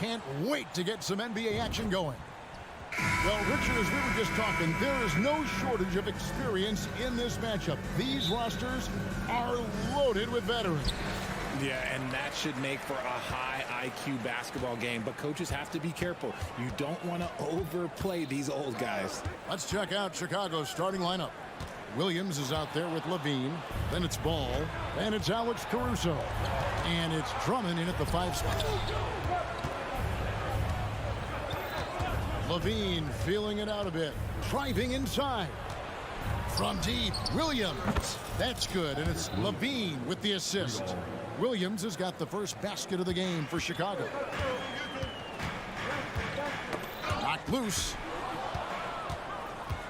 can't wait to get some NBA action going. Well, Richard, as we were just talking, there is no shortage of experience in this matchup. These rosters are loaded with veterans. Yeah, and that should make for a high IQ basketball game, but coaches have to be careful. You don't want to overplay these old guys. Let's check out Chicago's starting lineup. Williams is out there with Levine. Then it's Ball. And it's Alex Caruso. And it's Drummond in at the 5 spot. Levine feeling it out a bit. Driving inside. From deep, Williams. That's good, and it's Levine with the assist. Williams has got the first basket of the game for Chicago. Knocked loose.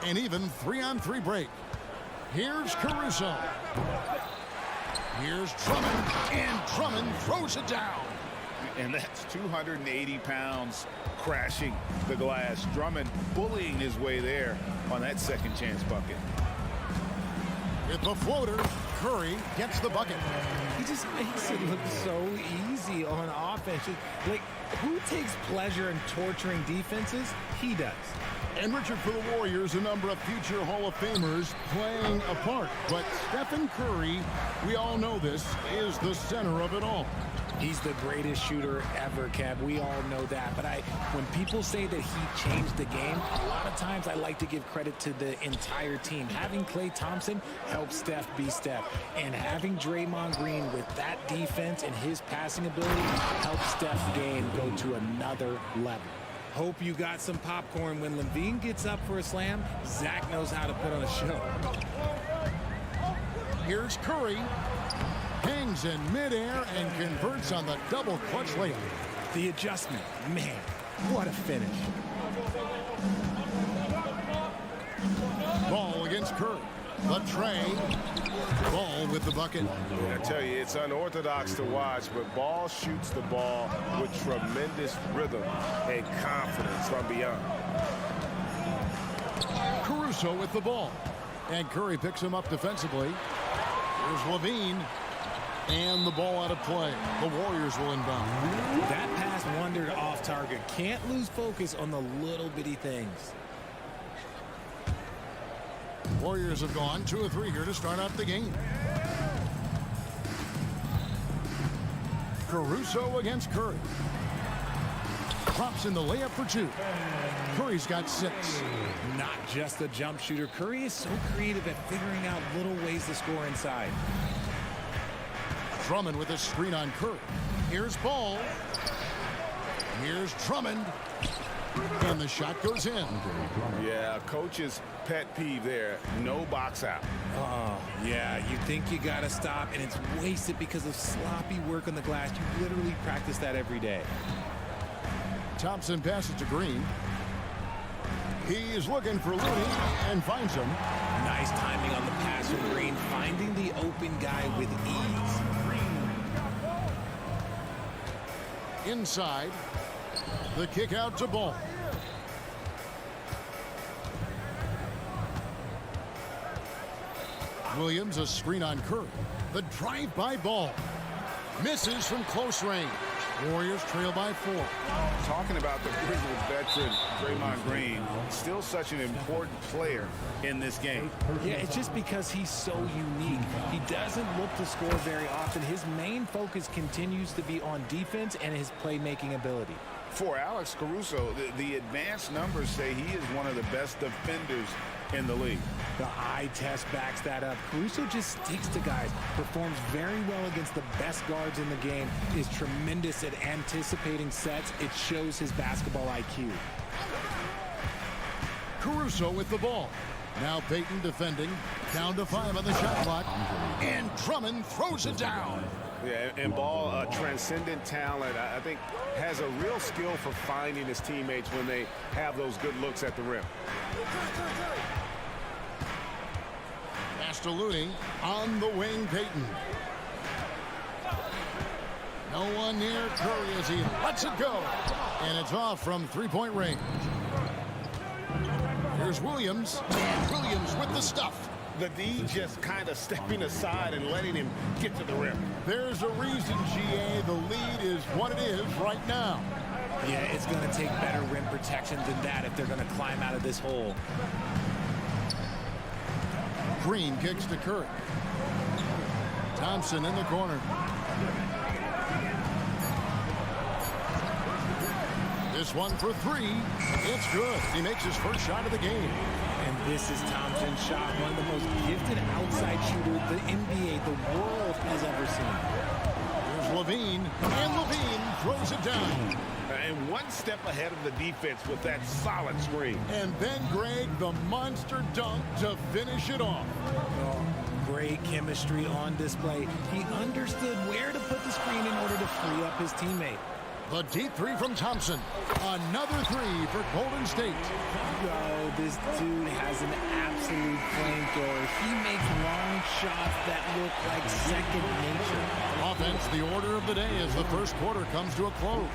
An even 3-on-3 break. Here's Caruso. Here's Drummond, and Drummond throws it down. And that's 280 pounds crashing the glass. Drummond bullying his way there on that second chance bucket. With the floater, Curry gets the bucket. He just makes it look so easy on offense. Like, who takes pleasure in torturing defenses? He does. And Richard, for the Warriors, a number of future Hall of Famers playing a part. But Stephen Curry, we all know this, is the center of it all. He's the greatest shooter ever, Kev. We all know that. But when people say that he changed the game, a lot of times I like to give credit to the entire team. Having Klay Thompson help Steph be Steph. And having Draymond Green with that defense and his passing ability help Steph's game go to another level. Hope you got some popcorn. When Levine gets up for a slam, Zach knows how to put on a show. Here's Curry. Hangs in midair and converts on the double clutch layup. The adjustment, man, what a finish. Ball against Curry. The tray. Ball with the bucket. I tell you, it's unorthodox to watch, but Ball shoots the ball with tremendous rhythm and confidence from beyond. Caruso with the ball. And Curry picks him up defensively. Here's Levine. And the ball out of play. The Warriors will inbound. That pass wandered off target. Can't lose focus on the little bitty things. Warriors have gone 2 of 3 here to start out the game. Caruso against Curry. Drops in the layup for 2. Curry's got 6. Not just a jump shooter. Curry is so creative at figuring out little ways to score inside. Drummond with a screen on Curry. Here's Ball. Here's Drummond. And the shot goes in. Yeah, coach's pet peeve there. No box out. Oh, yeah, you think you got to stop, and it's wasted because of sloppy work on the glass. You literally practice that every day. Thompson passes to Green. He's looking for Looney and finds him. Nice timing on the pass from Green, finding the open guy with ease. Inside, the kick out to Ball. Williams, a screen on Curry. The drive by Ball. Misses from close range. Warriors trail by 4. Talking about the grizzled veteran, Draymond Green, still such an important player in this game. Yeah, it's just because he's so unique. He doesn't look to score very often. His main focus continues to be on defense and his playmaking ability. For Alex Caruso, the advanced numbers say he is one of the best defenders in the league. The eye test backs that up. Caruso just sticks to guys, performs very well against the best guards in the game, is tremendous at anticipating sets. It shows his basketball IQ. Caruso with the ball. Now Payton defending. Down to 5 on the shot clock. And Drummond throws it down. Yeah, and Ball, a transcendent talent, I think has a real skill for finding his teammates when they have those good looks at the rim. Pass to Looney. On the wing, Payton. No one near Curry as he lets it go. And it's off from 3-point range. Here's Williams. And Williams with the stuff. The D just kind of stepping aside and letting him get to the rim. There's a reason, GA, the lead is what it is right now. Yeah, it's going to take better rim protection than that if they're going to climb out of this hole. Green kicks to Curry. Thompson in the corner. This one for three. It's good. He makes his first shot of the game. And this is Thompson's shot, one of the most gifted outside shooters the NBA, the world has ever seen. Here's Levine, and Levine throws it down. And one step ahead of the defense with that solid screen. And then Greg, the monster dunk to finish it off. Oh, great chemistry on display. He understood where to put the screen in order to free up his teammate. The deep three from Thompson. Another three for Golden State. Oh, this dude has an absolute flamethrower. He makes long shots that look like second nature. Offense, the order of the day as the first quarter comes to a close.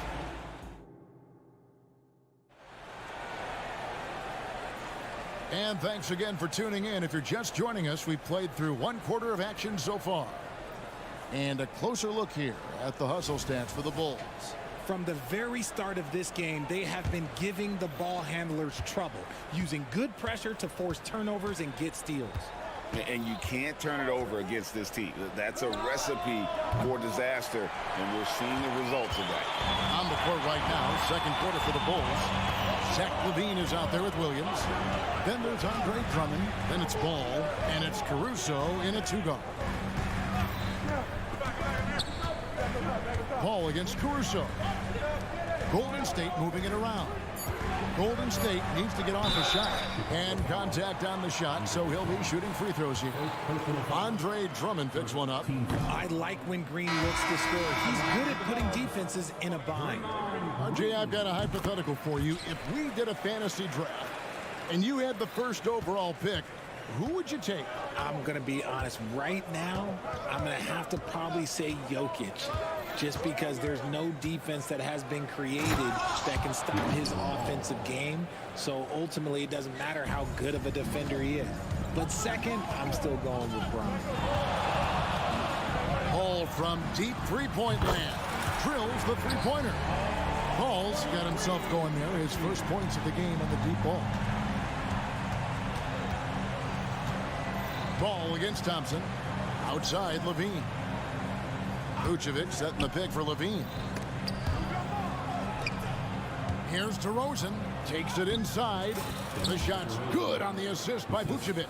And thanks again for tuning in. If you're just joining us, we've played through one quarter of action so far. And a closer look here at the hustle stats for the Bulls. From the very start of this game, they have been giving the ball handlers trouble, using good pressure to force turnovers and get steals. And you can't turn it over against this team. That's a recipe for disaster, and we're seeing the results of that. On the court right now, second quarter for the Bulls. Zach LaVine is out there with Williams. Then there's Andre Drummond. Then it's Ball, and it's Caruso in a two-guard. Ball against Caruso. Golden State moving it around. Golden State needs to get off a shot. And contact on the shot, so he'll be shooting free throws here. Andre Drummond picks one up. I like when Green looks to score. He's good at putting defenses in a bind. RJ, I've got a hypothetical for you. If we did a fantasy draft and you had the first overall pick, who would you take? I'm going to be honest. Right now, I'm going to have to probably say Jokic, just because there's no defense that has been created that can stop his offensive game. So ultimately, it doesn't matter how good of a defender he is. But second, I'm still going with Brown. Ball from deep three-point land. Drills the three-pointer. Ball's got himself going there. His first points of the game on the deep ball. Ball against Thompson. Outside, Levine. Vucevic setting the pick for Levine. Here's DeRozan. Takes it inside. The shot's good on the assist by Vucevic.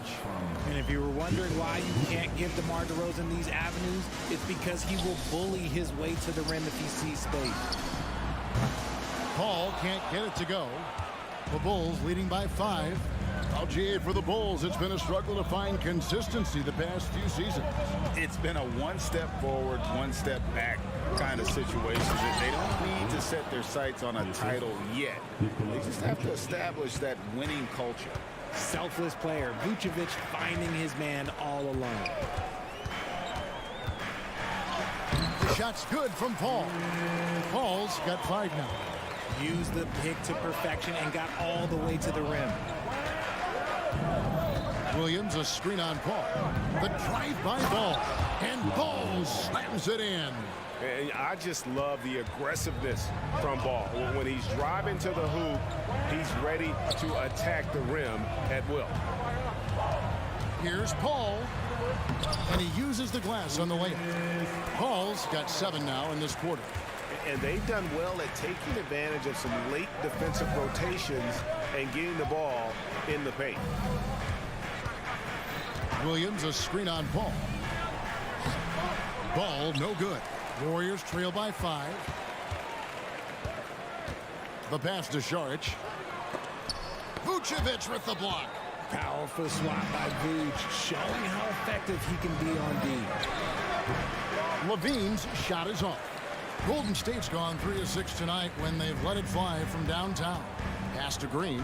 And if you were wondering why you can't give DeMar DeRozan these avenues, it's because he will bully his way to the rim if he sees space. Paul can't get it to go. The Bulls leading by 5. LGA for the Bulls. It's been a struggle to find consistency the past few seasons. It's been a one step forward, one step back kind of situation. They don't need to set their sights on a title yet. They just have to establish that winning culture. Selfless player, Vucevic finding his man all alone. The shot's good from Paul. Paul's got 5 now. Used the pick to perfection and got all the way to the rim. Williams, a screen on Paul. The drive-by Ball. And Ball slams it in. And I just love the aggressiveness from Ball. When he's driving to the hoop, he's ready to attack the rim at will. Here's Paul. And he uses the glass on the layup. Paul's got 7 now in this quarter. And they've done well at taking advantage of some late defensive rotations and getting the ball in the paint. Williams, a screen on Paul. Ball, no good. Warriors trail by 5. The pass to Šarić. Vucevic with the block. Powerful swat by Vuce, showing how effective he can be on D. Levine's shot is off. Golden State's gone 3 of 6 tonight when they've let it fly from downtown. Pass to Green.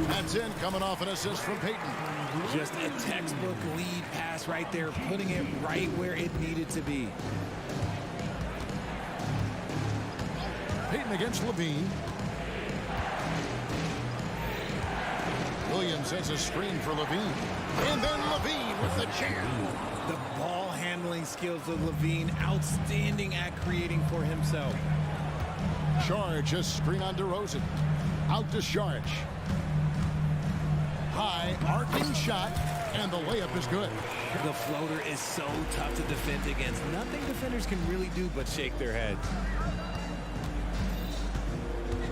That's in, coming off an assist from Payton. Just a textbook lead pass right there, putting it right where it needed to be. Payton against Levine. Williams has a screen for Levine. And then Levine with the jam. The ball handling skills of Levine, outstanding at creating for himself. Charge, a screen on DeRozan. Out to Charge. High arcing shot, and the layup is good. The floater is so tough to defend against. Nothing defenders can really do but shake their heads.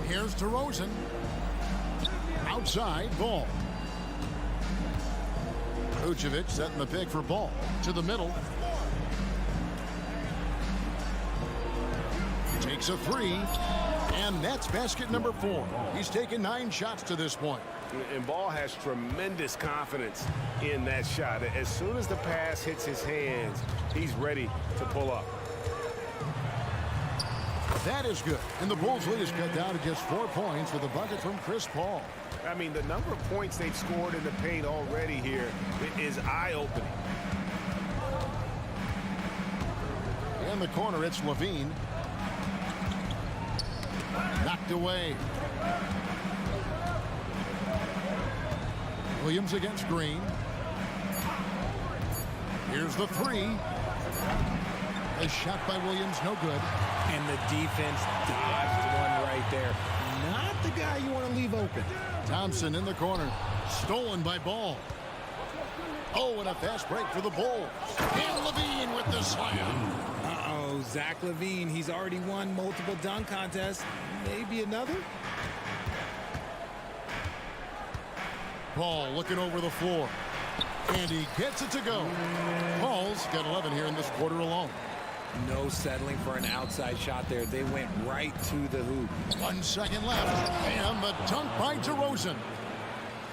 Here's DeRozan. Outside, Ball. Vucevic setting the pick for Ball. To the middle. Takes a three, and that's basket number 4. He's taken 9 shots to this point. And Ball has tremendous confidence in that shot. As soon as the pass hits his hands, he's ready to pull up. That is good. And the Bulls lead is cut down to just 4 points with a bucket from Chris Paul. I mean, the number of points they've scored in the paint already here is eye-opening. In the corner, it's Levine. Knocked away. Williams against Green. Here's the three. A shot by Williams, no good. And the defense dodged one right there. Not the guy you want to leave open. Thompson in the corner. Stolen by Ball. Oh, and a fast break for the Bulls. And Levine with the slam. Uh-oh, Zach LaVine. He's already won multiple dunk contests. Maybe another? Paul looking over the floor. And he gets it to go. Paul's got 11 here in this quarter alone. No settling for an outside shot there. They went right to the hoop. 1 second left. And the dunk by DeRozan.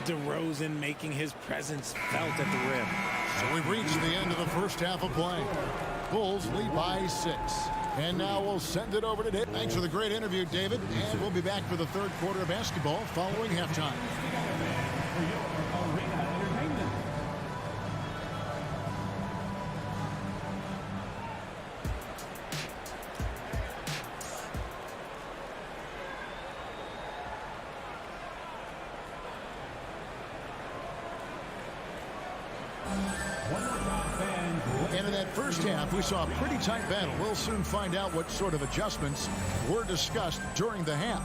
DeRozan making his presence felt at the rim. So we've reached the end of the first half of play. Bulls lead by 6. And now we'll send it over to David. Thanks for the great interview, David. And we'll be back for the third quarter of basketball following halftime. And in that first half, we saw a pretty tight battle. We'll soon find out what sort of adjustments were discussed during the half.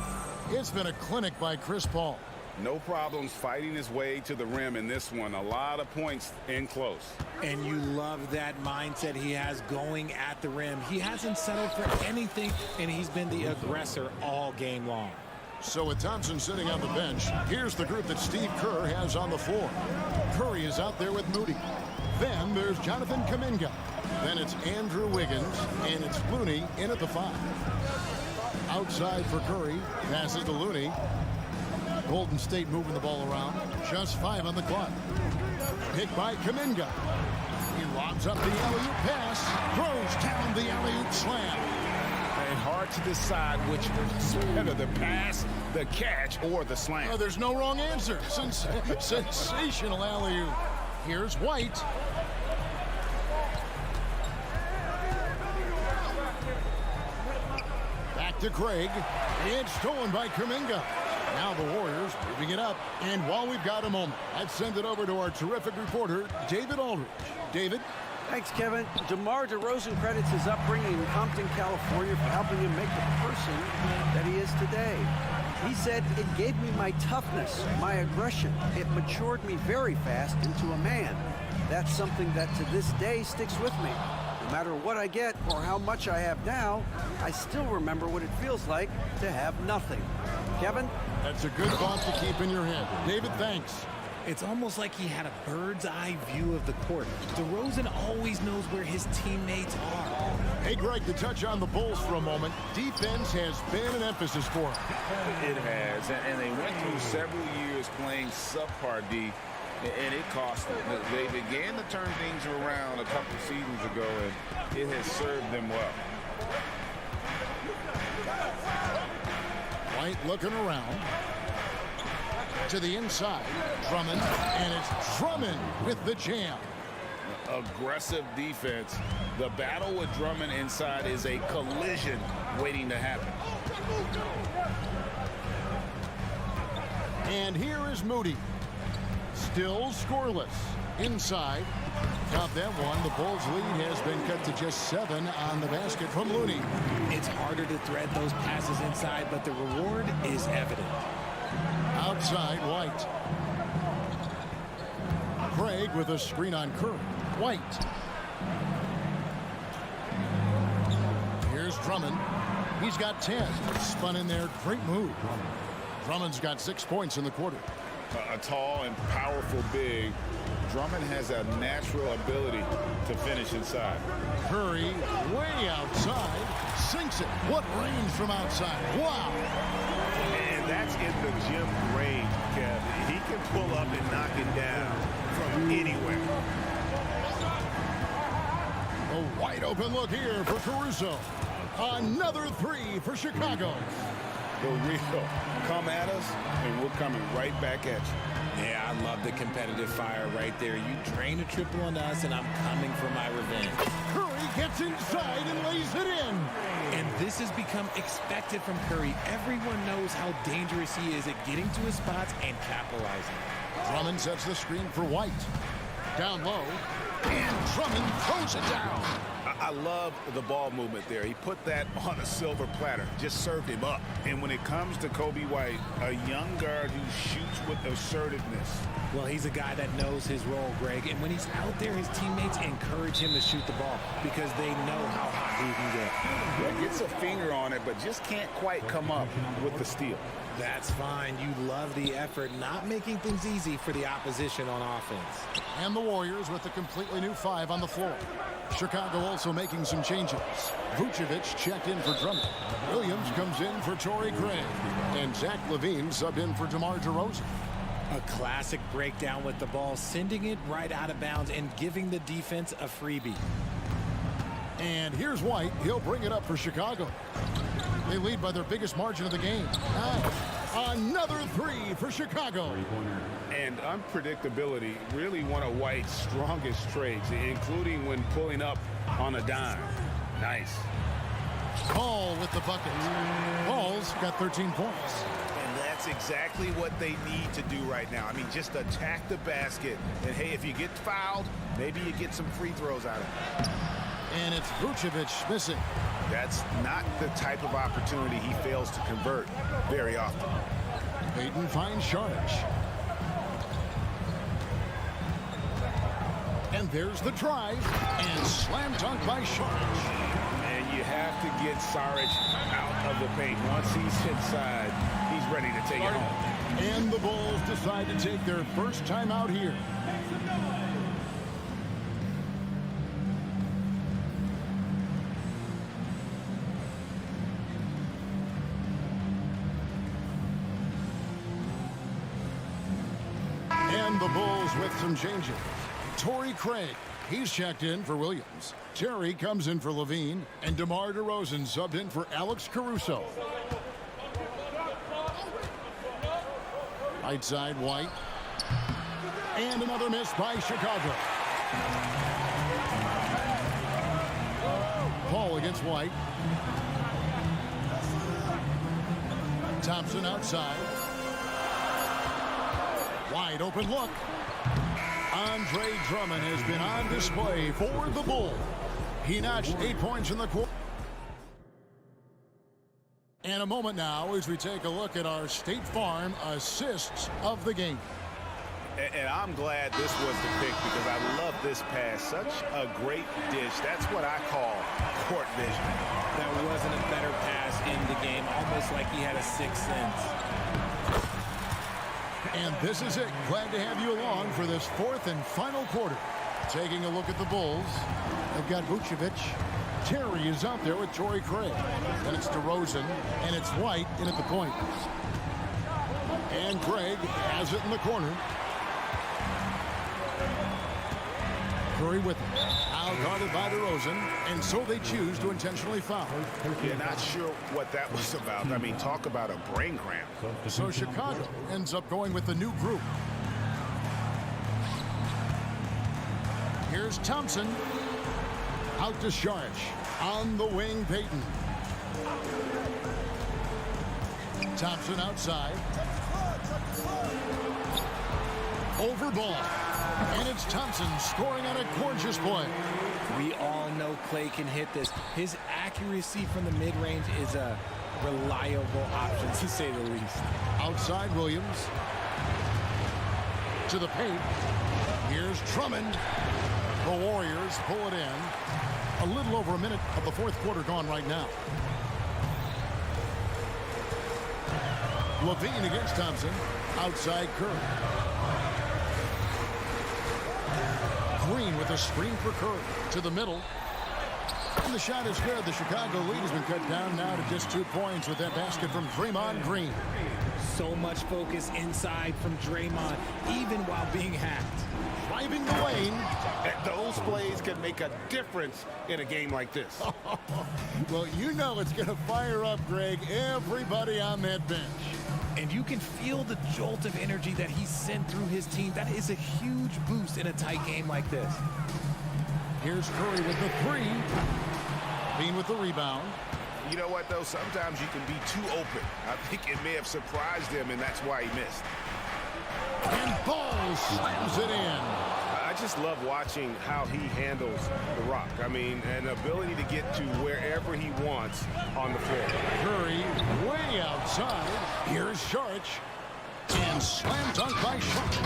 It's been a clinic by Chris Paul. No problems fighting his way to the rim in this one. A lot of points in close. And you love that mindset he has going at the rim. He hasn't settled for anything, and he's been the aggressor all game long. So with Thompson sitting on the bench, here's the group that Steve Kerr has on the floor. Curry is out there with Moody. Then there's Jonathan Kuminga. Then it's Andrew Wiggins, and it's Looney in at the 5. Outside for Curry, passes to Looney. Golden State moving the ball around. Just 5 on the clock. Pick by Kuminga. He lobs up the alley-oop pass. Throws down the alley-oop slam. And hard to decide which is better, the pass, the catch, or the slam. Oh, there's no wrong answer. Sensational alley-oop. Here's White. Back to Craig. It's stolen by Kuminga. Now the Warriors moving it up. And while we've got a moment, let's send it over to our terrific reporter, David Aldridge. David? Thanks, Kevin. DeMar DeRozan credits his upbringing in Compton, California for helping him make the person that he is today. He said, "It gave me my toughness, my aggression. It matured me very fast into a man. That's something that to this day sticks with me. No matter what I get or how much I have now, I still remember what it feels like to have nothing." Kevin? That's a good thought to keep in your head. David, thanks. It's almost like he had a bird's-eye view of the court. DeRozan always knows where his teammates are. Hey, Greg, to touch on the Bulls for a moment, defense has been an emphasis for them. It has, and they went through several years playing subpar D, and it cost them. They began to turn things around a couple seasons ago, and it has served them well. White looking around. To the inside. Drummond, and it's Drummond with the jam. Aggressive defense. The battle with Drummond inside is a collision waiting to happen. And here is Moody. Still scoreless. inside. Got that one. The Bulls' lead has been cut to just 7 on the basket from Looney. It's harder to thread those passes inside, but the reward is evident. Outside, White. Craig with a screen on Curry. White. Here's Drummond. He's got 10. Spun in there. Great move. Drummond's got 6 points in the quarter. A tall and powerful big. Drummond has a natural ability to finish inside. Curry way outside. Sinks it. What range from outside. Wow. And that's in the gym range, Kev. He can pull up and knock it down from anywhere. A wide open look here for Caruso. Another 3 for Chicago. The real. Come at us, and we're coming right back at you. Yeah, I love the competitive fire right there. You drain a triple on us, and I'm coming for my revenge. Curry gets inside and lays it in. And this has become expected from Curry. Everyone knows how dangerous he is at getting to his spots and capitalizing. Drummond sets the screen for White. Down low. And Drummond throws it down. I love the ball movement there. He put that on a silver platter, just served him up. And when it comes to Kobe White, a young guard who shoots with assertiveness. Well, he's a guy that knows his role, Greg. And when he's out there, his teammates encourage him to shoot the ball because they know how hot he can get. Yeah, gets a finger on it, but just can't quite come up with the steal. That's fine. You love the effort, not making things easy for the opposition on offense. And the Warriors with a completely new 5 on the floor. Chicago also making some changes. Vucevic checked in for Drummond. Williams comes in for Torrey Craig. And Zach LaVine subbed in for DeMar DeRozan. A classic breakdown with the ball, sending it right out of bounds and giving the defense a freebie. And here's White. He'll bring it up for Chicago. They lead by their biggest margin of the game. Now, another 3 for Chicago. And unpredictability, really one of White's strongest traits, including when pulling up on a dime. Nice. Paul with the bucket. Paul's got 13 points. And that's exactly what they need to do right now. I mean, just attack the basket. And, hey, if you get fouled, maybe you get some free throws out of it. And it's Vucevic missing. That's not the type of opportunity he fails to convert very often. Payton finds Sharge. And there's the drive. And slam dunk by Sharge. And you have to get Saric out of the paint. Once he's inside, he's ready to take it home. And the Bulls decide to take their first time out here. And the Bulls with some changes. Torrey Craig, he's checked in for Williams. Terry comes in for LaVine. And DeMar DeRozan subbed in for Alex Caruso. Right side, White. And another miss by Chicago. Paul against White. Thompson outside. Wide open look. Andre Drummond has been on display for the Bulls. He notched 8 points in the quarter. And a moment now as we take a look at our State Farm assists of the game. And I'm glad this was the pick because I love this pass. Such a great dish. That's what I call court vision. There wasn't a better pass in the game, almost like he had a sixth sense. And this is it. Glad to have you along for this fourth and final quarter. Taking a look at the Bulls. They've got Vucevic. Terry is out there with Torrey Craig. Then it's DeRozan, and it's White in at the point. And Craig has it in the corner. Curry with it. Out guarded by DeRozan, and so they choose to intentionally foul. You're not sure what that was about. I mean, talk about a brain cramp. So Chicago ends up going with the new group. Here's Thompson. Out to Sharge. On the wing, Payton. Thompson outside. Over ball. And it's Thompson scoring on a gorgeous play. We all know Clay can hit this. His accuracy from the mid-range is a reliable option, to say the least. Outside Williams. To the paint. Here's Drummond. The Warriors pull it in. A little over a minute of the fourth quarter gone right now. Levine against Thompson. Outside Curry. Green with a screen for Curry. To the middle. And the shot is good. The Chicago lead has been cut down now to just 2 points with that basket from Draymond Green. So much focus inside from Draymond, even while being hacked. Driving the lane. And those plays can make a difference in a game like this. Well, you know it's going to fire up, Greg, everybody on that bench. And you can feel the jolt of energy that he sent through his team. That is a huge boost in a tight game like this. Here's Curry with the three. Bean with the rebound. You know what, though? Sometimes you can be too open. I think it may have surprised him, and that's why he missed. And Ball slams it in. I just love watching how he handles the rock. I mean, an ability to get to wherever he wants on the floor. Curry way outside. Here's Sharch. And slam dunk by Sharch.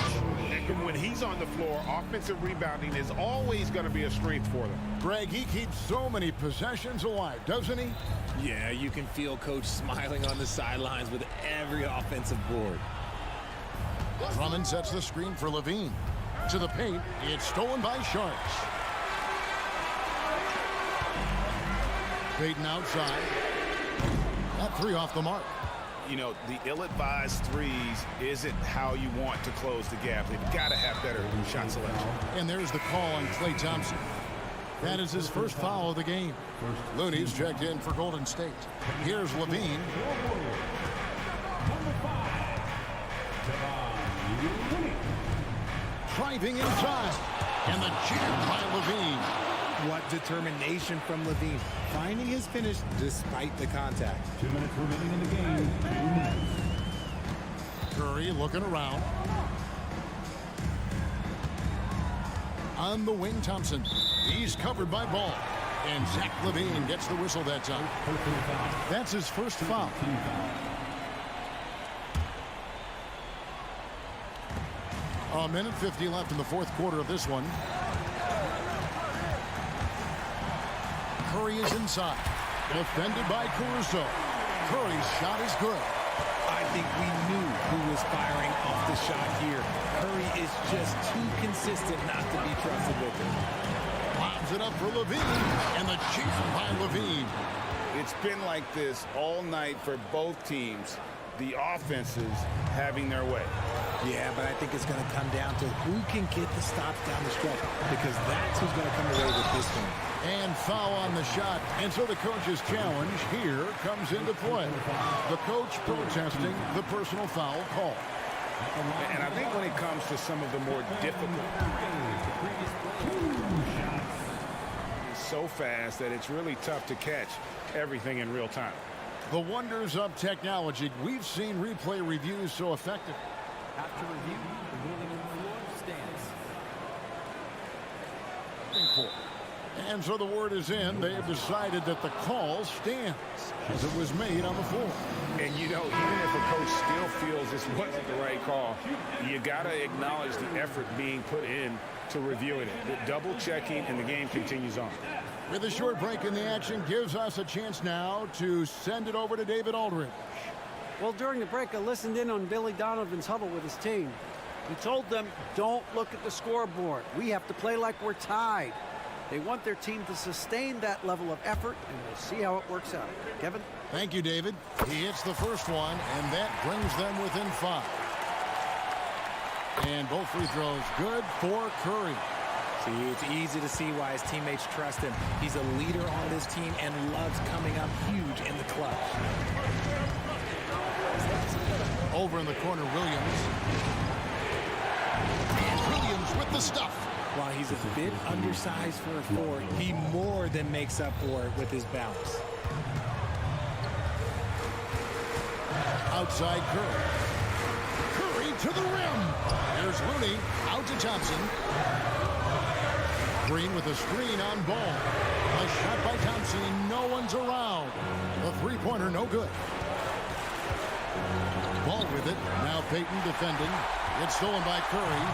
And when he's on the floor, offensive rebounding is always going to be a strength for them. Greg, he keeps so many possessions alive, doesn't he? Yeah, you can feel Coach smiling on the sidelines with every offensive board. Drummond sets the screen for Levine. To the paint. It's stolen by Sharks. Payton outside. That three off the mark. You know, the ill-advised threes isn't how you want to close the gap. They've got to have better shot selection. And there's the call on Klay Thompson. That is his first foul of the game. Looney's checked in for Golden State. Here's Levine. Driving inside. And the jam by Levine. What determination from Levine, finding his finish despite the contact. 2 minutes remaining in the game. 2 minutes. Curry looking around. On the wing, Thompson. He's covered by Ball. And Zach Levine gets the whistle that time. That's his first foul. A minute 50 left in the fourth quarter of this one. Curry is inside. Defended by Caruso. Curry's shot is good. I think we knew who was firing off the shot here. Curry is just too consistent not to be trusted with it. Lobs it up for Levine. And the jam by Levine. It's been like this all night for both teams. The offenses having their way. Yeah, but I think it's going to come down to who can get the stops down the stretch, because that's who's going to come away with this one. And foul on the shot. And so the coach's challenge here comes into play. The coach protesting the personal foul call. And I think when it comes to some of the more difficult, it's so fast that it's really tough to catch everything in real time. The wonders of technology. We've seen replay reviews so effective. After review, the ruling on the floor stands. And so the word is in. They have decided that the call stands as it was made on the floor. And, you know, even if a coach still feels this wasn't the right call, you got to acknowledge the effort being put in to reviewing it. The double checking, and the game continues on. With a short break in the action gives us a chance now to send it over to David Aldridge. Well, during the break, I listened in on Billy Donovan's huddle with his team. He told them, don't look at the scoreboard. We have to play like we're tied. They want their team to sustain that level of effort, and we'll see how it works out. Kevin? Thank you, David. He hits the first one, and that brings them within 5. And both free throws good for Curry. See, it's easy to see why his teammates trust him. He's a leader on this team and loves coming up huge in the clutch. Over in the corner, Williams. And Williams with the stuff. While he's a bit undersized for a 4, he more than makes up for it with his bounce. Outside Curry. Curry to the rim. Here's Looney, out to Thompson. Green with a screen on ball. A shot by Thompson, and no one's around. The three-pointer, no good. Ball with it. Now Payton defending. It's stolen by Curry.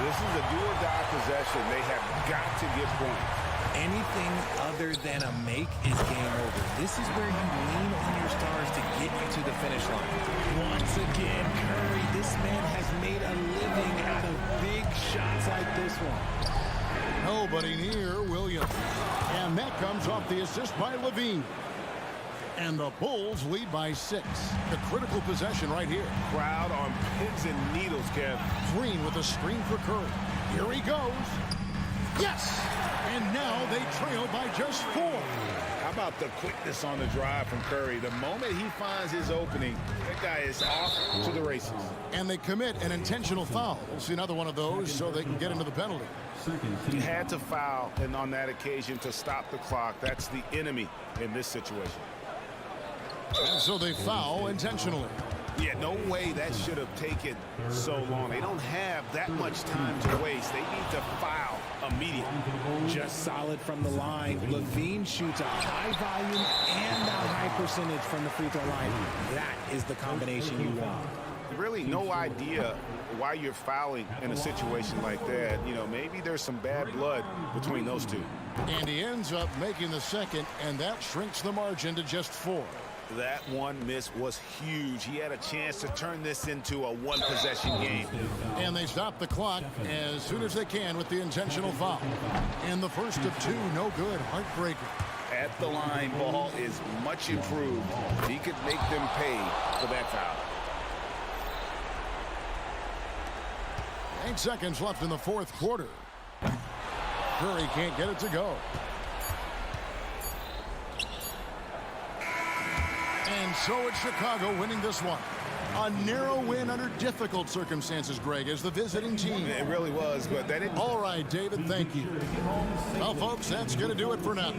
This is a do-or-die possession. They have got to get points. Anything other than a make is game over. This is where you lean on your stars to get you to the finish line. Once again, Curry, this man has made a living out of big shots like this one. Nobody near Williams. And that comes off the assist by Levine. And the Bulls lead by 6. The critical possession right here. Crowd on pins and needles, Kev. Green with a screen for Curry. Here he goes. Yes! And now they trail by just 4. How about the quickness on the drive from Curry? The moment he finds his opening, that guy is off to the races. And they commit an intentional foul. We'll see another one of those so they can get into the penalty. He had to foul, and on that occasion to stop the clock. That's the enemy in this situation. And so they foul intentionally. Yeah, no way that should have taken so long. They don't have that much time to waste. They need to foul immediately. Just solid from the line. Levine shoots a high volume and a high percentage from the free throw line. That is the combination you want. Really no idea why you're fouling in a situation like that. You know, maybe there's some bad blood between those two. And he ends up making the second, and that shrinks the margin to just 4. That one miss was huge. He had a chance to turn this into a one-possession game. And they stop the clock as soon as they can with the intentional foul. And the first of 2, no good. Heartbreaker. At the line, ball is much improved. He could make them pay for that foul. 8 seconds left in the fourth quarter. Curry can't get it to go. And so it's Chicago winning this one. A narrow win under difficult circumstances, Greg, as the visiting team. It really was, but that didn't... All right, David, thank you. Well, folks, that's going to do it for now.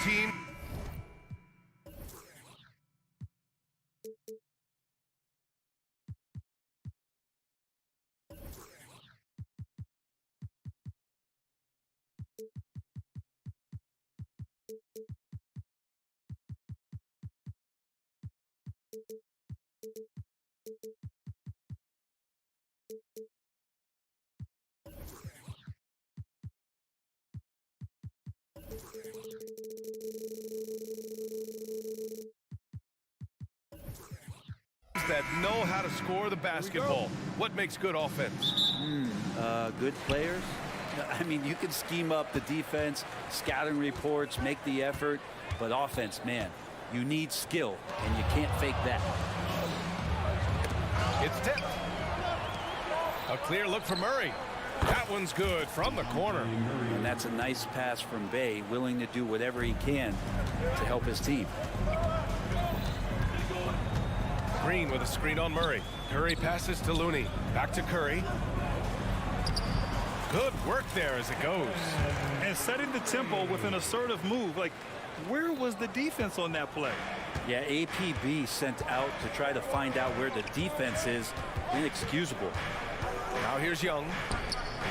team. That know how to score the basketball. What makes good offense? Good players. I mean, you can scheme up the defense, scouting reports, make the effort, but offense, man, you need skill, and you can't fake that. It's tipped. A clear look for Murray. That one's good from the corner. And that's a nice pass from Bay, willing to do whatever he can to help his team. Green with a screen on Murray. Curry passes to Looney. Back to Curry. Good work there as it goes. And setting the tempo with an assertive move. Like, where was the defense on that play? Yeah, APB sent out to try to find out where the defense is. Inexcusable. Now here's Young.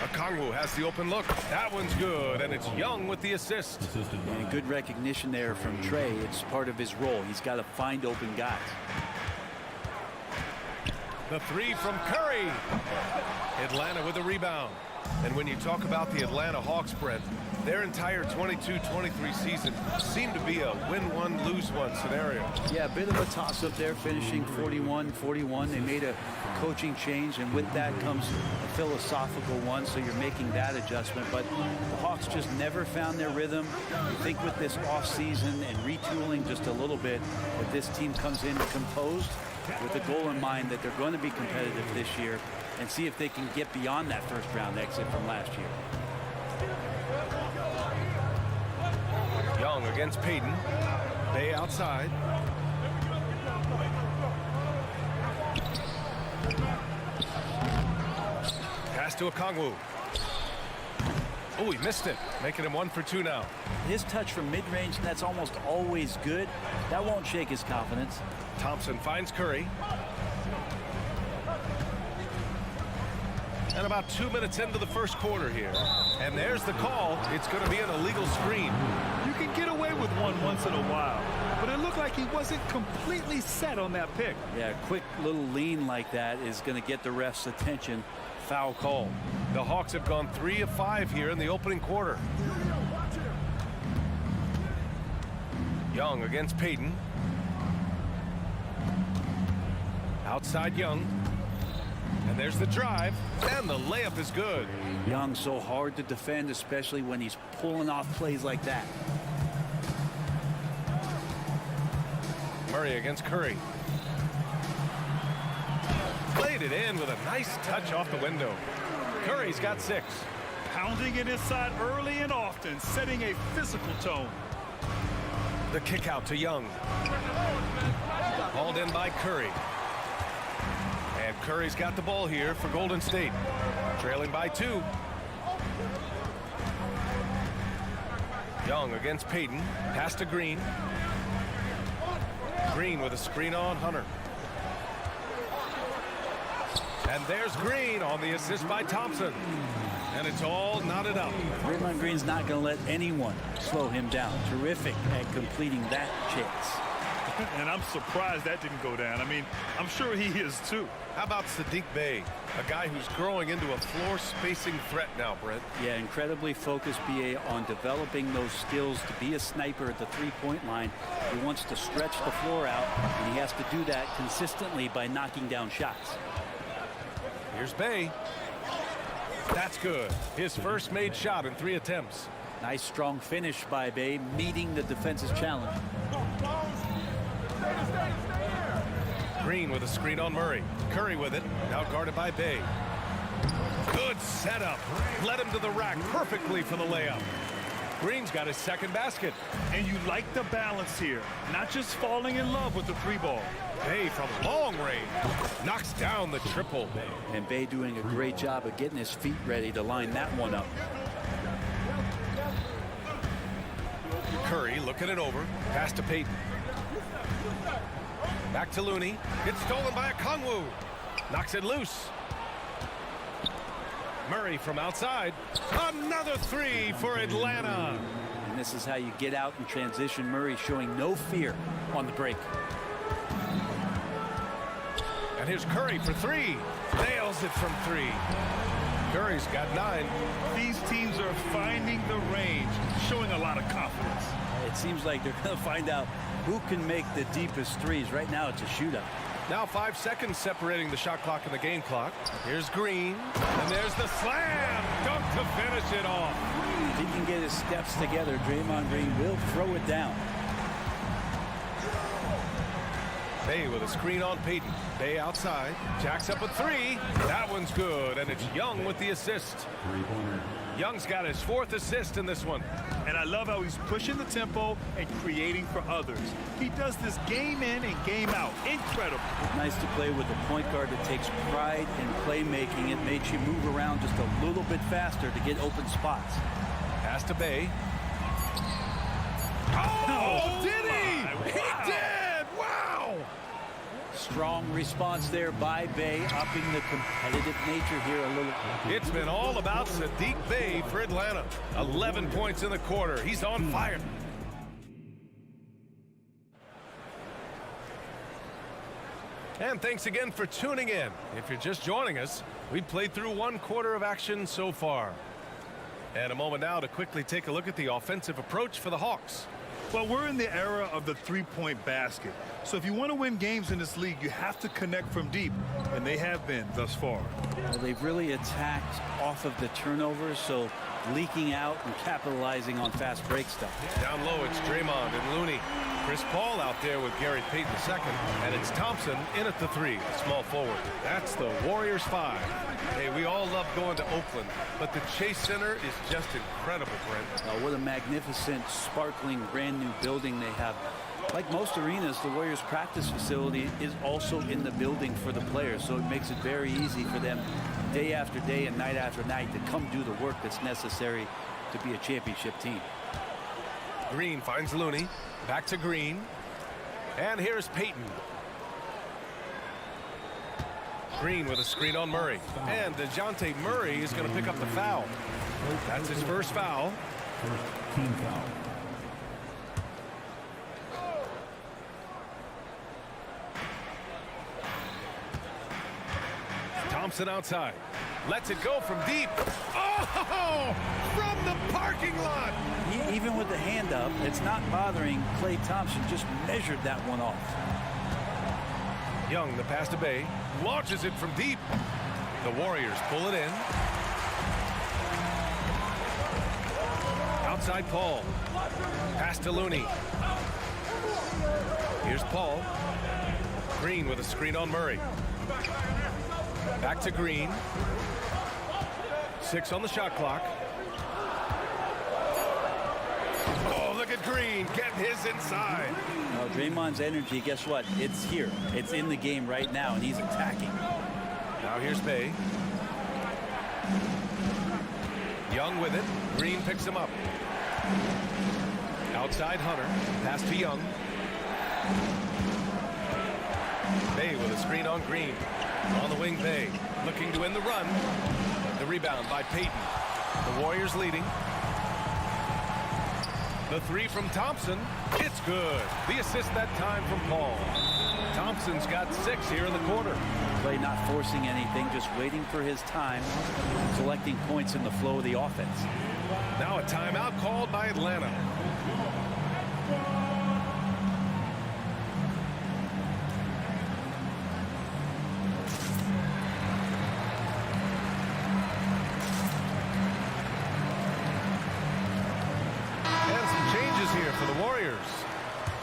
Okongwu has the open look. That one's good, and it's Young with the assist. And good recognition there from Trey. It's part of his role. He's got to find open guys. The three from Curry. Atlanta with the rebound. And when you talk about the Atlanta Hawks, Brent, their entire 22-23 season seemed to be a win-one, lose-one scenario. Yeah, a bit of a toss-up there, finishing 41-41. They made a coaching change, and with that comes a philosophical one, so you're making that adjustment. But the Hawks just never found their rhythm. I think with this offseason and retooling just a little bit, that this team comes in composed with a goal in mind that they're going to be competitive this year and see if they can get beyond that first-round exit from last year. Young against Payton. Bay outside. Pass to Okongwu. Oh, he missed it, making him 1 for 2 now. His touch from mid-range, that's almost always good. That won't shake his confidence. Thompson finds Curry. And about 2 minutes into the first quarter here. And there's the call. It's going to be an illegal screen. You can get away with one once in a while, but it looked like he wasn't completely set on that pick. Yeah, a quick little lean like that is going to get the ref's attention. Foul call. The Hawks have gone 3 of 5 here in the opening quarter. Young against Payton. Outside Young. And there's the drive, and the layup is good. Young so hard to defend, especially when he's pulling off plays like that. Murray against Curry. Played it in with a nice touch off the window. Curry's got 6. Pounding it inside early and often, setting a physical tone. The kick out to Young. Hauled in by Curry. And Curry's got the ball here for Golden State. Trailing by 2. Young against Payton. Pass to Green. Green with a screen on Hunter. And there's Green on the assist by Thompson. And it's all knotted up. Draymond Green's not going to let anyone slow him down. Terrific at completing that chance. And I'm surprised that didn't go down. I mean, I'm sure he is too. How about Sadiq Bey, a guy who's growing into a floor spacing threat now, Brent? Yeah, incredibly focused, BA, on developing those skills to be a sniper at the three-point line. He wants to stretch the floor out, and he has to do that consistently by knocking down shots. Here's Bey. That's good. His first made shot in 3 attempts. Nice strong finish by Bey, meeting the defense's challenge. Green with a screen on Murray. Curry with it. Now guarded by Bey. Good setup. Led him to the rack perfectly for the layup. Green's got his second basket. And you like the balance here. Not just falling in love with the 3-ball. Bey from long range knocks down the triple. And Bey doing a great job of getting his feet ready to line that one up. Curry looking it over. Pass to Payton. Back to Looney. It's stolen by Okongwu. Knocks it loose. Murray from outside. Another three for Atlanta. And this is how you get out in transition. Murray showing no fear on the break. And here's Curry for three. Nails it from three. Curry's got 9. These teams are finding the range, showing a lot of confidence. It seems like they're going to find out who can make the deepest threes. Right now, it's a shootout. Now 5 seconds separating the shot clock and the game clock. Here's Green. And there's the slam. Dunk to finish it off. If he can get his steps together, Draymond Green will throw it down. Bay with a screen on Payton. Bay outside. Jacks up a 3. That one's good. And it's Young with the assist. Young's got his 4th assist in this one. And I love how he's pushing the tempo and creating for others. He does this game in and game out. Incredible. Nice to play with a point guard that takes pride in playmaking. It makes you move around just a little bit faster to get open spots. Pass to Bay. Oh, did he? Wow. He did! Wow! Strong response there by Bay, upping the competitive nature here a little. It's been all about Sadiq Bey for Atlanta. 11 points in the quarter. He's on fire. And thanks again for tuning in. If you're just joining us, we've played through 1 quarter of action so far. And a moment now to quickly take a look at the offensive approach for the Hawks. Well, we're in the era of the three-point basket. So if you want to win games in this league, you have to connect from deep, and they have been thus far. Well, they've really attacked off of the turnovers, so leaking out and capitalizing on fast break stuff. Down low, it's Draymond and Looney. Chris Paul out there with Gary Payton II, and it's Thompson in at the 3, small forward. That's the Warriors 5. Hey, we all love going to Oakland, but the Chase Center is just incredible, Brent. What a magnificent, sparkling, brand new building they have. Like most arenas, the Warriors practice facility is also in the building for the players, so it makes it very easy for them day after day and night after night to come do the work that's necessary to be a championship team. Green finds Looney. Back to Green. And here's Payton. Green with a screen on Murray. And DeJounte Murray is going to pick up the foul. That's his first foul. First team foul. Thompson outside. Lets it go from deep. Oh! From the parking lot! Even with the hand up, it's not bothering Klay Thompson. Just measured that one off. Young, the pass to Bay. Launches it from deep. The Warriors pull it in. Outside Paul. Pass to Looney. Here's Paul. Green with a screen on Murray. Back to Green. 6 on the shot clock. Oh, look at Green getting his inside. Now, Draymond's energy, guess what? It's here. It's in the game right now, and he's attacking. Now here's Bay. Young with it. Green picks him up. Outside Hunter. Pass to Young. Bay with a screen on Green. On the wing, Bay. Looking to win the run. The rebound by Payton. The Warriors leading. The 3 from Thompson. It's good. The assist that time from Paul. Thompson's got 6 here in the quarter. Klay not forcing anything, just waiting for his time, collecting points in the flow of the offense. Now a timeout called by Atlanta. Here for the Warriors.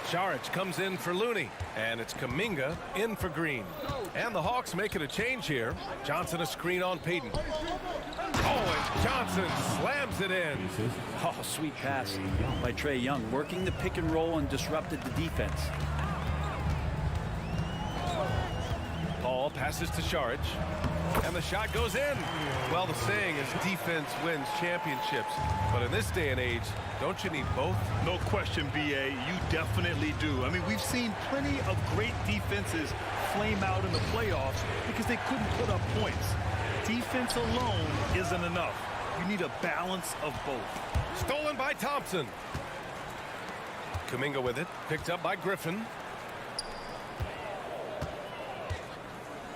Saric comes in for Looney, and it's Kuminga in for Green. And the Hawks making a change here. Johnson a screen on Payton. Oh, and Johnson slams it in. Oh, sweet pass by Trae Young, working the pick and roll and disrupted the defense. Paul passes to Saric. And the shot goes in. Well, the saying is defense wins championships. But in this day and age, don't you need both? No question, B.A. You definitely do. I mean, we've seen plenty of great defenses flame out in the playoffs because they couldn't put up points. Defense alone isn't enough. You need a balance of both. Stolen by Thompson. Kuminga with it. Picked up by Griffin.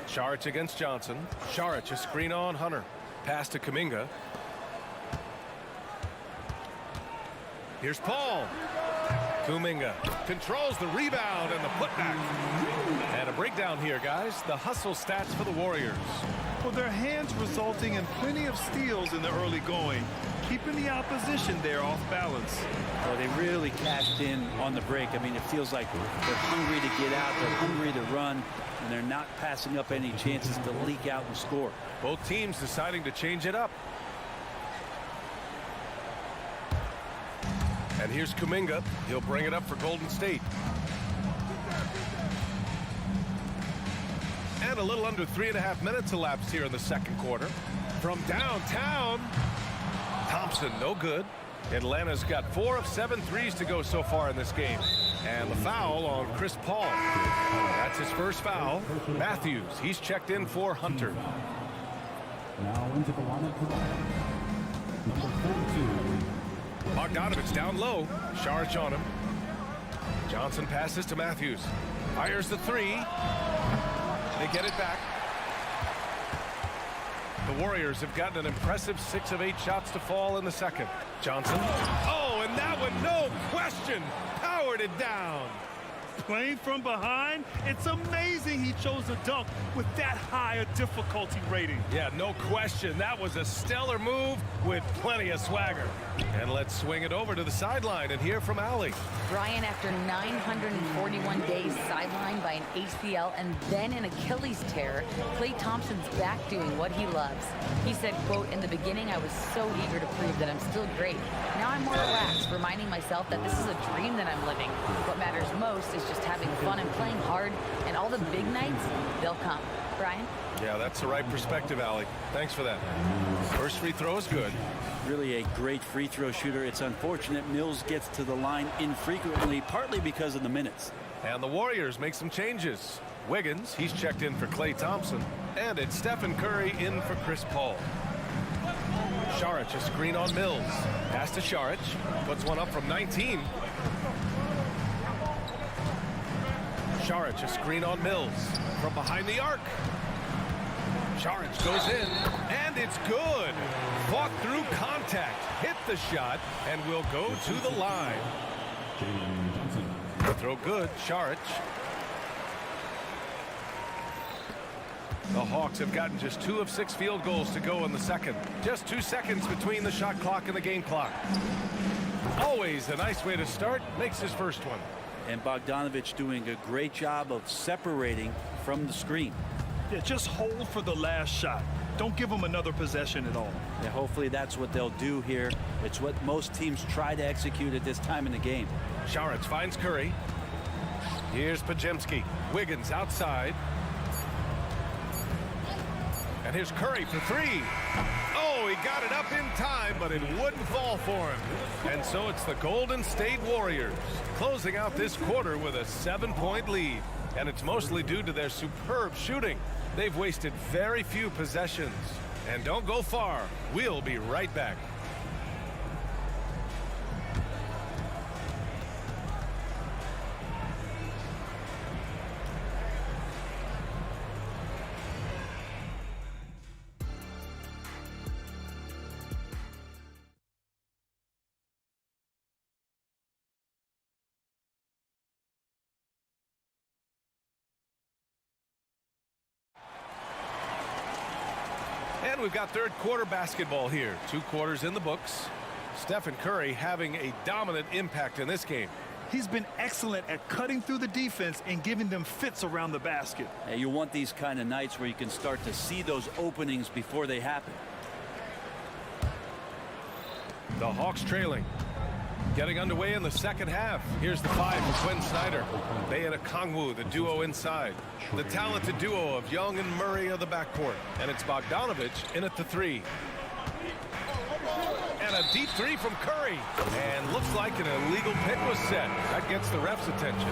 Saric against Johnson. Saric, a screen on Hunter. Pass to Kuminga. Here's Paul. Kuminga controls the rebound and the putback. And a breakdown here, guys. The hustle stats for the Warriors. Well, their hands resulting in plenty of steals in the early going, keeping the opposition there off balance. Well, they really cashed in on the break. I mean, it feels like they're hungry to get out, they're hungry to run, and they're not passing up any chances to leak out and score. Both teams deciding to change it up. And here's Kuminga. He'll bring it up for Golden State. And a little under 3.5 minutes elapsed here in the second quarter. From downtown, Thompson, no good. Atlanta's got 4 of 7 threes to go so far in this game. And the foul on Chris Paul. That's his first foul. Matthews, he's checked in for Hunter. Now into the lineup for number 32. Bogdanovich down low. Saric on him. Johnson passes to Matthews. Fires the three. They get it back. The Warriors have gotten an impressive 6 of 8 shots to fall in the second. Johnson. Oh, and that one, no question, powered it down. Playing from behind, it's amazing he chose a dunk with that high a difficulty rating. Yeah, no question. That was a stellar move with plenty of swagger. And let's swing it over to the sideline and hear from Allie. Brian, after 941 days sidelined by an ACL and then an Achilles tear, Klay Thompson's back doing what he loves. He said, quote, "In the beginning, I was so eager to prove that I'm still great. Now I'm more relaxed, reminding myself that this is a dream that I'm living. What matters most is just having fun and playing hard, and all the big nights, they'll come." Brian? Yeah, that's the right perspective, Allie. Thanks for that. First free throw is good. Really a great free throw shooter. It's unfortunate Mills gets to the line infrequently, partly because of the minutes. And the Warriors make some changes. Wiggins, he's checked in for Klay Thompson. And it's Stephen Curry in for Chris Paul. Saric, a screen on Mills. Pass to Saric. Puts one up from 19. Saric, a screen on Mills. From behind the arc. Saric goes in, and it's good. Fought through contact, hit the shot, and will go to the line. The throw good, Saric. The Hawks have gotten just 2 of 6 field goals to go in the second. Just 2 seconds between the shot clock and the game clock. Always a nice way to start, makes his first one. And Bogdanovich doing a great job of separating from the screen. Yeah, just hold for the last shot. Don't give them another possession at all. Yeah, hopefully that's what they'll do here. It's what most teams try to execute at this time in the game. Saric finds Curry. Here's Pajemski. Wiggins outside. And here's Curry for 3. Oh, he got it up in time, but it wouldn't fall for him. And so it's the Golden State Warriors closing out this quarter with a 7-point lead. And it's mostly due to their superb shooting. They've wasted very few possessions. And don't go far. We'll be right back. And we've got third quarter basketball here. 2 quarters in the books. Stephen Curry having a dominant impact in this game. He's been excellent at cutting through the defense and giving them fits around the basket. And you want these kind of nights where you can start to see those openings before they happen. The Hawks trailing. Getting underway in the second half. Here's the 5 for Quinn Snyder. Bay and Okongwu, the duo inside. The talented duo of Young and Murray of the backcourt. And it's Bogdanovich in at the 3. And a deep 3 from Curry. And looks like an illegal pick was set. That gets the ref's attention.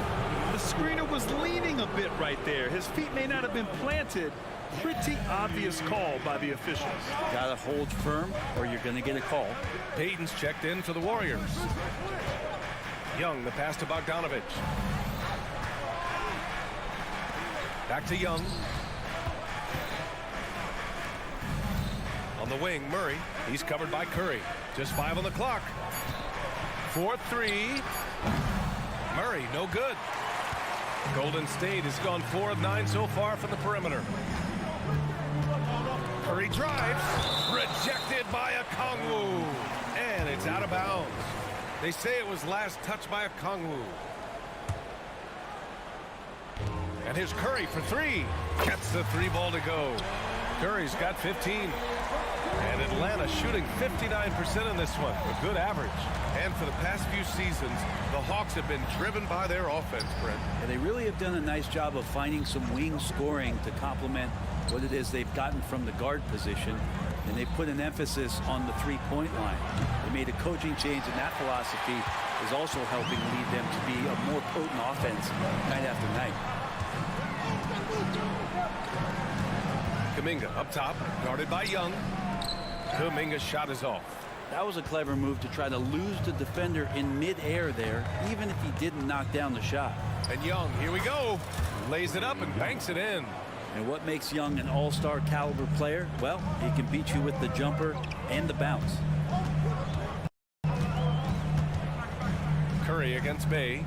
The screener was leaning a bit right there. His feet may not have been planted. Pretty obvious call by the officials. Gotta hold firm or you're gonna get a call. Payton's checked in for the Warriors. Young, the pass to Bogdanovich. Back to Young. On the wing, Murray. He's covered by Curry. Just 5 on the clock. 4-3. Murray, no good. Golden State has gone 4 of 9 so far from the perimeter. Curry drives. Rejected by Okongwu. And it's out of bounds. They say it was last touched by Okongwu. And here's Curry for 3. Gets the 3 ball to go. Curry's got 15. And Atlanta shooting 59% in this one. A good average. And for the past few seasons, the Hawks have been driven by their offense, Brent. And they really have done a nice job of finding some wing scoring to complement what it is they've gotten from the guard position. And they put an emphasis on the three-point line. They made a coaching change, and that philosophy is also helping lead them to be a more potent offense night after night. Kuminga up top, guarded by Young. Kuminga's shot is off. That was a clever move to try to lose the defender in midair there, even if he didn't knock down the shot. And Young, here we go. Lays it up and banks it in. And what makes Young an all-star caliber player? Well, he can beat you with the jumper and the bounce. Curry against Bay.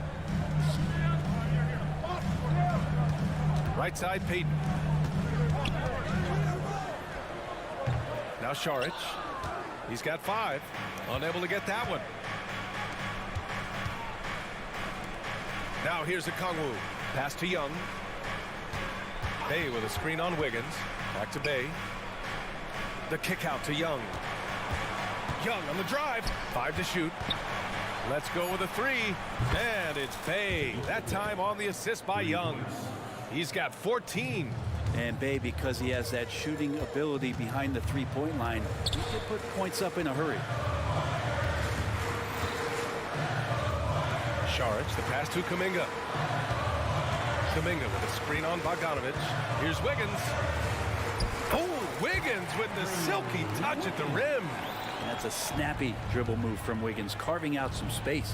Right side, Payton. Now Saric. He's got 5. Unable to get that one. Now here's Okongwu. Pass to Young. Bay with a screen on Wiggins. Back to Bay. The kick out to Young. Young on the drive. 5 to shoot. Let's go with a 3. And it's Bay. That time on the assist by Young. He's got 14. And Bay, because he has that shooting ability behind the three-point line, he can put points up in a hurry. Saric, the pass to Kuminga. Kuminga with a screen on Bogdanovich. Here's Wiggins. Oh, Wiggins with the silky touch at the rim. And that's a snappy dribble move from Wiggins, carving out some space.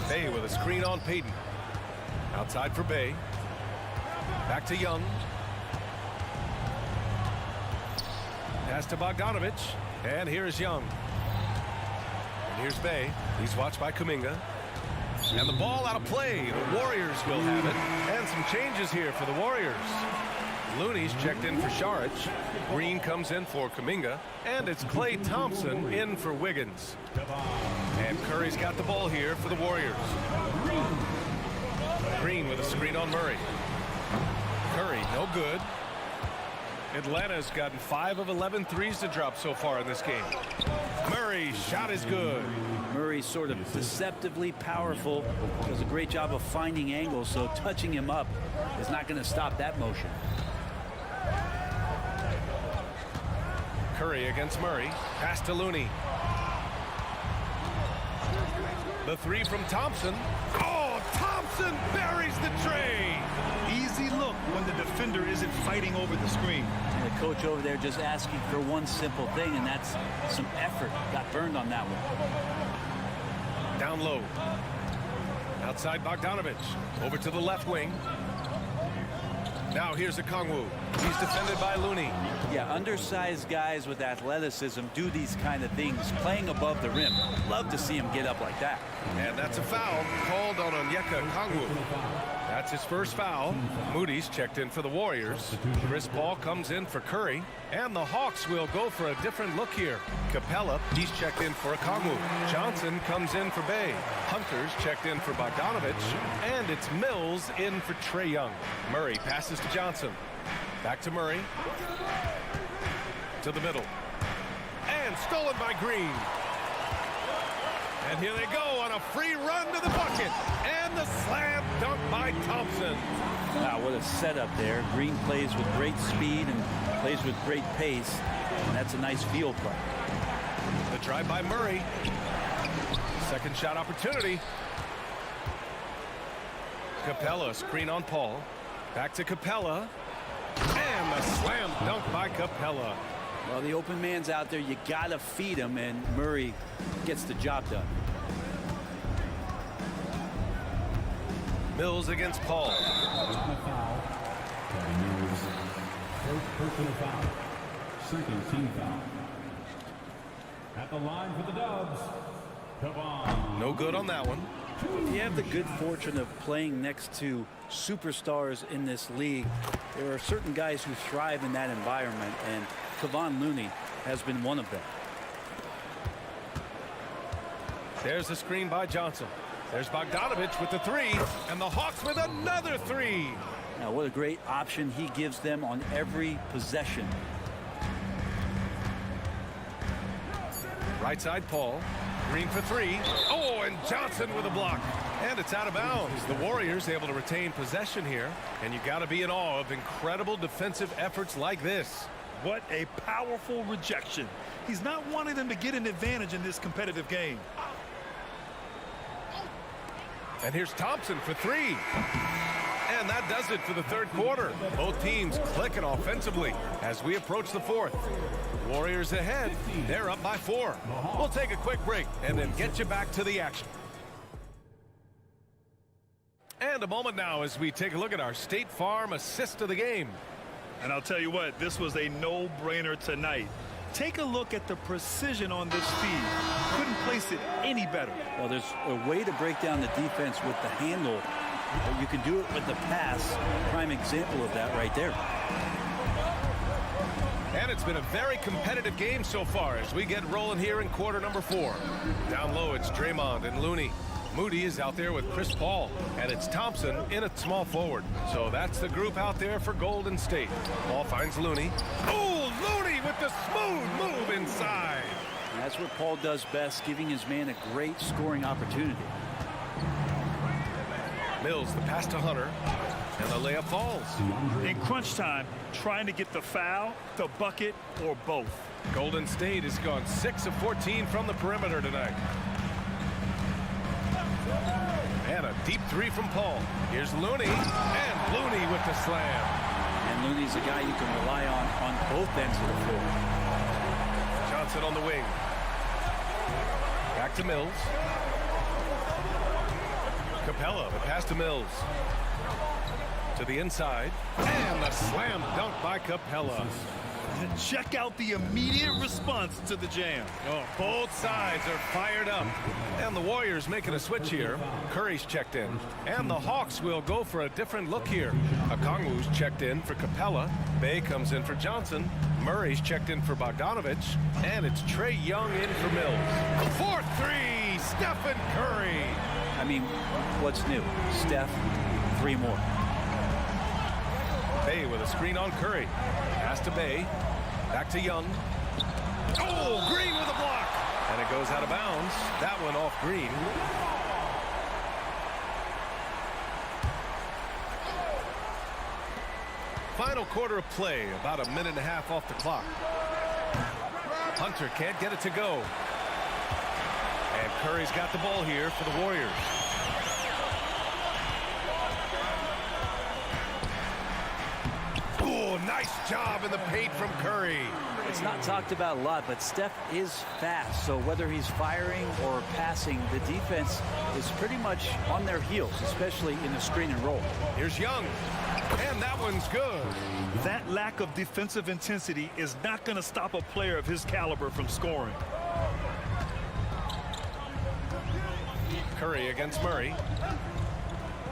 Bay with a screen on Payton. Outside for Bay. Back to Young. Pass to Bogdanovich. And here's Young. And here's Bay. He's watched by Kuminga. And the ball out of play. The Warriors will have it. And some changes here for the Warriors. Looney's checked in for Saric. Green comes in for Kuminga. And it's Klay Thompson in for Wiggins. And Curry's got the ball here for the Warriors. Green with a screen on Murray. Curry, no good. Atlanta's gotten 5 of 11 threes to drop so far in this game. Murray's shot is good. Murray's sort of deceptively powerful. Does a great job of finding angles, so touching him up is not going to stop that motion. Curry against Murray. Pass to Looney. The 3 from Thompson. Oh, Thompson buries the tray. Easy look when the defender isn't fighting over the screen. And the coach over there just asking for one simple thing, and that's some effort. Got burned on that one. Down low. Outside Bogdanovich. Over to the left wing. Now here's Okongwu. He's defended by Looney. Yeah, undersized guys with athleticism do these kind of things, playing above the rim. Love to see him get up like that. And that's a foul called on Onyeka Okongwu. That's his first foul. Moody's checked in for the Warriors. Chris Paul comes in for Curry. And the Hawks will go for a different look here. Capella, he's checked in for Okongwu. Johnson comes in for Bay. Hunter's checked in for Bogdanovich. And it's Mills in for Trae Young. Murray passes to Johnson. Back to Murray. To the middle. And stolen by Green. And here they go on a free run to the bucket. And the slam dunk by Thompson. Wow, what a setup there. Green plays with great speed and plays with great pace. And that's a nice field play. The drive by Murray. Second shot opportunity. Capella, screen on Paul. Back to Capella. And the slam dunk by Capella. Well, the open man's out there. You got to feed him, and Murray gets the job done. Mills against Paul. On a foul. Mills. First personal foul. Second team foul. At the line for the Dubs. Come on. No good on that one. If you have the good fortune of playing next to superstars in this league, there are certain guys who thrive in that environment, and Kevon Looney has been one of them. There's the screen by Johnson. There's Bogdanovich with the three, and the Hawks with another three. Now, what a great option he gives them on every possession. Right side, Paul. Green for three. Oh, and Johnson with a block. And it's out of bounds. The Warriors able to retain possession here, and you got to be in awe of incredible defensive efforts like this. What a powerful rejection. He's not wanting them to get an advantage in this competitive game. And here's Thompson for three. And that does it for the third quarter. Both teams clicking offensively as we approach the fourth. Warriors ahead. They're up by 4. We'll take a quick break and then get you back to the action. And a moment now as we take a look at our State Farm assist of the game. And I'll tell you what, this was a no-brainer tonight. Take a look at the precision on this feed. Couldn't place it any better. Well, there's a way to break down the defense with the handle, but you can do it with the pass. Prime example of that right there. And it's been a very competitive game so far as we get rolling here in quarter number 4. Down low, it's Draymond and Looney. Moody is out there with Chris Paul, and it's Thompson in a small forward. So that's the group out there for Golden State. Ball finds Looney. Oh, Looney with the smooth move inside. And that's what Paul does best, giving his man a great scoring opportunity. Mills, the pass to Hunter, and the layup falls. In crunch time, trying to get the foul, the bucket, or both. Golden State has gone 6 of 14 from the perimeter tonight. And a deep three from Paul. Here's Looney, and Looney with the slam. And Looney's a guy you can rely on both ends of the floor. Johnson on the wing. Back to Mills. Capella, the pass to Mills. To the inside. And the slam dunk by Capella. And check out the immediate response to the jam. Oh, both sides are fired up. And the Warriors making a switch here. Curry's checked in. And the Hawks will go for a different look here. Okongwu's checked in for Capella. Bay comes in for Johnson. Murray's checked in for Bogdanovich. And it's Trae Young in for Mills. 4-3, Stephen Curry. I mean, what's new? Steph, 3 more. Bay with a screen on Curry. Pass to Bay. Back to Young. Oh, Green with a block. And it goes out of bounds. That one off Green. Final quarter of play. About a minute and a half off the clock. Hunter can't get it to go. And Curry's got the ball here for the Warriors. Oh, nice job in the paint from Curry. It's not talked about a lot, but Steph is fast. So whether he's firing or passing, the defense is pretty much on their heels, especially in the screen and roll. Here's Young. And that one's good. That lack of defensive intensity is not going to stop a player of his caliber from scoring. Curry against Murray.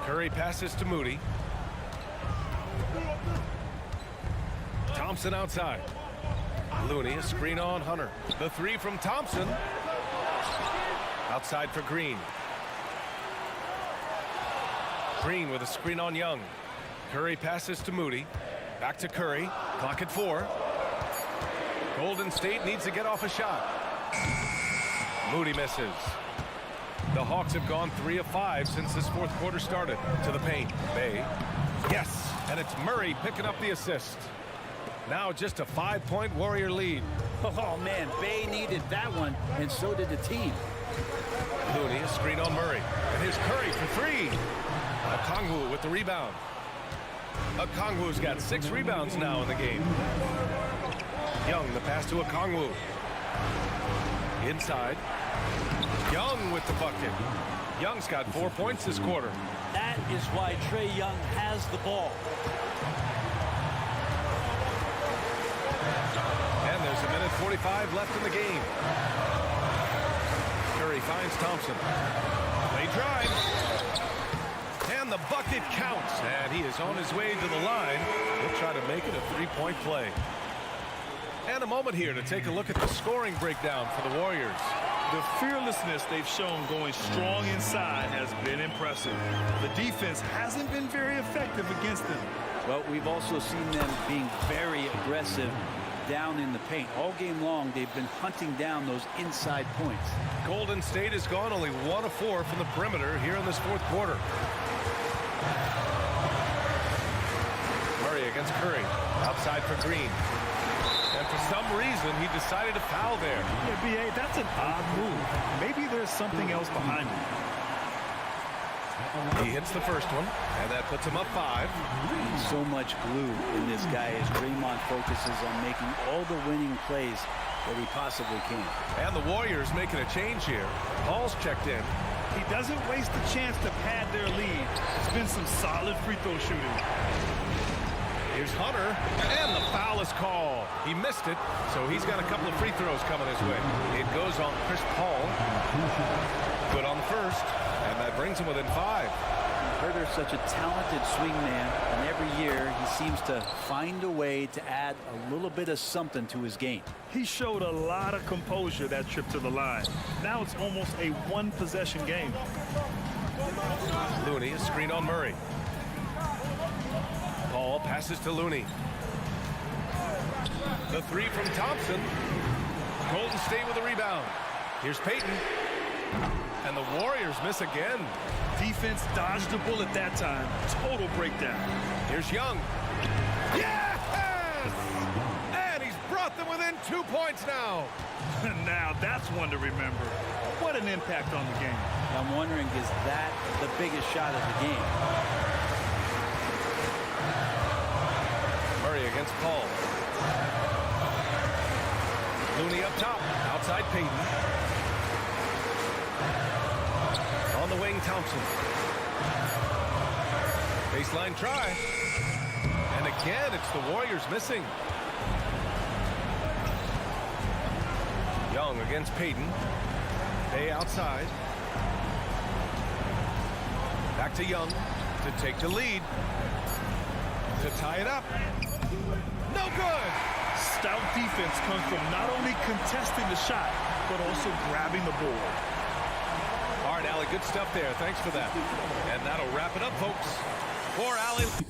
Curry passes to Moody. Thompson outside. Looney, a screen on Hunter. The three from Thompson. Outside for Green. Green with a screen on Young. Curry passes to Moody. Back to Curry. Clock at 4. Golden State needs to get off a shot. Moody misses. The Hawks have gone 3 of 5 since this fourth quarter started. To the paint. Bay. Yes, and it's Murray picking up the assist. Now just a 5-point Warrior lead. Oh, man, Bay needed that one, and so did the team. Looney, a screen on Murray. And here's Curry for 3. Okongwu with the rebound. Okongwu's got 6 rebounds now in the game. Young, the pass to Okongwu. Inside. Young with the bucket. Young's got 4 points this quarter. That is why Trae Young has the ball. And there's a minute 45 left in the game. Curry finds Thompson. They drive. And the bucket counts. And he is on his way to the line. He'll try to make it a 3-point play. And a moment here to take a look at the scoring breakdown for the Warriors. The fearlessness they've shown going strong inside has been impressive. The defense hasn't been very effective against them. Well, we've also seen them being very aggressive down in the paint. All game long, they've been hunting down those inside points. Golden State has gone only 1 of 4 from the perimeter here in this fourth quarter. Murray against Curry. Outside for Green. And for some reason, he decided to foul there. Yeah, B.A., that's an odd move. Maybe there's something else behind it. He hits the first one, and that puts him up 5. So much glue in this guy as Draymond focuses on making all the winning plays that he possibly can. And the Warriors making a change here. Paul's checked in. He doesn't waste the chance to pad their lead. It's been some solid free throw shooting. Here's Hunter, and the foul is called. He missed it, so he's got a couple of free throws coming his way. It goes on Chris Paul. Good on the first, and that brings him within 5. Herter's such a talented swingman, and every year he seems to find a way to add a little bit of something to his game. He showed a lot of composure that trip to the line. Now it's almost a one-possession game. Looney, a screen on Murray. Paul passes to Looney. The 3 from Thompson. Golden State with a rebound. Here's Payton. And the Warriors miss again. Defense dodged the bullet that time. Total breakdown. Here's Young. Yes! And he's brought them within 2 points now. Now that's one to remember. What an impact on the game. I'm wondering, is that the biggest shot of the game? Murray against Paul. Looney up top. Outside Payton. On the wing, Thompson. Baseline try. And again, it's the Warriors missing. Young against Payton. Bay outside. Back to Young to take the lead. To tie it up. No good. Stout defense comes from not only contesting the shot, but also grabbing the board. All right, Allie, good stuff there. Thanks for that. And that'll wrap it up, folks. For Allie.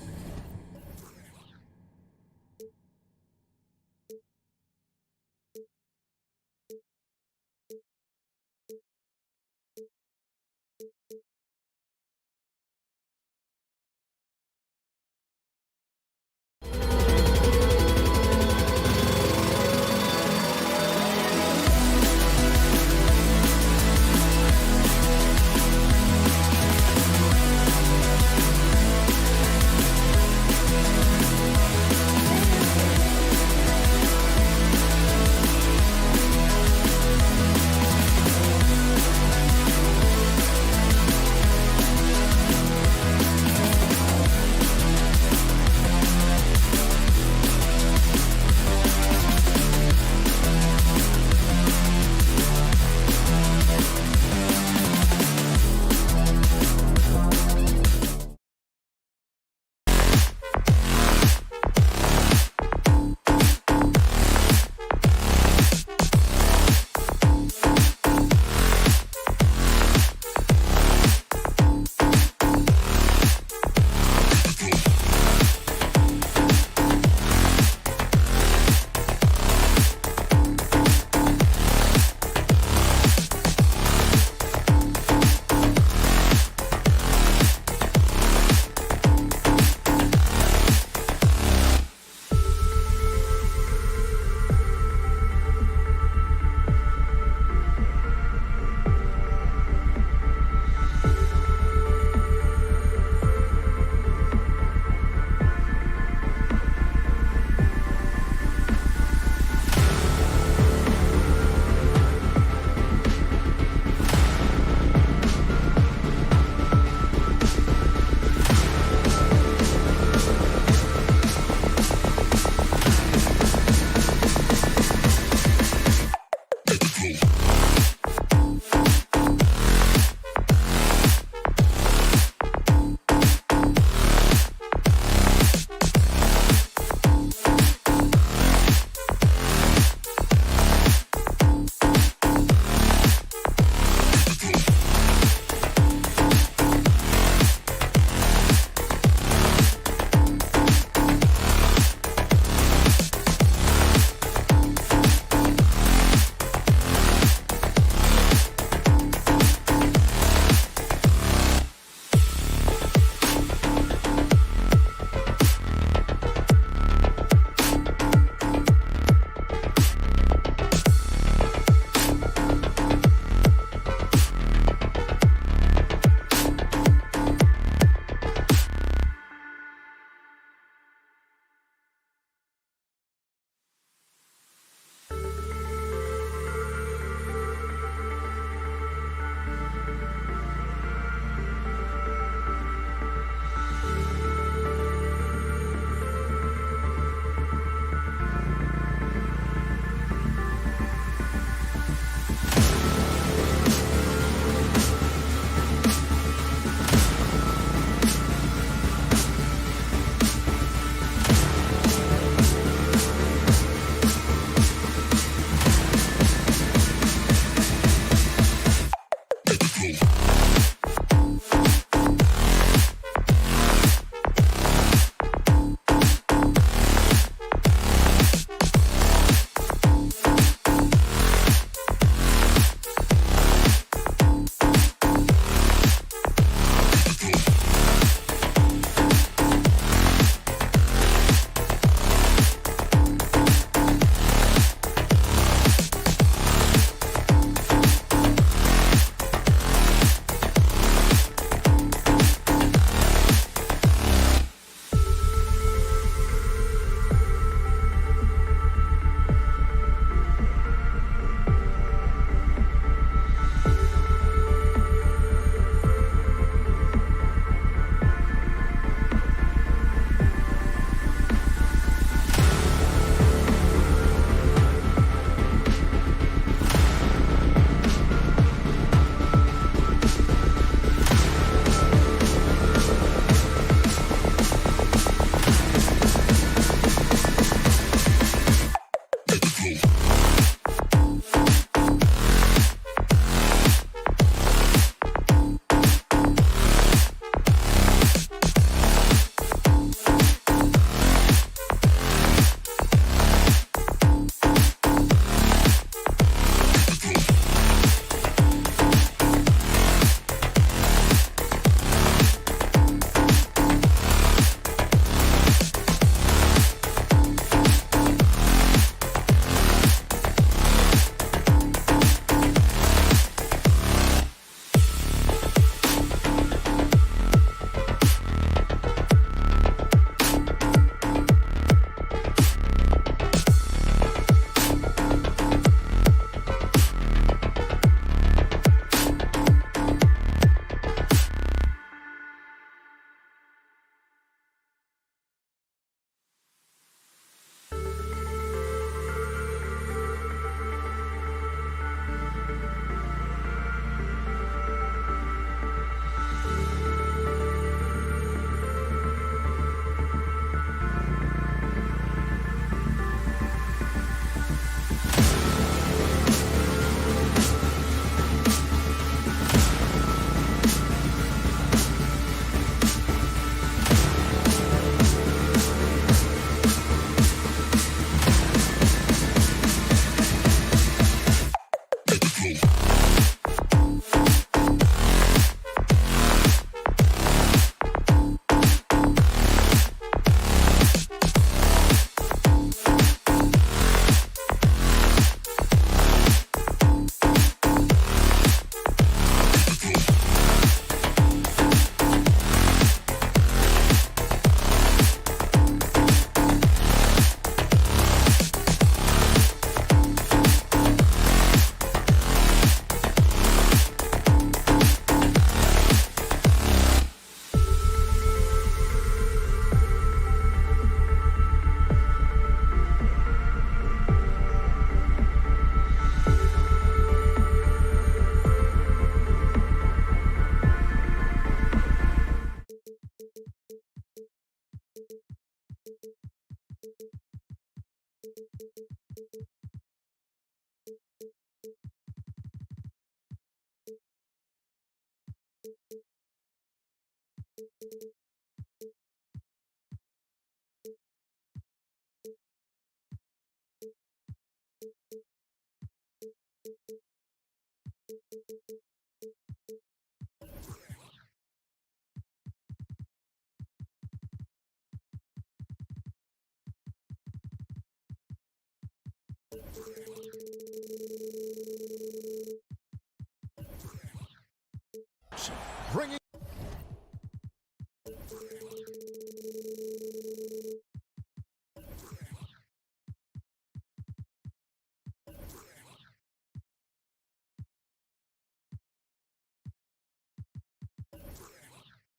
Bringing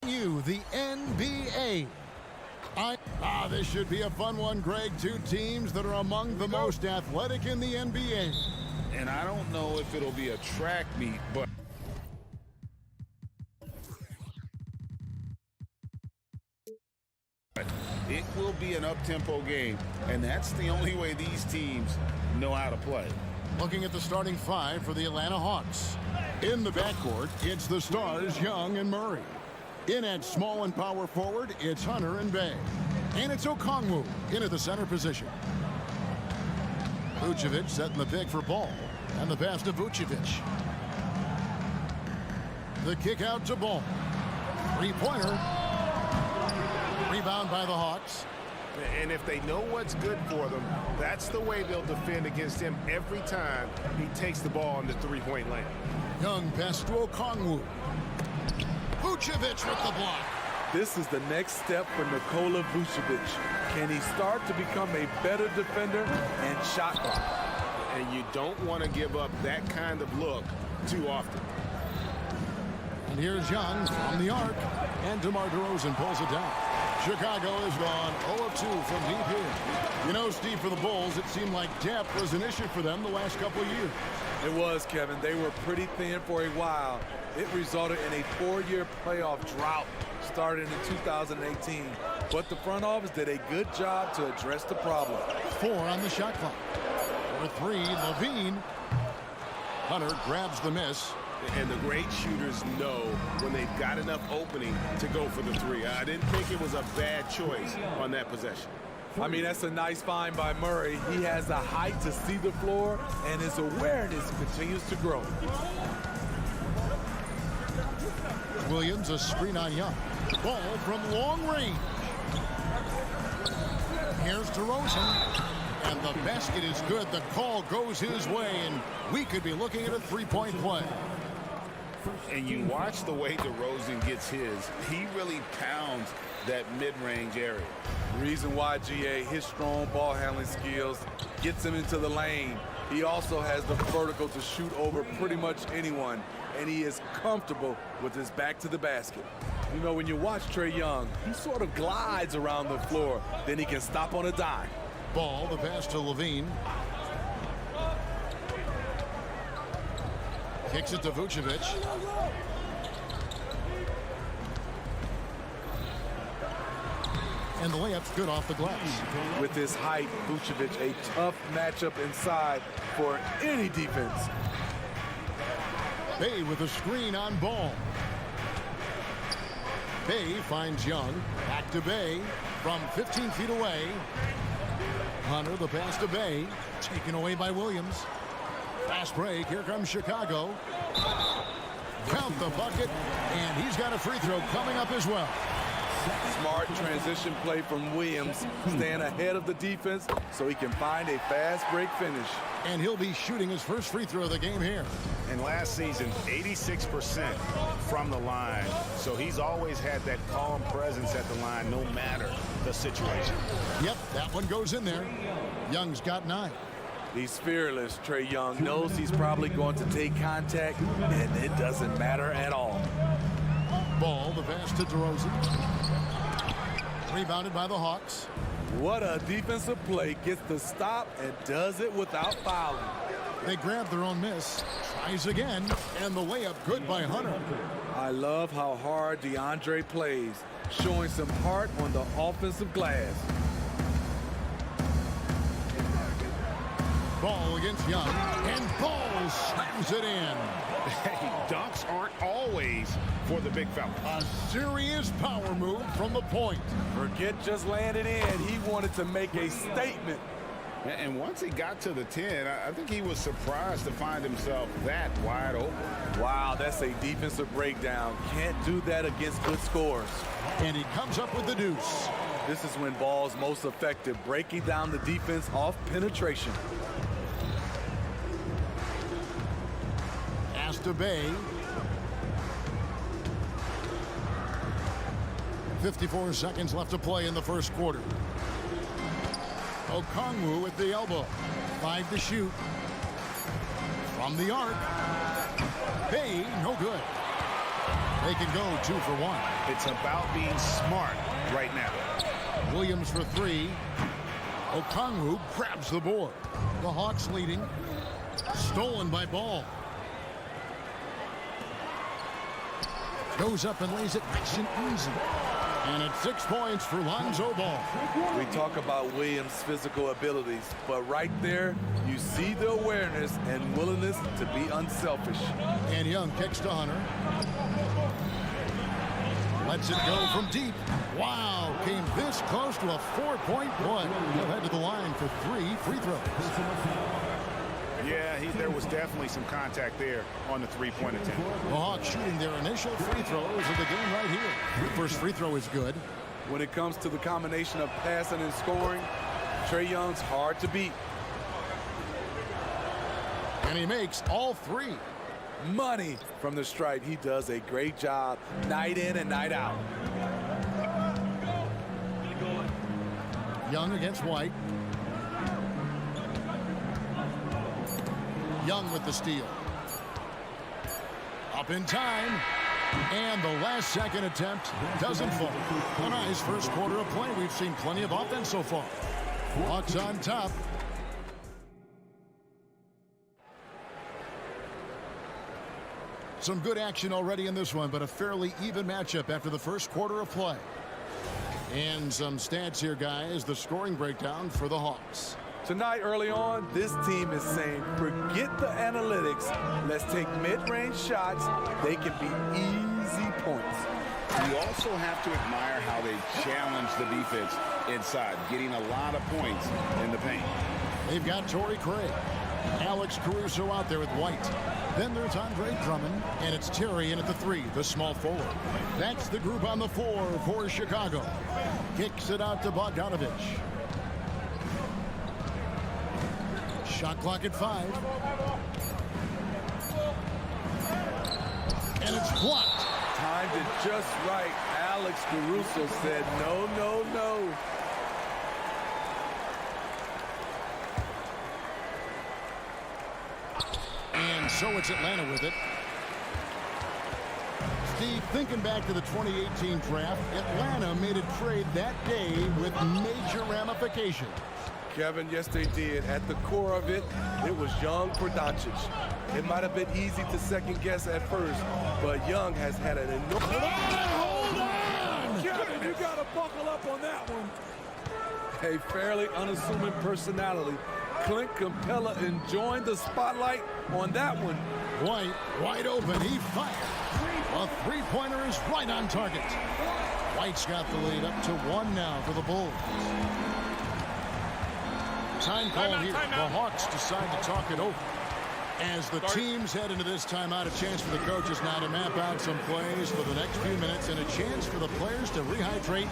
you the NBA. This should be a fun one, Greg. Two teams that are among the most athletic in the NBA. And I don't know if it'll be a track meet, but it will be an up-tempo game, and that's the only way these teams know how to play. Looking at the starting five for the Atlanta Hawks. In the backcourt, it's the stars Young and Murray. In at small and power forward, it's Hunter and Bay. And it's Okongwu into the center position. Vucevic setting the pick for Ball. And the pass to Vucevic. The kick out to Ball. Three-pointer. Rebound by the Hawks. And if they know what's good for them, that's the way they'll defend against him every time he takes the ball in the three-point lane. Young pass to Okongwu. Vucevic with the block. This is the next step for Nikola Vucevic. Can he start to become a better defender and shot blocker? And you don't want to give up that kind of look too often. And here's Young from the arc. And DeMar DeRozan pulls it down. Chicago is gone 0-2 from deep here. You know, Steve, for the Bulls, it seemed like depth was an issue for them the last couple of years. It was, Kevin. They were pretty thin for a while. It resulted in a 4-year playoff drought starting in 2018. But the front office did a good job to address the problem. 4 on the shot clock. For 3, Levine. Hunter grabs the miss. And the great shooters know when they've got enough opening to go for the three. I didn't think it was a bad choice on that possession. I mean, that's a nice find by Murray. He has the height to see the floor, and his awareness continues to grow. Williams, a screen on Young. Ball from long range. Here's DeRozan. And the basket is good. The call goes his way, and we could be looking at a three-point play. And you watch the way DeRozan gets his. He really pounds that mid-range area. Reason why, GA, his strong ball handling skills gets him into the lane. He also has the vertical to shoot over pretty much anyone, and he is comfortable with his back to the basket. You know, when you watch Trae Young, he sort of glides around the floor. Then he can stop on a dime. Ball, the pass to Levine. Kicks it to Vucevic. And the layup's good off the glass. With his height, Vucevic, a tough matchup inside for any defense. Bay with a screen on Ball. Bay finds Young. Back to Bay from 15 feet away. Hunter, the pass to Bay. Taken away by Williams. Fast break. Here comes Chicago. Count the bucket. And he's got a free throw coming up as well. Smart transition play from Williams, staying ahead of the defense so he can find a fast break finish. And he'll be shooting his first free throw of the game here. And last season, 86% from the line. So he's always had that calm presence at the line no matter the situation. Yep, that one goes in there. Young's got 9. He's fearless. Trae Young knows he's probably going to take contact, and it doesn't matter at all. Ball, the pass to DeRozan. Rebounded by the Hawks. What a defensive play. Gets the stop and does it without fouling. They grab their own miss. Tries again. And the layup good by Hunter. I love how hard DeAndre plays, showing some heart on the offensive glass. Ball against Young, and Ball slams it in. Hey, dunks aren't always for the big fella. A serious power move from the point. Forget just landing in. He wanted to make a statement. And once he got to the 10, I think he was surprised to find himself that wide open. Wow, that's a defensive breakdown. Can't do that against good scores. And he comes up with the deuce. This is when Ball's most effective, breaking down the defense off penetration. To Bay. 54 seconds left to play in the first quarter. Okongwu at the elbow. 5 to shoot. From the arc. Bay, no good. They can go 2 for 1. It's about being smart right now. Williams for 3. Okongwu grabs the board. The Hawks leading. Stolen by Ball. Goes up and lays it nice and easy. And it's 6 points for Lonzo Ball. We talk about Williams' physical abilities, but right there, you see the awareness and willingness to be unselfish. And Young kicks to Hunter. Lets it go from deep. Wow, came this close to a 4-point play. He'll head to the line for 3 free throws. Yeah, there was definitely some contact there on the three-point attempt. The Hawks shooting their initial free throws of the game right here. The first free throw is good. When it comes to the combination of passing and scoring, Trae Young's hard to beat. And he makes all 3. Money from the stripe. He does a great job night in and night out. Young against White. Young with the steal. Up in time. And the last second attempt doesn't fall. A nice first quarter of play. We've seen plenty of offense so far. Hawks on top. Some good action already in this one, but a fairly even matchup after the first quarter of play. And some stats here, guys. The scoring breakdown for the Hawks. Tonight, early on, this team is saying, forget the analytics. Let's take mid-range shots. They can be easy points. You also have to admire how they challenge the defense inside, getting a lot of points in the paint. They've got Torrey Craig, Alex Caruso out there with White. Then there's Andre Drummond, and it's Terry in at the 3, the small forward. That's the group on the 4 for Chicago. Kicks it out to Bogdanovich. Shot clock at 5. And it's blocked. Timed it just right. Alex Caruso said, no, no, no. And so it's Atlanta with it. Steve, thinking back to the 2018 draft, Atlanta made a trade that day with major ramifications. Kevin, yes, they did. At the core of it, it was Young for Doncic. It might have been easy to second guess at first, but Young has had an enormous... Hold on! Kevin, you got to buckle up on that one. A fairly unassuming personality. Clint Capella enjoying the spotlight on that one. White, wide open, he fired. A three-pointer is right on target. White's got the lead up to 1 now for the Bulls. Time call here. The Hawks decide to talk it over. As the teams head into this timeout, a chance for the coaches now to map out some plays for the next few minutes and a chance for the players to rehydrate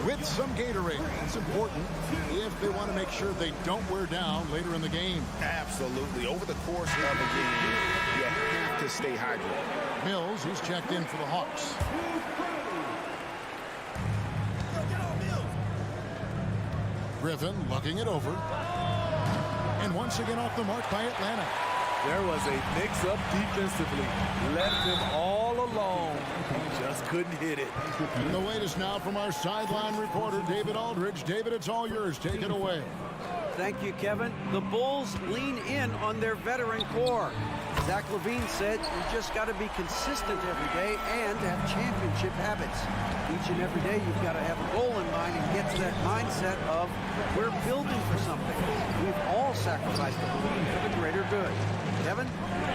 with some Gatorade. It's important if they want to make sure they don't wear down later in the game. Absolutely. Over the course of the game, you have to stay hydrated. Mills, he's checked in for the Hawks. Griffin looking it over. And once again off the mark by Atlanta. There was a mix-up defensively. Left him all alone. He just couldn't hit it. And the latest now from our sideline reporter, David Aldridge. David, it's all yours. Take it away. Thank you, Kevin. The Bulls lean in on their veteran core. Zach LaVine said you just got to be consistent every day and have championship habits. Each and every day you've got to have a goal in mind and get to that mindset of we're building for something. We've all sacrificed a little for the greater good. Kevin?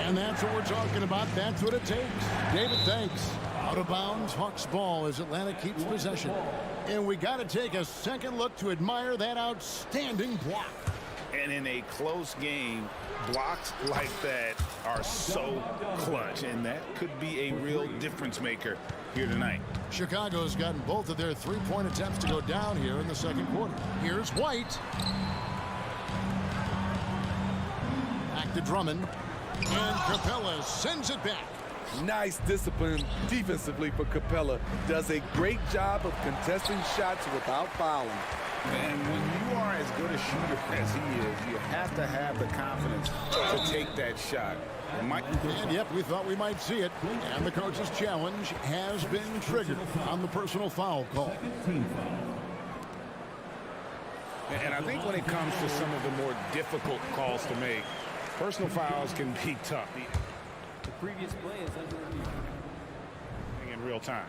And that's what we're talking about. That's what it takes. David, thanks. Out of bounds, Hawks ball as Atlanta keeps possession. And we got to take a second look to admire that outstanding block. And in a close game, blocks like that are so clutch, and that could be a real difference maker here tonight. Chicago's gotten both of their three-point attempts to go down here in the second quarter. Here's White. Back to Drummond. And Capella sends it back. Nice discipline defensively for Capella. Does a great job of contesting shots without fouling. And when you are as good a shooter as he is, you have to have the confidence to take that shot. And yep, we thought we might see it. And the coach's challenge has been triggered on the personal foul call. And I think when it comes to some of the more difficult calls to make, personal fouls can be tough. The previous play is under review. In real time.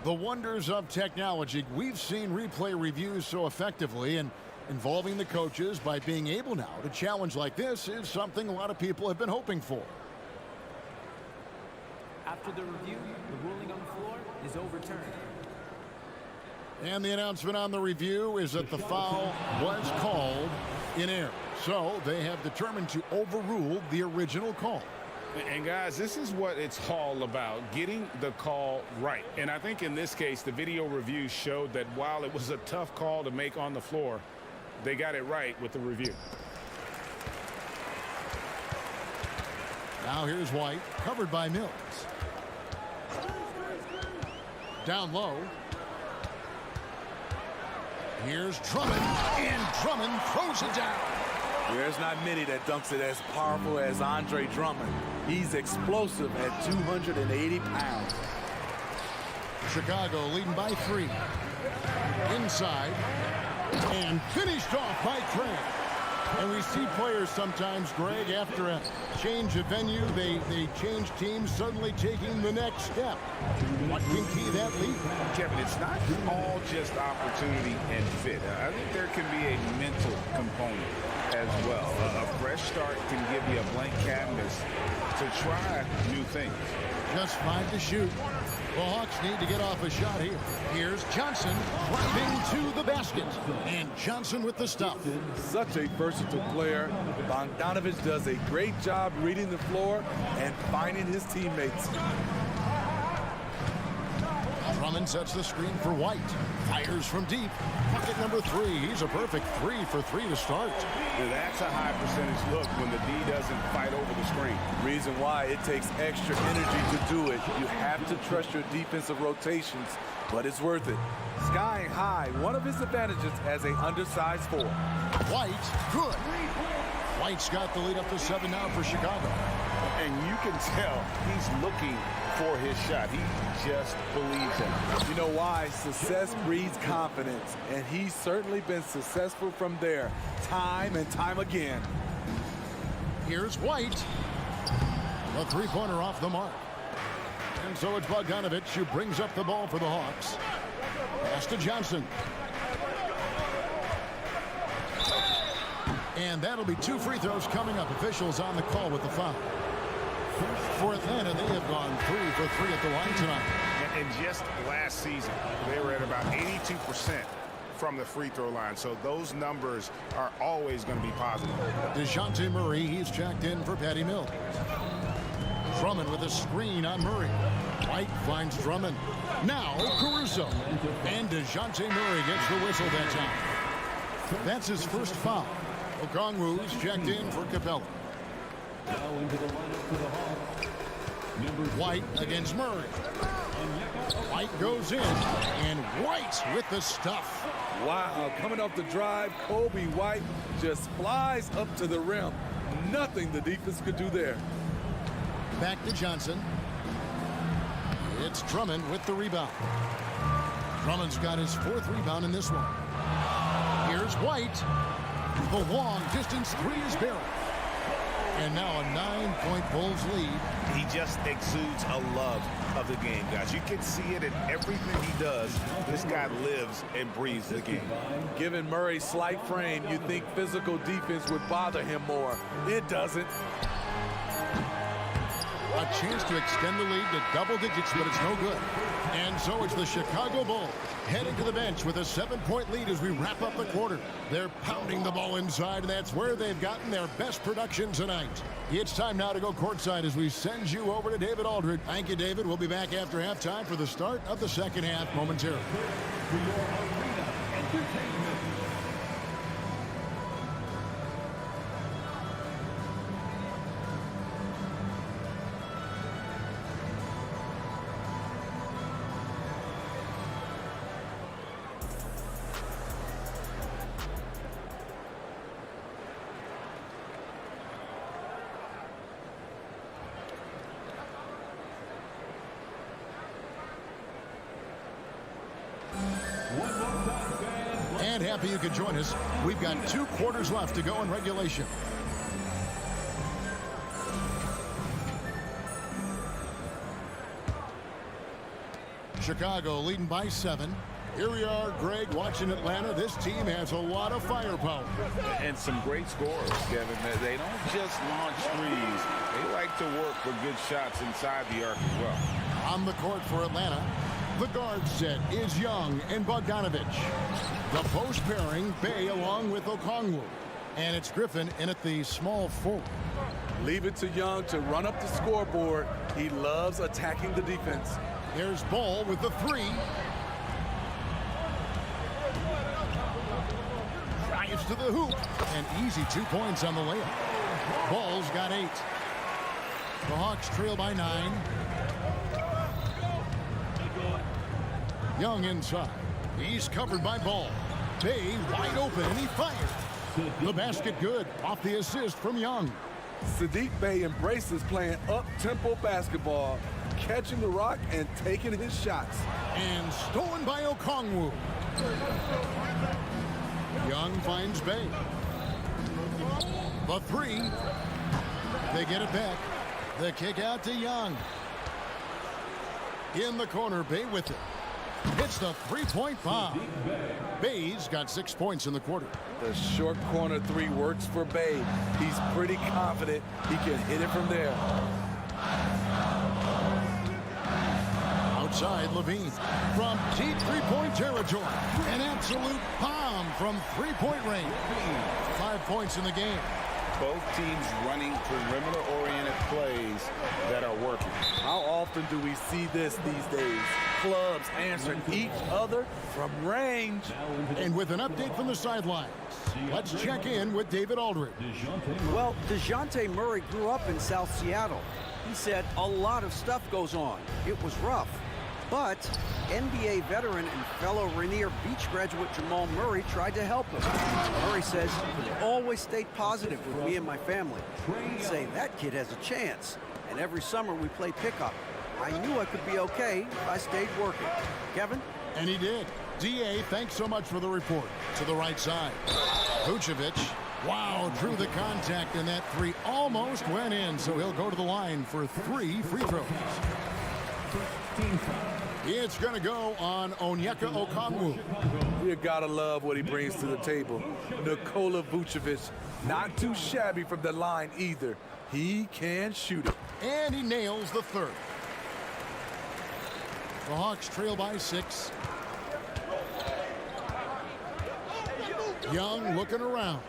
The wonders of technology. We've seen replay reviews so effectively, and involving the coaches by being able now to challenge like this is something a lot of people have been hoping for. After the review, the ruling on the floor is overturned. And the announcement on the review is that the foul was called in error. So they have determined to overrule the original call. And guys, this is what it's all about, getting the call right. And I think in this case, the video review showed that while it was a tough call to make on the floor, they got it right with the review. Now here's White, covered by Mills. Down low. Here's Drummond, and Drummond throws it down. There's not many that dunks it as powerful as Andre Drummond. He's explosive at 280 pounds. Chicago leading by 3. Inside. And finished off by Craig. And we see players sometimes, Greg, after a change of venue, they change teams, suddenly taking the next step. What can key that lead? Kevin, it's not all just opportunity and fit. I think there can be a mental component as well. A fresh start can give you a blank canvas to try new things. Just 5 to shoot. The Hawks need to get off a shot here. Here's Johnson driving to the basket. And Johnson with the stuff. Such a versatile player. Bogdanovich does a great job reading the floor and finding his teammates. Drummond sets the screen for White. Fires from deep. Bucket number 3. He's a perfect 3 for 3 to start. Now that's a high percentage look when the D doesn't fight over the screen. Reason why it takes extra energy to do it. You have to trust your defensive rotations, but it's worth it. Skying high, one of his advantages as an undersized 4. White, good. White's got the lead up to 7 now for Chicago. And you can tell he's looking for his shot. He just believes in it. You know why? Success breeds confidence, and he's certainly been successful from there, time and time again. Here's White. A three-pointer off the mark. And so it's Bogdanovich who brings up the ball for the Hawks. Pass to Johnson. And that'll be 2 free throws coming up. Officials on the call with the foul. For Atlanta, they have gone 3 for 3 at the line tonight. And just last season, they were at about 82% from the free throw line. So those numbers are always going to be positive. DeJounte Murray, he's checked in for Patty Mills. Drummond with a screen on Murray. White finds Drummond. Now Caruso. And DeJounte Murray gets the whistle that time. That's his first foul. Okongwu's checked in for Capella. White against Murray. White goes in, and White with the stuff. Wow, coming off the drive, Kobe White just flies up to the rim. Nothing the defense could do there. Back to Johnson. It's Drummond with the rebound. Drummond's got his 4th rebound in this one. Here's White. The long distance 3 is barrel. And now a 9-point Bulls lead. He just exudes a love of the game, guys. You can see it in everything he does. This guy lives and breathes the game. Given Murray's slight frame, you'd think physical defense would bother him more. It doesn't. A chance to extend the lead to double digits, but it's no good. And so it's the Chicago Bulls heading to the bench with a 7-point lead as we wrap up the quarter. They're pounding the ball inside, and that's where they've gotten their best production tonight. It's time now to go courtside as we send you over to David Aldridge. Thank you, David. We'll be back after halftime for the start of the second half momentarily. And happy you could join us. We've got 2 quarters left to go in regulation. Chicago leading by 7. Here we are, Greg, watching Atlanta. This team has a lot of firepower. And some great scorers, Kevin. They don't just launch threes. They like to work for good shots inside the arc as well. On the court for Atlanta, the guard set is Young and Bogdanovich. The post pairing, Bay along with Okongwu. And it's Griffin in at the small forward. Leave it to Young to run up the scoreboard. He loves attacking the defense. There's Ball with the 3. Drives to the hoop. And easy 2 points on the layup. Ball's got 8. The Hawks trail by 9. Young inside. He's covered by Ball. Bay wide open, and he fires. The basket good off the assist from Young. Sadiq Bey embraces playing up-tempo basketball, catching the rock and taking his shots. And stolen by Okongwu. Young finds Bay. The 3. They get it back. The kick out to Young. In the corner, Bay with it. Hits the 3-point bomb. Bay's got 6 points in the quarter. The short corner 3 works for Bay. He's pretty confident he can hit it from there. Outside, Levine from deep 3-point territory. An absolute bomb from 3-point range. 5 points in the game. Both teams running perimeter-oriented plays that are working. How often do we see this these days? Clubs answering each other from range. And with an update from the sidelines, let's check in with David Aldridge. Well, DeJounte Murray grew up in South Seattle. He said a lot of stuff goes on. It was rough. But NBA veteran and fellow Rainier Beach graduate Jamal Murray tried to help him. Murray says he always stayed positive with me and my family. He'd say that kid has a chance. And every summer we play pickup. I knew I could be okay if I stayed working. Kevin? And he did. DA, thanks so much for the report. To the right side. Vucevic, wow, drew the contact, and that 3 almost went in, so he'll go to the line for 3 free throws. It's going to go on Onyeka Okongwu. You gotta love what he brings to the table. Nikola Vucevic, not too shabby from the line either. He can shoot it. And he nails the 3rd. The Hawks trail by 6. Young looking around.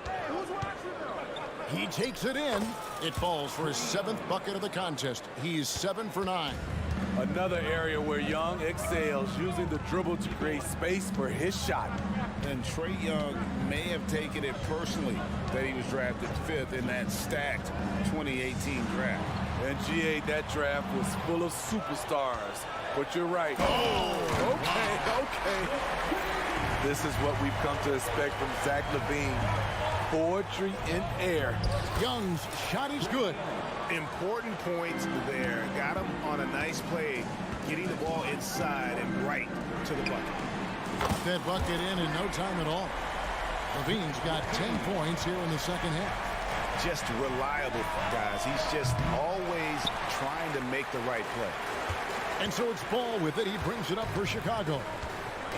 He takes it in. It falls for his 7th bucket of the contest. He's 7 for 9. Another area where Young excels, using the dribble to create space for his shot. And Trae Young may have taken it personally that he was drafted 5th in that stacked 2018 draft. And GA, that draft was full of superstars. But you're right. Oh, okay. This is what we've come to expect from Zach LaVine. Poetry in air. Young's shot is good. Important points there. Got him on a nice play, getting the ball inside and right to the bucket. That bucket in no time at all. LaVine's got 10 points here in the second half. just reliable, guys. He's just always trying to make the right play. And so it's Ball with it. He brings it up for Chicago.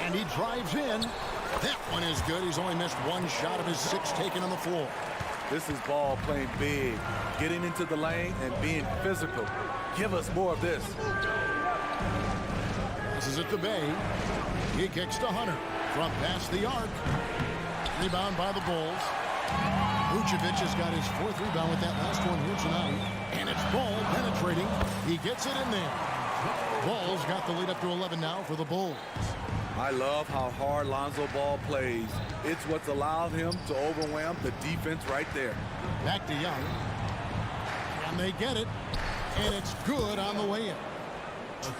And he drives in. That one is good. He's only missed one shot of his 6 taken on the floor. This is Ball playing big, getting into the lane and being physical. Give us more of this. This is it to Bay. He kicks to Hunter from past the arc. Rebound by the Bulls. Vucevic has got his 4th rebound with that last one here tonight. And it's Ball penetrating. He gets it in there. Ball's got the lead up to 11 now for the Bulls. I love how hard Lonzo Ball plays. It's what's allowed him to overwhelm the defense right there. Back to Young. And they get it. And it's good on the way in.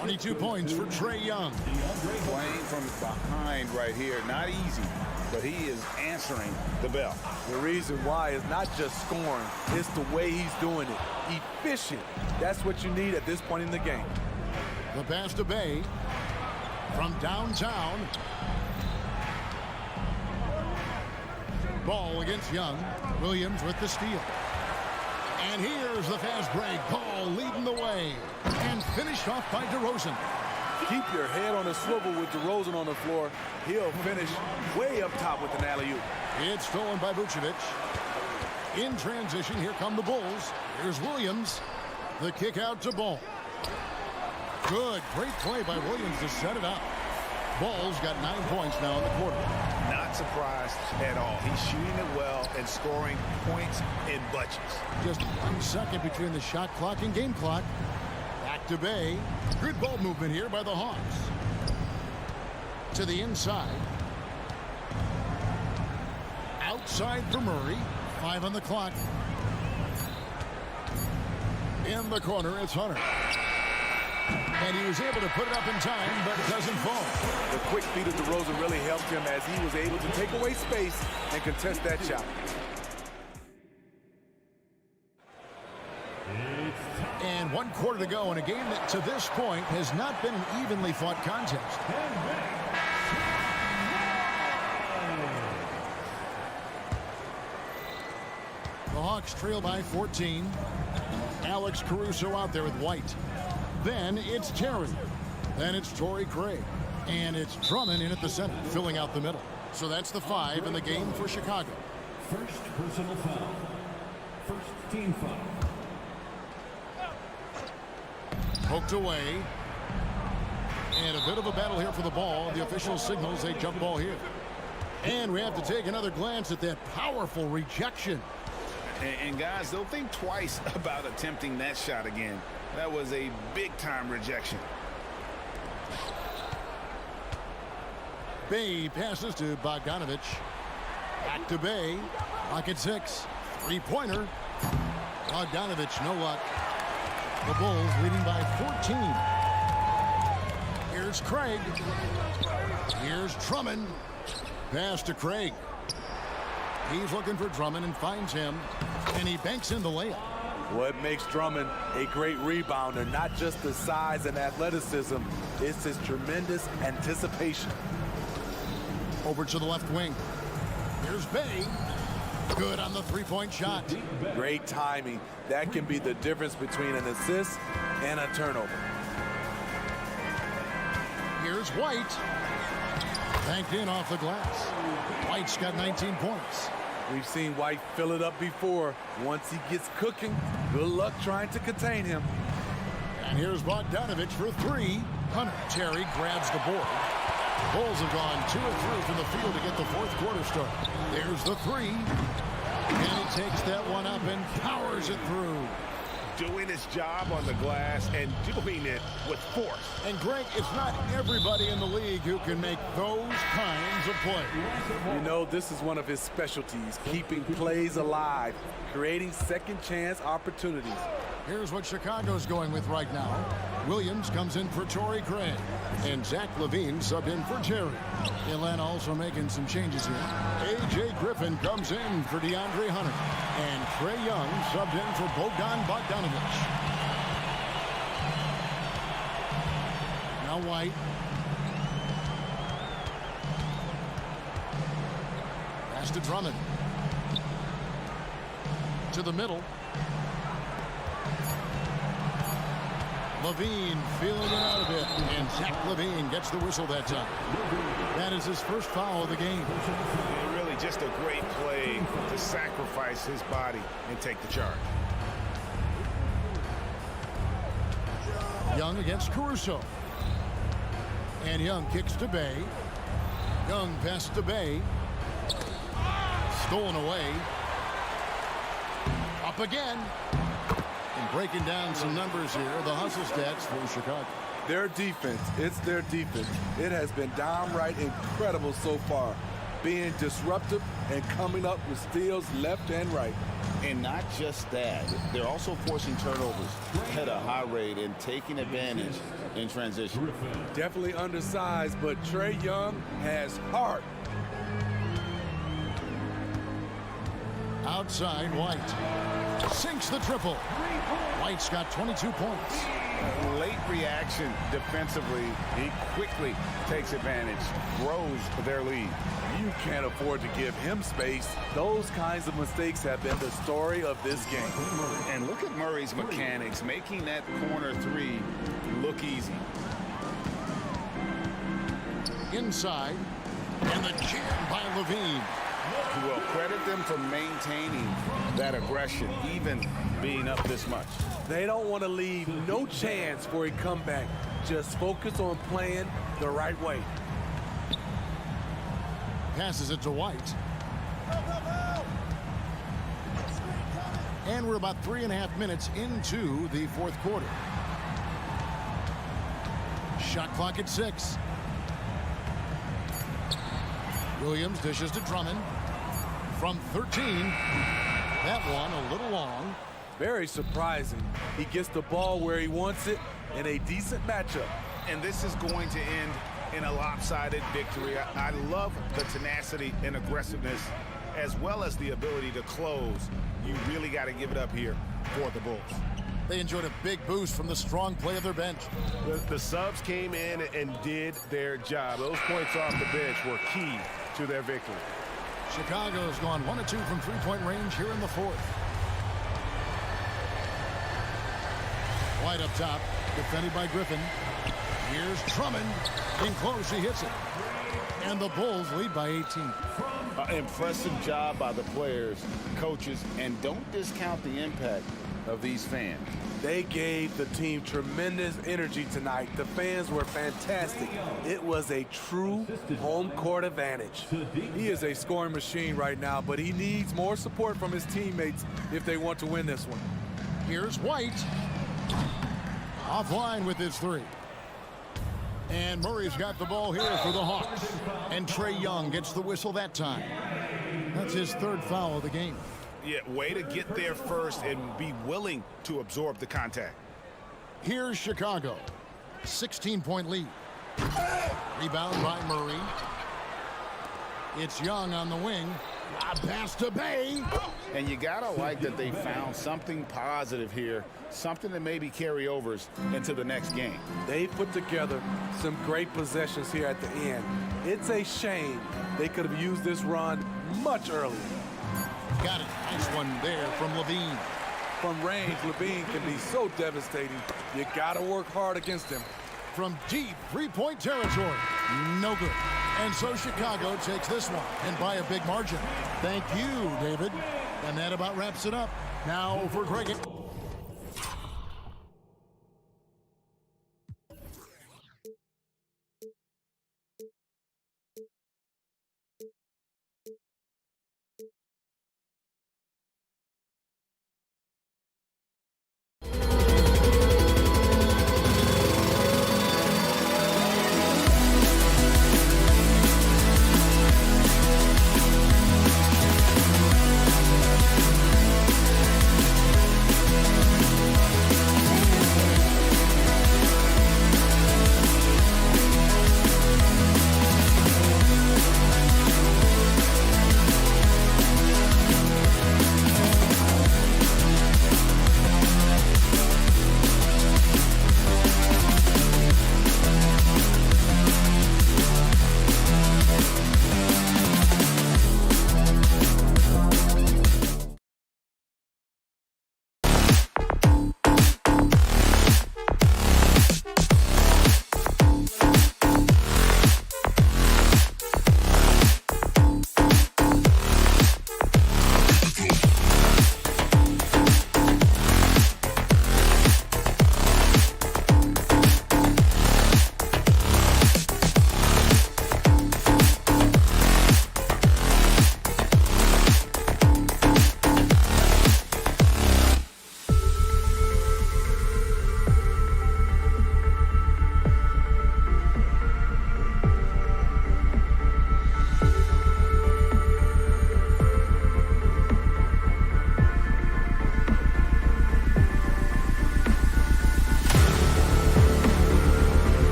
22 points for Trae Young. Playing from behind right here. Not easy, but he is answering the bell. The reason why is not just scoring. It's the way he's doing it. Efficient. That's what you need at this point in the game. The pass to Bay. From downtown. Ball against Young. Williams with the steal. And here's the fast break. Ball leading the way. And finished off by DeRozan. Keep your head on a swivel with DeRozan on the floor. He'll finish way up top with an alley-oop. It's stolen by Vucevic. In transition, here come the Bulls. Here's Williams. The kick out to Ball. Good, great play by Williams to set it up. Ball's got 9 points now in the quarter. Not surprised at all. He's shooting it well and scoring points in bunches. Just 1 second between the shot clock and game clock. Back to Bay. Good ball movement here by the Hawks. To the inside. Outside for Murray. 5 on the clock. In the corner, it's Hunter. And he was able to put it up in time, but it doesn't fall. The quick feet of DeRozan really helped him as he was able to take away space and contest that shot. And 1 quarter to go in a game that to this point has not been an evenly fought contest. The Hawks trail by 14. Alex Caruso out there with White. Then it's Terry. Then it's Torrey Craig. And it's Drummond in at the center, filling out the middle. So that's the 5 in the game for Chicago. First personal foul. First team foul. Poked away. And a bit of a battle here for the ball. The official signals a jump ball here. And we have to take another glance at that powerful rejection. And guys, they'll think twice about attempting that shot again. That was a big-time rejection. Bay passes to Bogdanovich. Back to Bay. Lock at 6. 3-pointer. Bogdanovich, no luck. The Bulls leading by 14. Here's Craig. Here's Drummond. Pass to Craig. He's looking for Drummond and finds him. And he banks in the layup. What makes Drummond a great rebounder, not just the size and athleticism, it's his tremendous anticipation. Over to the left wing. Here's Bay. Good on the 3-point shot. Great timing. That can be the difference between an assist and a turnover. Here's White. Banked in off the glass. White's got 19 points. We've seen White fill it up before. Once he gets cooking, good luck trying to contain him. And here's Bogdanovich for 3. Hunter Terry grabs the board. Bulls have gone 2 of 3 from the field to get the 4th quarter started. There's the 3. And he takes that one up and powers it through. Doing his job on the glass and doing it with force. And Greg, it's not everybody in the league who can make those kinds of plays. You know, this is one of his specialties, keeping plays alive, creating second chance opportunities. Here's what Chicago's going with right now. Williams comes in for Torrey Craig. And Zach LaVine subbed in for Terry. Atlanta also making some changes here. A.J. Griffin comes in for DeAndre Hunter. And Trae Young subbed in for Bogdanovich. Now White. Pass to Drummond. to the middle. Levine feeling it out a bit, and Zach Levine gets the whistle that time. That is his first foul of the game. Really just a great play to sacrifice his body and take the charge. Young against Caruso. And Young kicks to Bay. Young pass to Bay. Stolen away. Up again. And breaking down some numbers here, the hustle stats for Chicago. Their defense, it's their defense. It has been downright incredible so far, being disruptive and coming up with steals left and right. And not just that, they're also forcing turnovers at a high rate and taking advantage in transition. Definitely undersized, but Trae Young has heart. Outside, White sinks the triple. White's got 22 points. Late reaction defensively. He quickly takes advantage, grows their lead. You can't afford to give him space. Those kinds of mistakes have been the story of this game. And look at Murray's mechanics, making that corner three look easy. Inside, and the jam by Levine. Well, credit them for maintaining that aggression, even being up this much. They don't want to leave no chance for a comeback. Just focus on playing the right way. Passes it to White. And we're about 3.5 minutes into the fourth quarter. Shot clock at 6. Williams dishes to Drummond. From 13, that one a little long. Very surprising. He gets the ball where he wants it in a decent matchup. And this is going to end in a lopsided victory. I love the tenacity and aggressiveness as well as the ability to close. You really got to give it up here for the Bulls. They enjoyed a big boost from the strong play of their bench. The subs came in and did their job. Those points off the bench were key to their victory. Chicago's gone 1 of 2 from three-point range here in the fourth. White up top, defended by Griffin. Here's Drummond. In close, he hits it. And the Bulls lead by 18. Impressive job by the players, coaches, and don't discount the impact of these fans. They gave the team tremendous energy tonight. The fans were fantastic. It was a true home court advantage. He is a scoring machine right now, but he needs more support from his teammates if they want to win this one. Here's White. Offline with his three. And Murray's got the ball here for the Hawks. And Trae Young gets the whistle that time. That's his third foul of the game. Yeah, way to get there first and be willing to absorb the contact. Here's Chicago. 16-point lead. Rebound by Murray. It's Young on the wing. A pass to Bay. And you gotta like that they found something positive here, something that maybe carry overs into the next game. They put together some great possessions here at the end. It's a shame they could have used this run much earlier. Got it. Nice one there from Levine. From range, Levine can be so devastating. You gotta work hard against him. From deep three-point territory. No good. And so Chicago takes this one, and by a big margin. Thank you, David. And that about wraps it up. Now for Greg.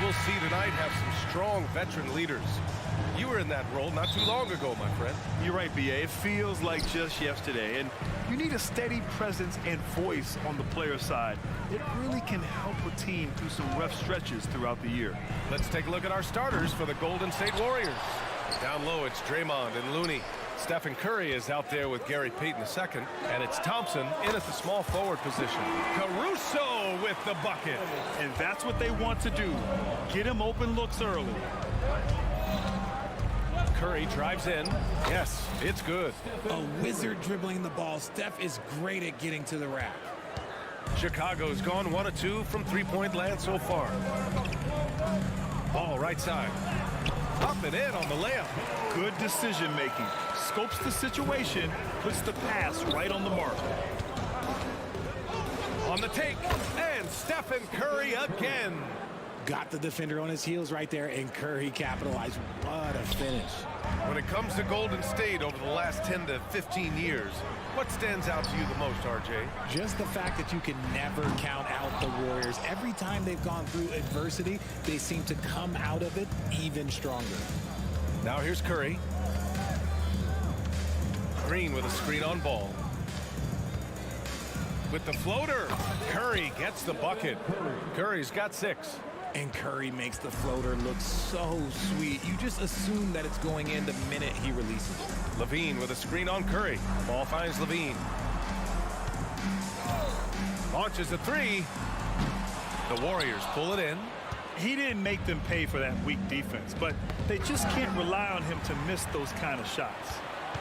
we'll see tonight have some strong veteran leaders. You were in that role not too long ago, my friend. You're right, B.A. It feels like just yesterday. And you need a steady presence and voice on the player side. It really can help a team through some rough stretches throughout the year. Let's take a look at our starters for the Golden State Warriors. Down low, it's Draymond and Looney. Stephen Curry is out there with Gary Payton II, and it's Thompson in at the small forward position. Caruso with the bucket. And that's what they want to do. Get him open looks early. Curry drives in. Yes, it's good. A wizard dribbling the ball. Steph is great at getting to the rack. Chicago's gone 1 of 2 from three-point land so far. Ball right side. Up and in on the layup. Good decision making. Scopes the situation, puts the pass right on the mark. On the take, and Stephen Curry again. Got the defender on his heels right there, and Curry capitalized. What a finish. When it comes to Golden State over the last 10 to 15 years, what stands out to you the most, RJ? Just the fact that you can never count out the Warriors. Every time they've gone through adversity, they seem to come out of it even stronger. Now here's Curry. Green with a screen on ball. With the floater, Curry gets the bucket. Curry's got 6. And Curry makes the floater look so sweet. You just assume that it's going in the minute he releases it. Levine with a screen on Curry. Ball finds Levine. Launches a 3. The Warriors pull it in. He didn't make them pay for that weak defense, but they just can't rely on him to miss those kind of shots.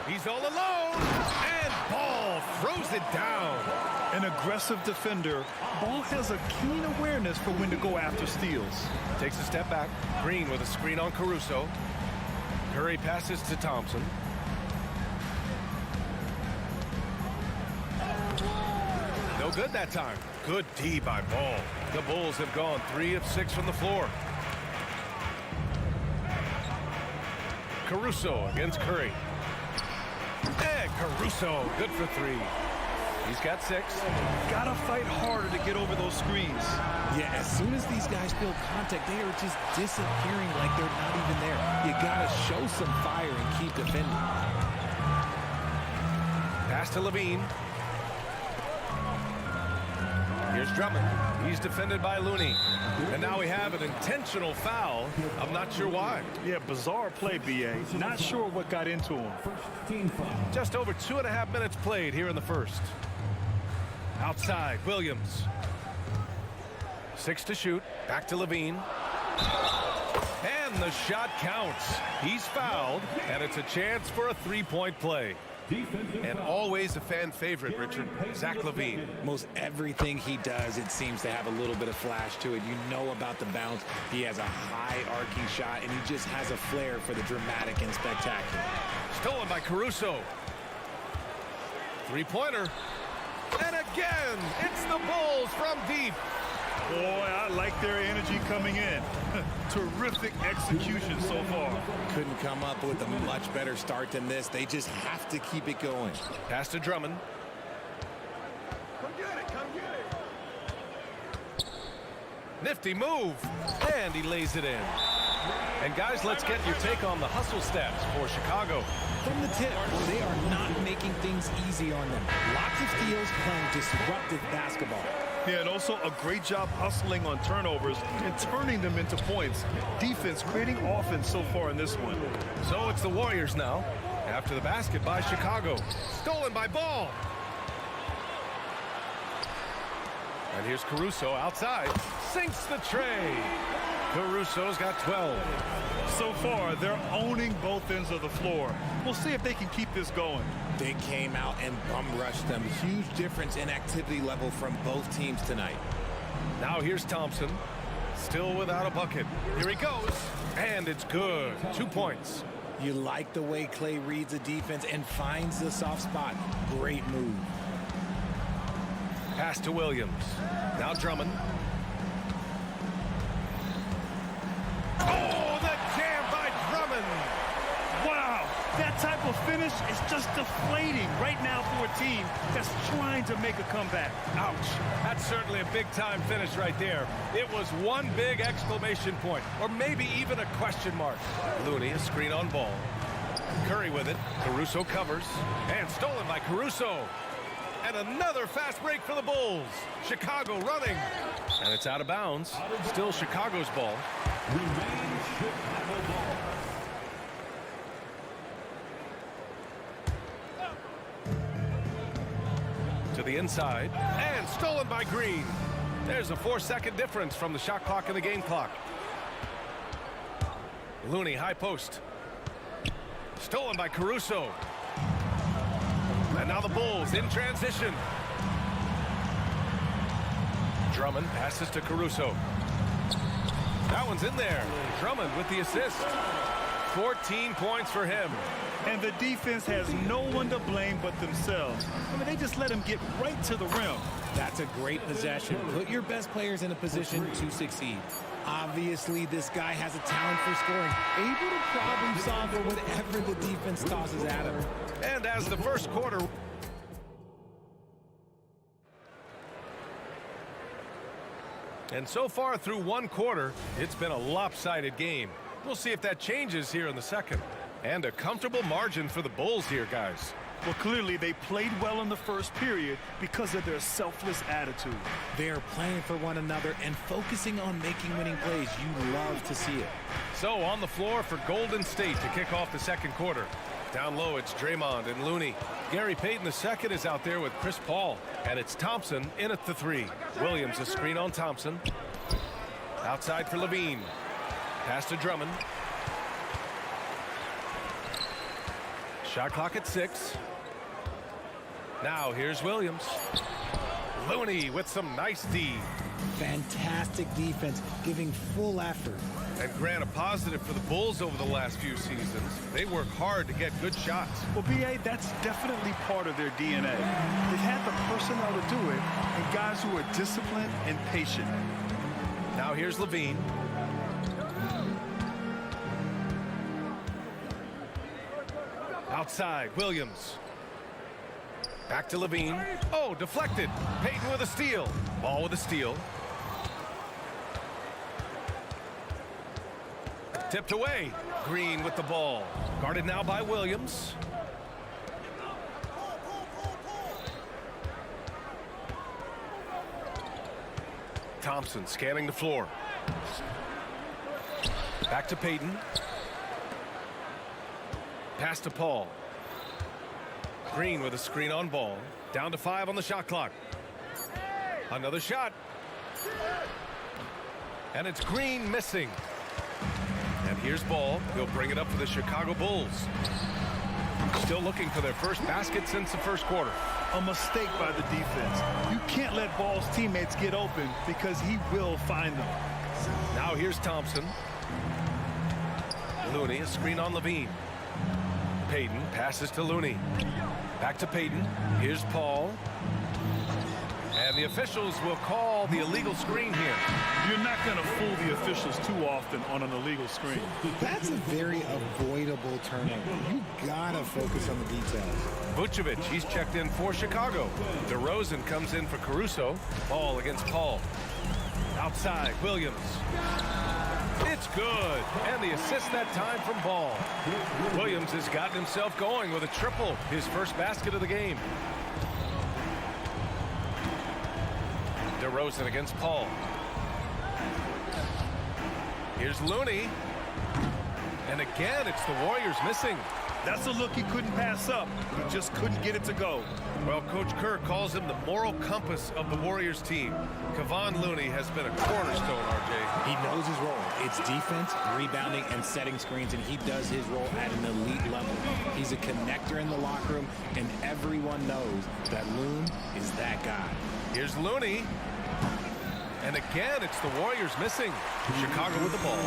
He's all alone, and Ball throws it down. An aggressive defender, Ball has a keen awareness for when to go after steals. Takes a step back. Green with a screen on Caruso. Curry passes to Thompson. No good that time. Good D by Ball. The Bulls have gone 3 of 6 from the floor. Caruso against Curry. And Caruso, good for 3. He's got 6. Gotta fight harder to get over those screens. Yeah, as soon as these guys feel contact, they are just disappearing like they're not even there. You gotta show some fire and keep defending. Pass to Levine. Here's Drummond. He's defended by Looney. And now we have an intentional foul. I'm not sure why. Yeah, bizarre play, B.A. Not sure what got into him. Just over 2.5 minutes played here in the first. Outside, Williams. 6 to shoot. Back to Levine. And the shot counts. He's fouled, and it's a chance for a 3-point play. And always a fan favorite, Richard, Zach LaVine. Most everything he does, it seems to have a little bit of flash to it. You know about the bounce. He has a high arcing shot, and he just has a flair for the dramatic and spectacular. Stolen by Caruso. 3-pointer. And again, it's the Bulls from deep. Boy, I like their energy coming in. Terrific execution so far. Couldn't come up with a much better start than this. They just have to keep it going. Pass to Drummond. Come get it, come get it. Nifty move. And he lays it in. And guys, let's get your take on the hustle stats for Chicago. From the tip, they are not making things easy on them. Lots of steals, playing disruptive basketball. Yeah, and also a great job hustling on turnovers and turning them into points. Defense creating offense so far in this one. So it's the Warriors now. After the basket by Chicago. Stolen by Ball. And here's Caruso outside. Sinks the tray. Caruso's got 12. So far, they're owning both ends of the floor. We'll see if they can keep this going. They came out and bum rushed them. Huge difference in activity level from both teams tonight. Now here's Thompson. Still without a bucket. Here he goes. And it's good. 2 points. You like the way Clay reads the defense and finds the soft spot. Great move. Pass to Williams. Now Drummond. Oh, the jam by Drummond. Wow, that type of finish is just deflating right now for a team that's trying to make a comeback. Ouch. That's certainly a big-time finish right there. It was one big exclamation point, or maybe even a question mark. Looney, a screen on ball. Curry with it. Caruso covers. And stolen by Caruso. And another fast break for the Bulls. Chicago running. And it's out of bounds. Still Chicago's ball. Remains Chicago ball. To the inside. And stolen by Green. There's a 4-second difference from the shot clock and the game clock. Looney, high post. Stolen by Caruso. And now the Bulls in transition. Drummond passes to Caruso. That one's in there. Drummond with the assist. 14 points for him. And the defense has no one to blame but themselves. I mean, they just let him get right to the rim. That's a great possession. Put your best players in a position to succeed. Obviously, this guy has a talent for scoring, able to problem solve for whatever the defense tosses at him. And as the first quarter... And so far through one quarter, it's been a lopsided game. We'll see if that changes here in the second. And a comfortable margin for the Bulls here, guys. Well, clearly they played well in the first period because of their selfless attitude. They're playing for one another and focusing on making winning plays. You love to see it. So on the floor for Golden State to kick off the second quarter. Down low, it's Draymond and Looney. Gary Payton II is out there with Chris Paul. And it's Thompson in at the three. Williams a screen on Thompson. Outside for Levine. Pass to Drummond. Shot clock at 6. Now here's Williams. Looney with some nice D. Fantastic defense, giving full effort. And Grant, a positive for the Bulls over the last few seasons. They work hard to get good shots. Well, B.A., that's definitely part of their DNA. They've had the personnel to do it, and guys who are disciplined and patient. Now here's Levine. Outside, Williams. Back to Levine. Oh, deflected. Payton with a steal. Ball with a steal. Tipped away. Green with the ball. Guarded now by Williams. Thompson scanning the floor. Back to Payton. Pass to Paul. Green with a screen on ball. Down to 5 on the shot clock. Another shot. And it's Green missing. And here's Ball. He'll bring it up for the Chicago Bulls. Still looking for their first basket since the first quarter. A mistake by the defense. You can't let Ball's teammates get open because he will find them. Now here's Thompson. Looney, a screen on Levine. Payton passes to Looney. Back to Payton. Here's Paul. And the officials will call the illegal screen here. You're not going to fool the officials too often on an illegal screen. That's a very avoidable turnover. You gotta focus on the details. Vucevic, he's checked in for Chicago. DeRozan comes in for Caruso. Ball against Paul. Outside, Williams. It's good. And the assist that time from Ball. Williams has gotten himself going with a triple. His first basket of the game. DeRozan against Paul. Here's Looney. And again, it's the Warriors missing. That's a look he couldn't pass up. He just couldn't get it to go. Well, Coach Kerr calls him the moral compass of the Warriors team. Kevon Looney has been a cornerstone, RJ. He knows his role. It's defense, rebounding, and setting screens, and he does his role at an elite level. He's a connector in the locker room, and everyone knows that Loon is that guy. Here's Looney. And again, it's the Warriors missing. Chicago with the ball.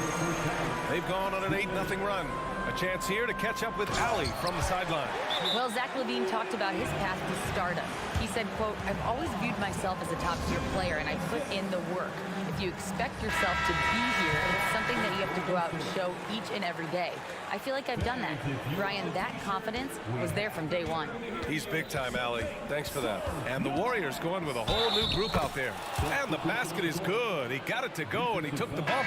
They've gone on an 8-0 run. A chance here to catch up with Allie from the sideline. Well, Zach LaVine talked about his path to stardom. He said, quote, "I've always viewed myself as a top-tier player, and I put in the work. If you expect yourself to be here, it's something that you have to go out and show each and every day. I feel like I've done that." Brian, that confidence was there from day one. He's big time, Allie. Thanks for that. And the Warriors going with a whole new group out there. And the basket is good. He got it to go, and he took the bump.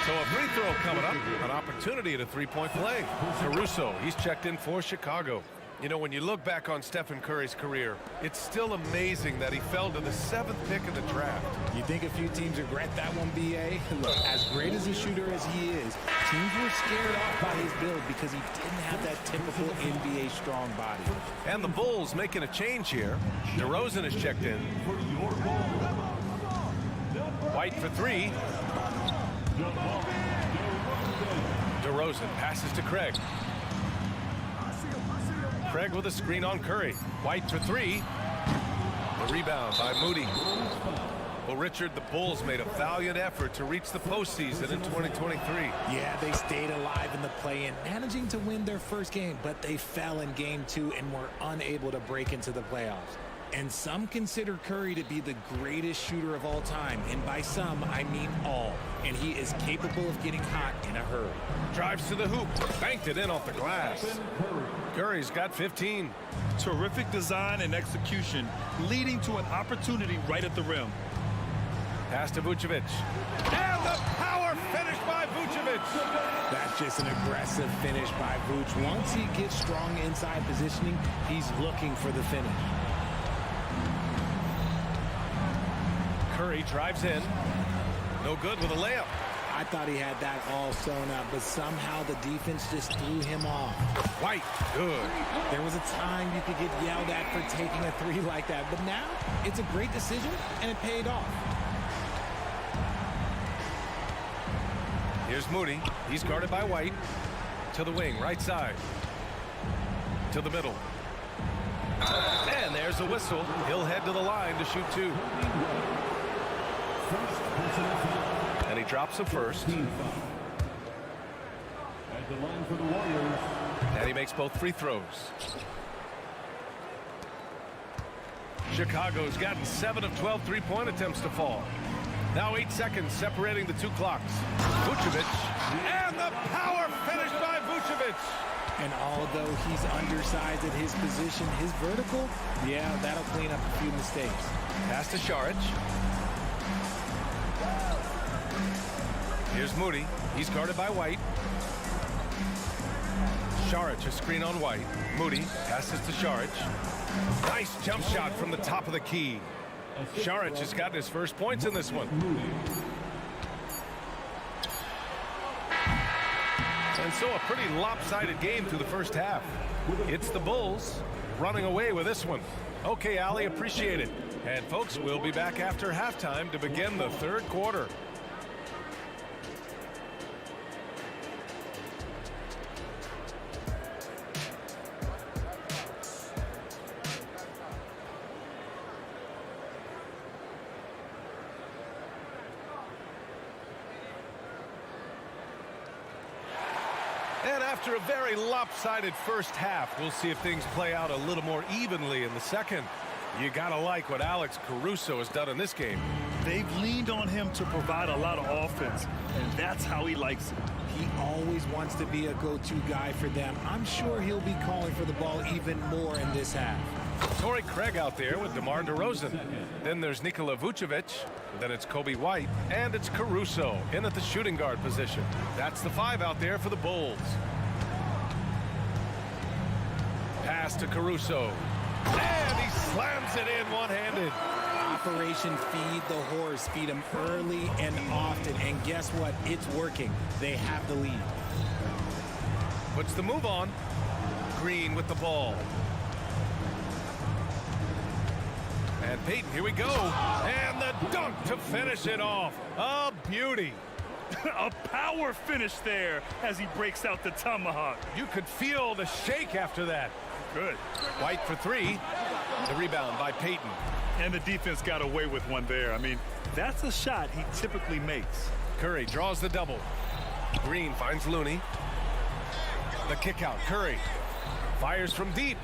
So a free throw coming up, an opportunity at a three-point play. Caruso, he's checked in for Chicago. You know, when you look back on Stephen Curry's career, it's still amazing that he fell to the 7th pick in the draft. You think a few teams regret that one, B.A.? Look, as great as a shooter as he is, teams were scared off by his build because he didn't have that typical NBA strong body. And the Bulls making a change here. DeRozan is checked in. White for three. DeRozan passes to Craig. Craig with a screen on Curry. White for three. The rebound by Moody. Well, Richard, the Bulls made a valiant effort to reach the postseason in 2023. Yeah, they stayed alive in the play-in, managing to win their first game, but they fell in game 2 and were unable to break into the playoffs. And some consider Curry to be the greatest shooter of all time, and by some, I mean all. And he is capable of getting hot in a hurry. Drives to the hoop, banked it in off the glass. Curry's got 15. Terrific design and execution, leading to an opportunity right at the rim. Pass to Vucevic. And the power finish by Vucevic. That's just an aggressive finish by Vuce. Once he gets strong inside positioning, he's looking for the finish. Curry drives in. No good with a layup. I thought he had that all sewn up, but somehow the defense just threw him off. White, good. There was a time you could get yelled at for taking a three like that, but now it's a great decision, and it paid off. Here's Moody. He's guarded by White. To the wing, right side. To the middle. And there's a whistle. He'll head to the line to shoot two. And he drops him first. At the line for the Warriors. And he makes both free throws. Chicago's gotten 7 of 12 three-point attempts to fall. Now 8 seconds separating the two clocks. Vucevic. And the power finish by Vucevic. And although he's undersized at his position, his vertical, yeah, that'll clean up a few mistakes. Pass to Saric. Here's Moody. He's guarded by White. Saric, a screen on White. Moody passes to Saric. Nice jump shot from the top of the key. Saric has gotten his first points in this one. And so a pretty lopsided game through the first half. It's the Bulls running away with this one. Okay, Allie, appreciate it. And folks, we'll be back after halftime to begin the third quarter. And after a very lopsided first half, we'll see if things play out a little more evenly in the second. You gotta like what Alex Caruso has done in this game. They've leaned on him to provide a lot of offense, and that's how he likes it. He always wants to be a go-to guy for them. I'm sure he'll be calling for the ball even more in this half. Torrey Craig out there with DeMar DeRozan. Then there's Nikola Vucevic. Then it's Kobe White. And it's Caruso in at the shooting guard position. That's the 5 out there for the Bulls. Pass to Caruso. And he slams it in one-handed. Operation Feed the Horse. Feed him early and often. And guess what? It's working. They have the lead. Puts the move on. Green with the ball. And Payton, here we go. And the dunk to finish it off. A beauty. A power finish there as he breaks out the tomahawk. You could feel the shake after that. Good. White for 3. The rebound by Payton. And the defense got away with one there. I mean, that's a shot he typically makes. Curry draws the double. Green finds Looney. The kick out. Curry fires from deep.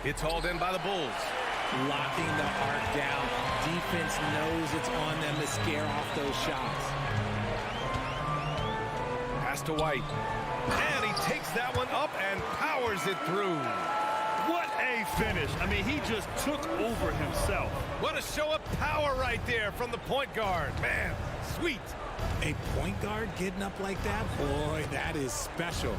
It's hauled in by the Bulls. locking the arc down. Defense knows it's on them to scare off those shots. Pass to White. And he takes that one up and powers it through. What a finish. I mean, he just took over himself. What a show of power right there from the point guard. Man, sweet. A point guard getting up like that? Boy, that is special.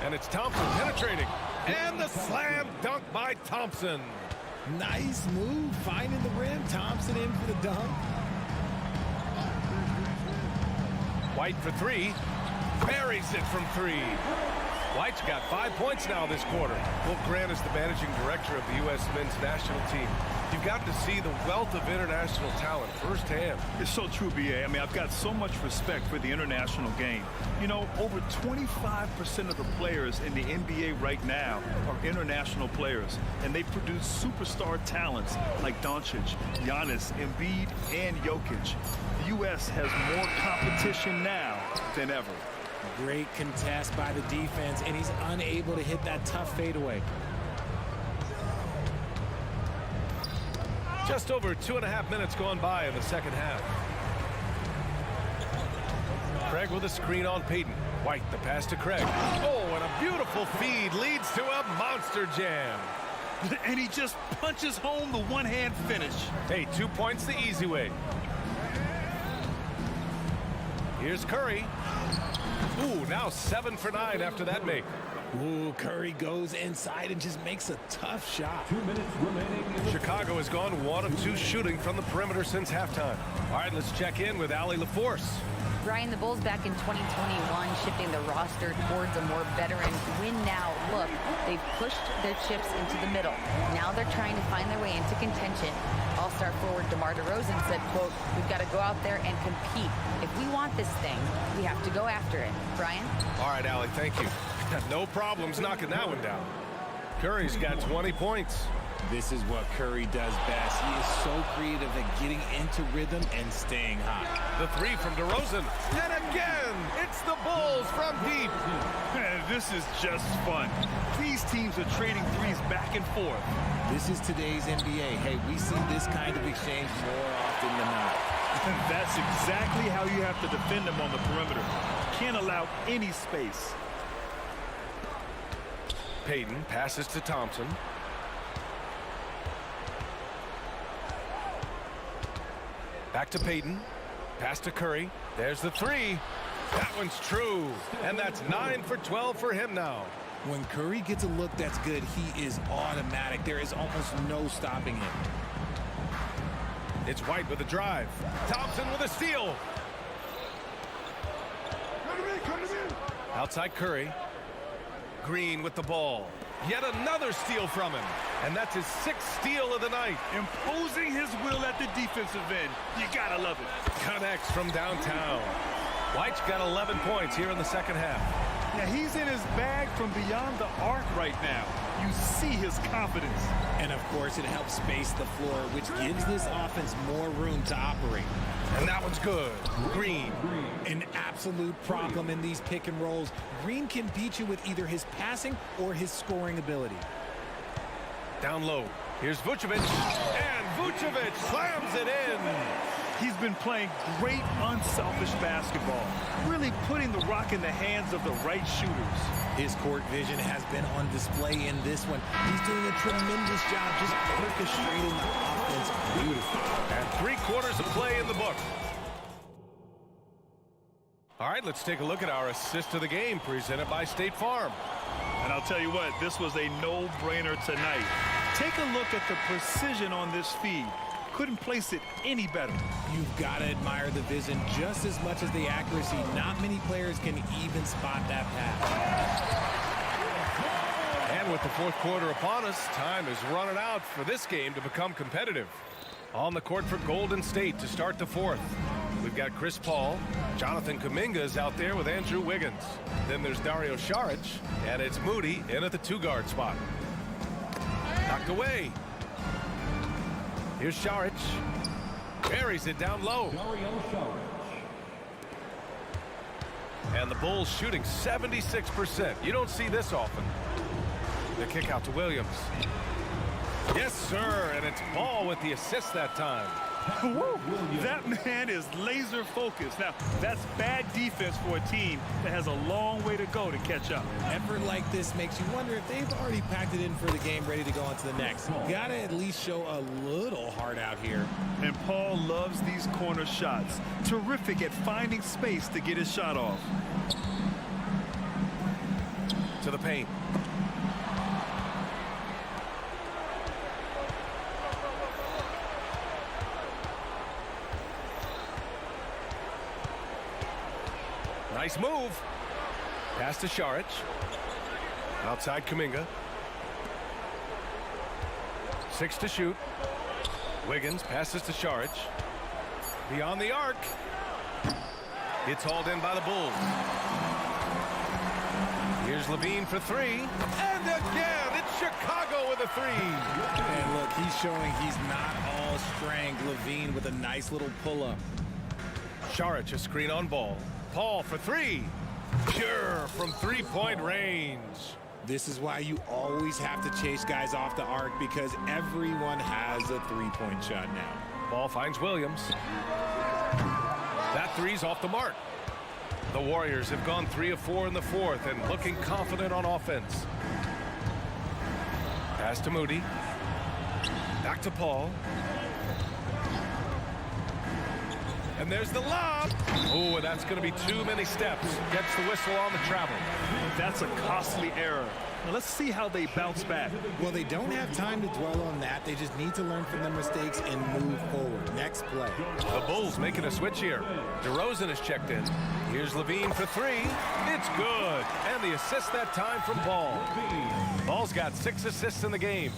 And it's Thompson penetrating. And the slam dunk by Thompson. Nice move, finding the rim. Thompson in for the dunk. White for three. Buries it from three. White's got 5 points now this quarter. Will Grant is the managing director of the U.S. men's national team. You've got to see the wealth of international talent firsthand. It's so true, B.A. I mean, I've got so much respect for the international game. You know, over 25% of the players in the NBA right now are international players, and they produce superstar talents like Doncic, Giannis, Embiid, and Jokic. The U.S. has more competition now than ever. Great contest by the defense, and he's unable to hit that tough fadeaway. Just over 2.5 minutes gone by in the second half. Craig with a screen on Payton. White, the pass to Craig. Oh, and a beautiful feed leads to a monster jam. And he just punches home the one-hand finish. Hey, 2 points the easy way. Here's Curry. Ooh, now 7 for 9 after that make. Ooh, Curry goes inside and just makes a tough shot. 2 minutes remaining. Chicago has gone 1 of 2 shooting from the perimeter since halftime. All right, let's check in with Allie LaForce. Brian, the Bulls back in 2021 shifting the roster towards a more veteran win-now look. They've pushed their chips into the middle. Now they're trying to find their way into contention. All-star forward DeMar DeRozan said, quote, "We've got to go out there and compete. If we want this thing, we have to go after it." Brian? All right, Allie, thank you. No problems knocking that one down. Curry's got 20 points. This is what Curry does best. He is so creative at getting into rhythm and staying hot. The three from DeRozan. And again, it's the Bulls from deep. Man, this is just fun. These teams are trading threes back and forth. This is today's NBA. Hey, we see this kind of exchange more often than not. And that's exactly how you have to defend them on the perimeter. Can't allow any space. Payton passes to Thompson. Back to Payton. Pass to Curry. There's the three. That one's true. And that's 9 for 12 for him now. When Curry gets a look that's good, he is automatic. There is almost no stopping him. It's White with a drive. Thompson with a steal. Outside Curry. Green with the ball. Yet another steal from him. And that's his 6th steal of the night. Imposing his will at the defensive end. You gotta love it. Connects from downtown. White's got 11 points here in the second half. Yeah, he's in his bag from beyond the arc right now. You see his confidence. And of course, it helps space the floor, which gives this offense more room to operate. And that one's good. Green. An absolute problem in these pick and rolls. Green can beat you with either his passing or his scoring ability. Down low. Here's Vucevic. And Vucevic slams it in. He's been playing great, unselfish basketball. Really putting the rock in the hands of the right shooters. His court vision has been on display in this one. He's doing a tremendous job just orchestrating the offense beautifully. And 3 quarters of play in the book. All right, let's take a look at our assist of the game presented by State Farm. And I'll tell you what, this was a no-brainer tonight. Take a look at the precision on this feed. Couldn't place it any better. You've got to admire the vision just as much as the accuracy. Not many players can even spot that pass. And with the 4th quarter upon us, time is running out for this game to become competitive. On the court for Golden State to start the 4th. We've got Chris Paul. Jonathan Kuminga is out there with Andrew Wiggins. Then there's Dario Saric, and it's Moody in at the 2-guard spot. Knocked away. Here's Saric. Buries it down low. And the Bulls shooting 76%. You don't see this often. The kick out to Williams. Yes, sir, and it's Ball with the assist that time. Woo! That man is laser focused. Now, that's bad defense for a team that has a long way to go to catch up. Effort like this makes you wonder if they've already packed it in for the game, ready to go on to the next. Gotta at least show a little heart out here. And Paul loves these corner shots. Terrific at finding space to get his shot off. To the paint. Nice move. Pass to Šarić. Outside Kuminga. 6 to shoot. Wiggins passes to Šarić. Beyond the arc. It's hauled in by the Bulls. Here's Levine for 3. And again, it's Chicago with a 3. And look, he's showing he's not all strength. Levine with a nice little pull-up. Šarić, a screen on Ball. Paul for 3. Pure from three-point range. This is why you always have to chase guys off the arc, because everyone has a three-point shot now. Ball finds Williams. That three's off the mark. The Warriors have gone 3 of 4 in the fourth and looking confident on offense. Pass to Moody. Back to Paul. And there's the lob. Oh, and that's going to be too many steps. Gets the whistle on the travel. That's a costly error. Now let's see how they bounce back. Well, they don't have time to dwell on that. They just need to learn from their mistakes and move forward. Next play. The Bulls making a switch here. DeRozan is checked in. Here's Levine for 3. It's good. And the assist that time from Ball. Ball's got 6 assists in the game.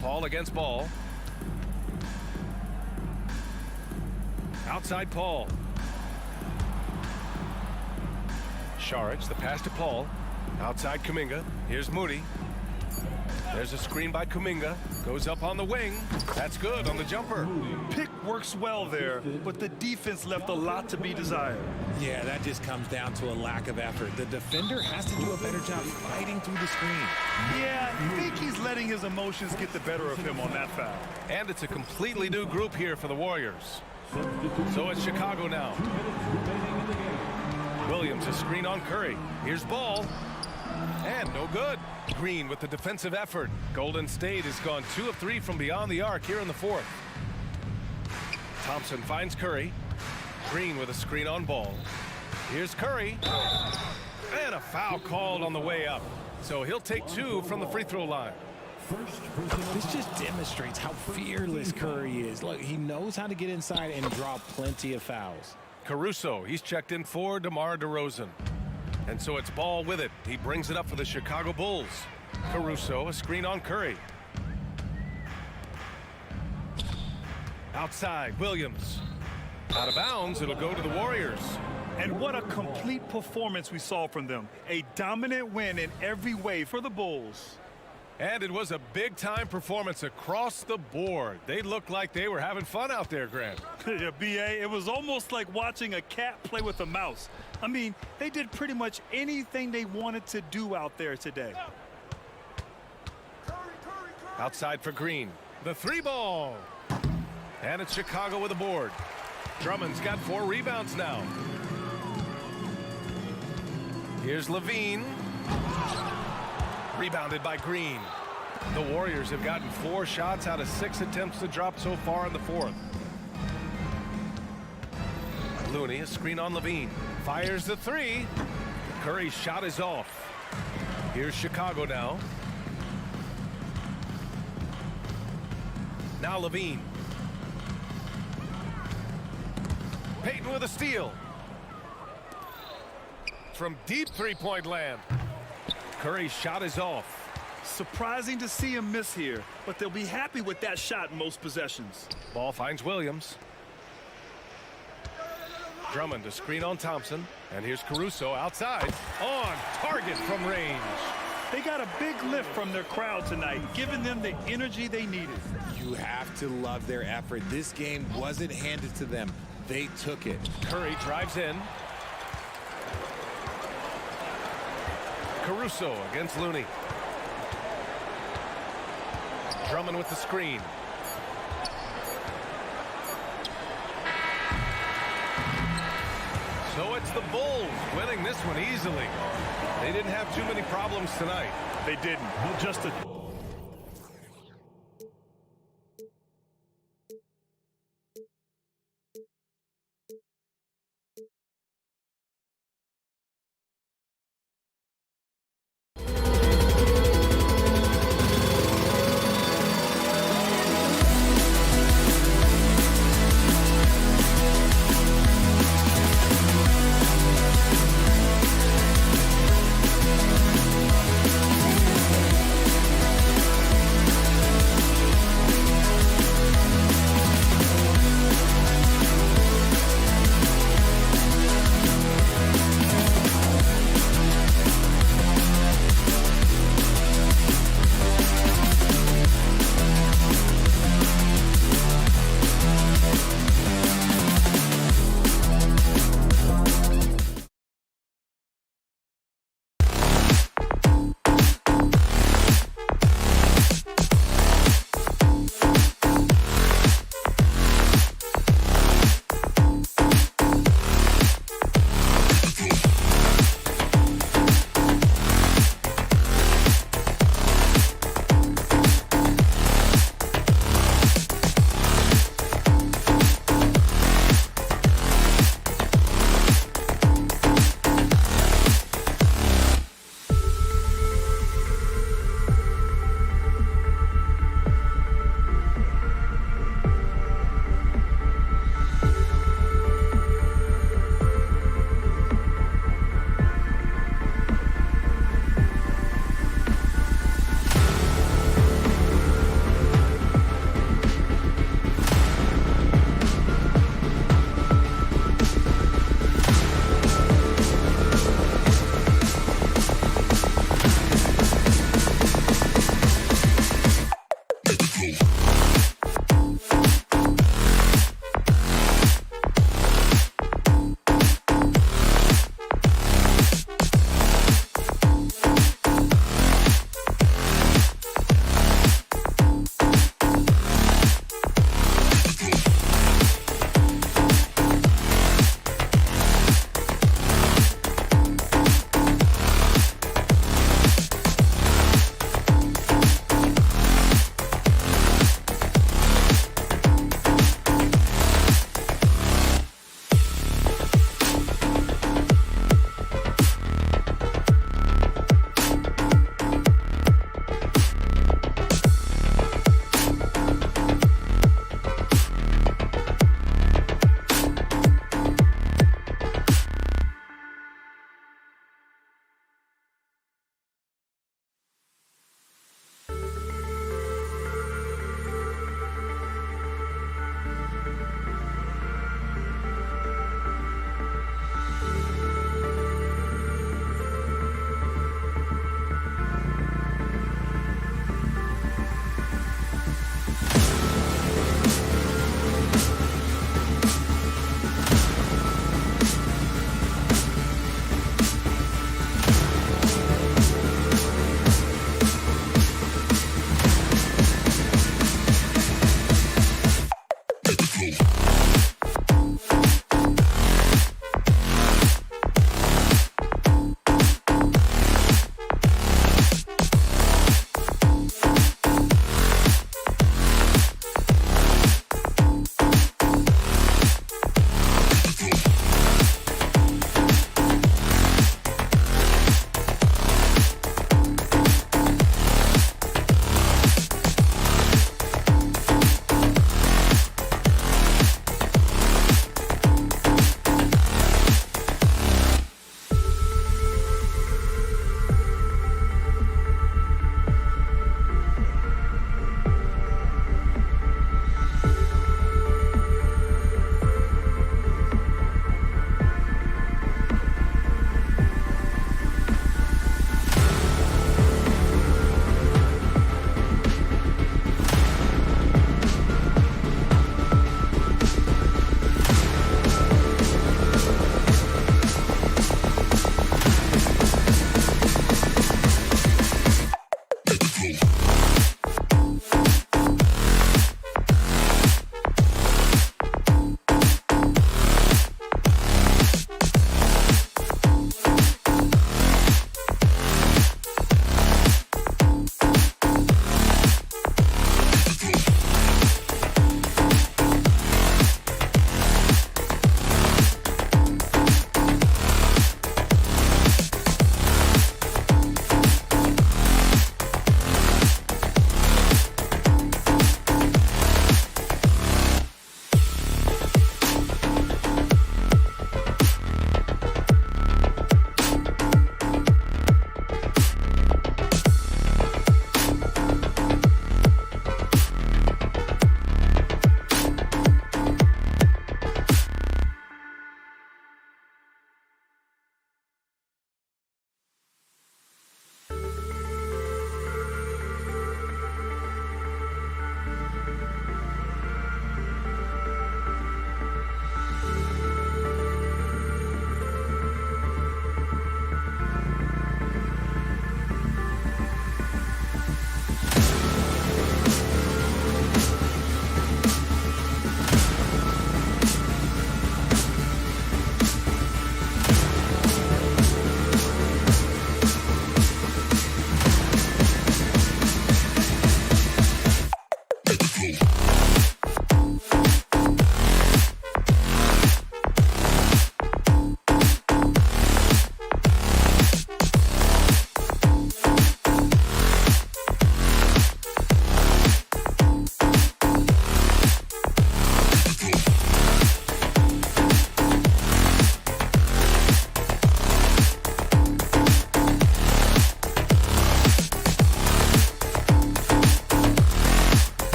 Paul against Ball. Outside Paul. Šarić, the pass to Paul. Outside Kuminga. Here's Moody. There's a screen by Kuminga. Goes up on the wing. That's good on the jumper. Pick works well there, but the defense left a lot to be desired. Yeah, that just comes down to a lack of effort. The defender has to do a better job fighting through the screen. Yeah, I think he's letting his emotions get the better of him on that foul. And it's a completely new group here for the Warriors. So it's Chicago now. Williams, a screen on Curry. Here's Ball. And no good. Green with the defensive effort. Golden State has gone 2 of 3 from beyond the arc here in the fourth. Thompson finds Curry. Green with a screen on Ball. Here's Curry. And a foul called on the way up. So he'll take 2 from the free throw line. This just demonstrates how fearless Curry is. Look, he knows how to get inside and draw plenty of fouls. Caruso, he's checked in for DeMar DeRozan. And so it's Ball with it. He brings it up for the Chicago Bulls. Caruso, a screen on Curry. Outside, Williams. Out of bounds, it'll go to the Warriors. And what a complete performance we saw from them. A dominant win in every way for the Bulls. And it was a big-time performance across the board. They looked like they were having fun out there, Grant. Yeah, B.A., it was almost like watching a cat play with a mouse. I mean, they did pretty much anything they wanted to do out there today. Outside for Green. The 3 ball. And it's Chicago with a board. Drummond's got 4 rebounds now. Here's Levine. Rebounded by Green. The Warriors have gotten 4 shots out of 6 attempts to drop so far in the fourth. Looney, a screen on Levine. Fires the 3. Curry's shot is off. Here's Chicago now. Now Levine. Payton with a steal. From deep three-point land. Curry's shot is off. Surprising to see him miss here, but they'll be happy with that shot in most possessions. Ball finds Williams. Drummond to screen on Thompson. And here's Caruso outside. On target from range. They got a big lift from their crowd tonight, giving them the energy they needed. You have to love their effort. This game wasn't handed to them. They took it. Curry drives in. Caruso against Looney. Drummond with the screen. So it's the Bulls winning this one easily. They didn't have too many problems tonight. They didn't. Just a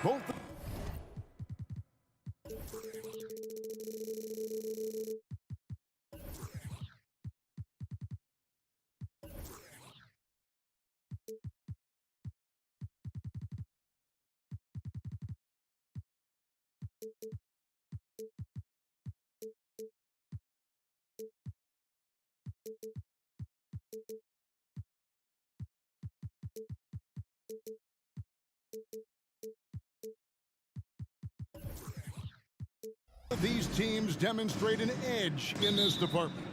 both. These teams demonstrate an edge in this department.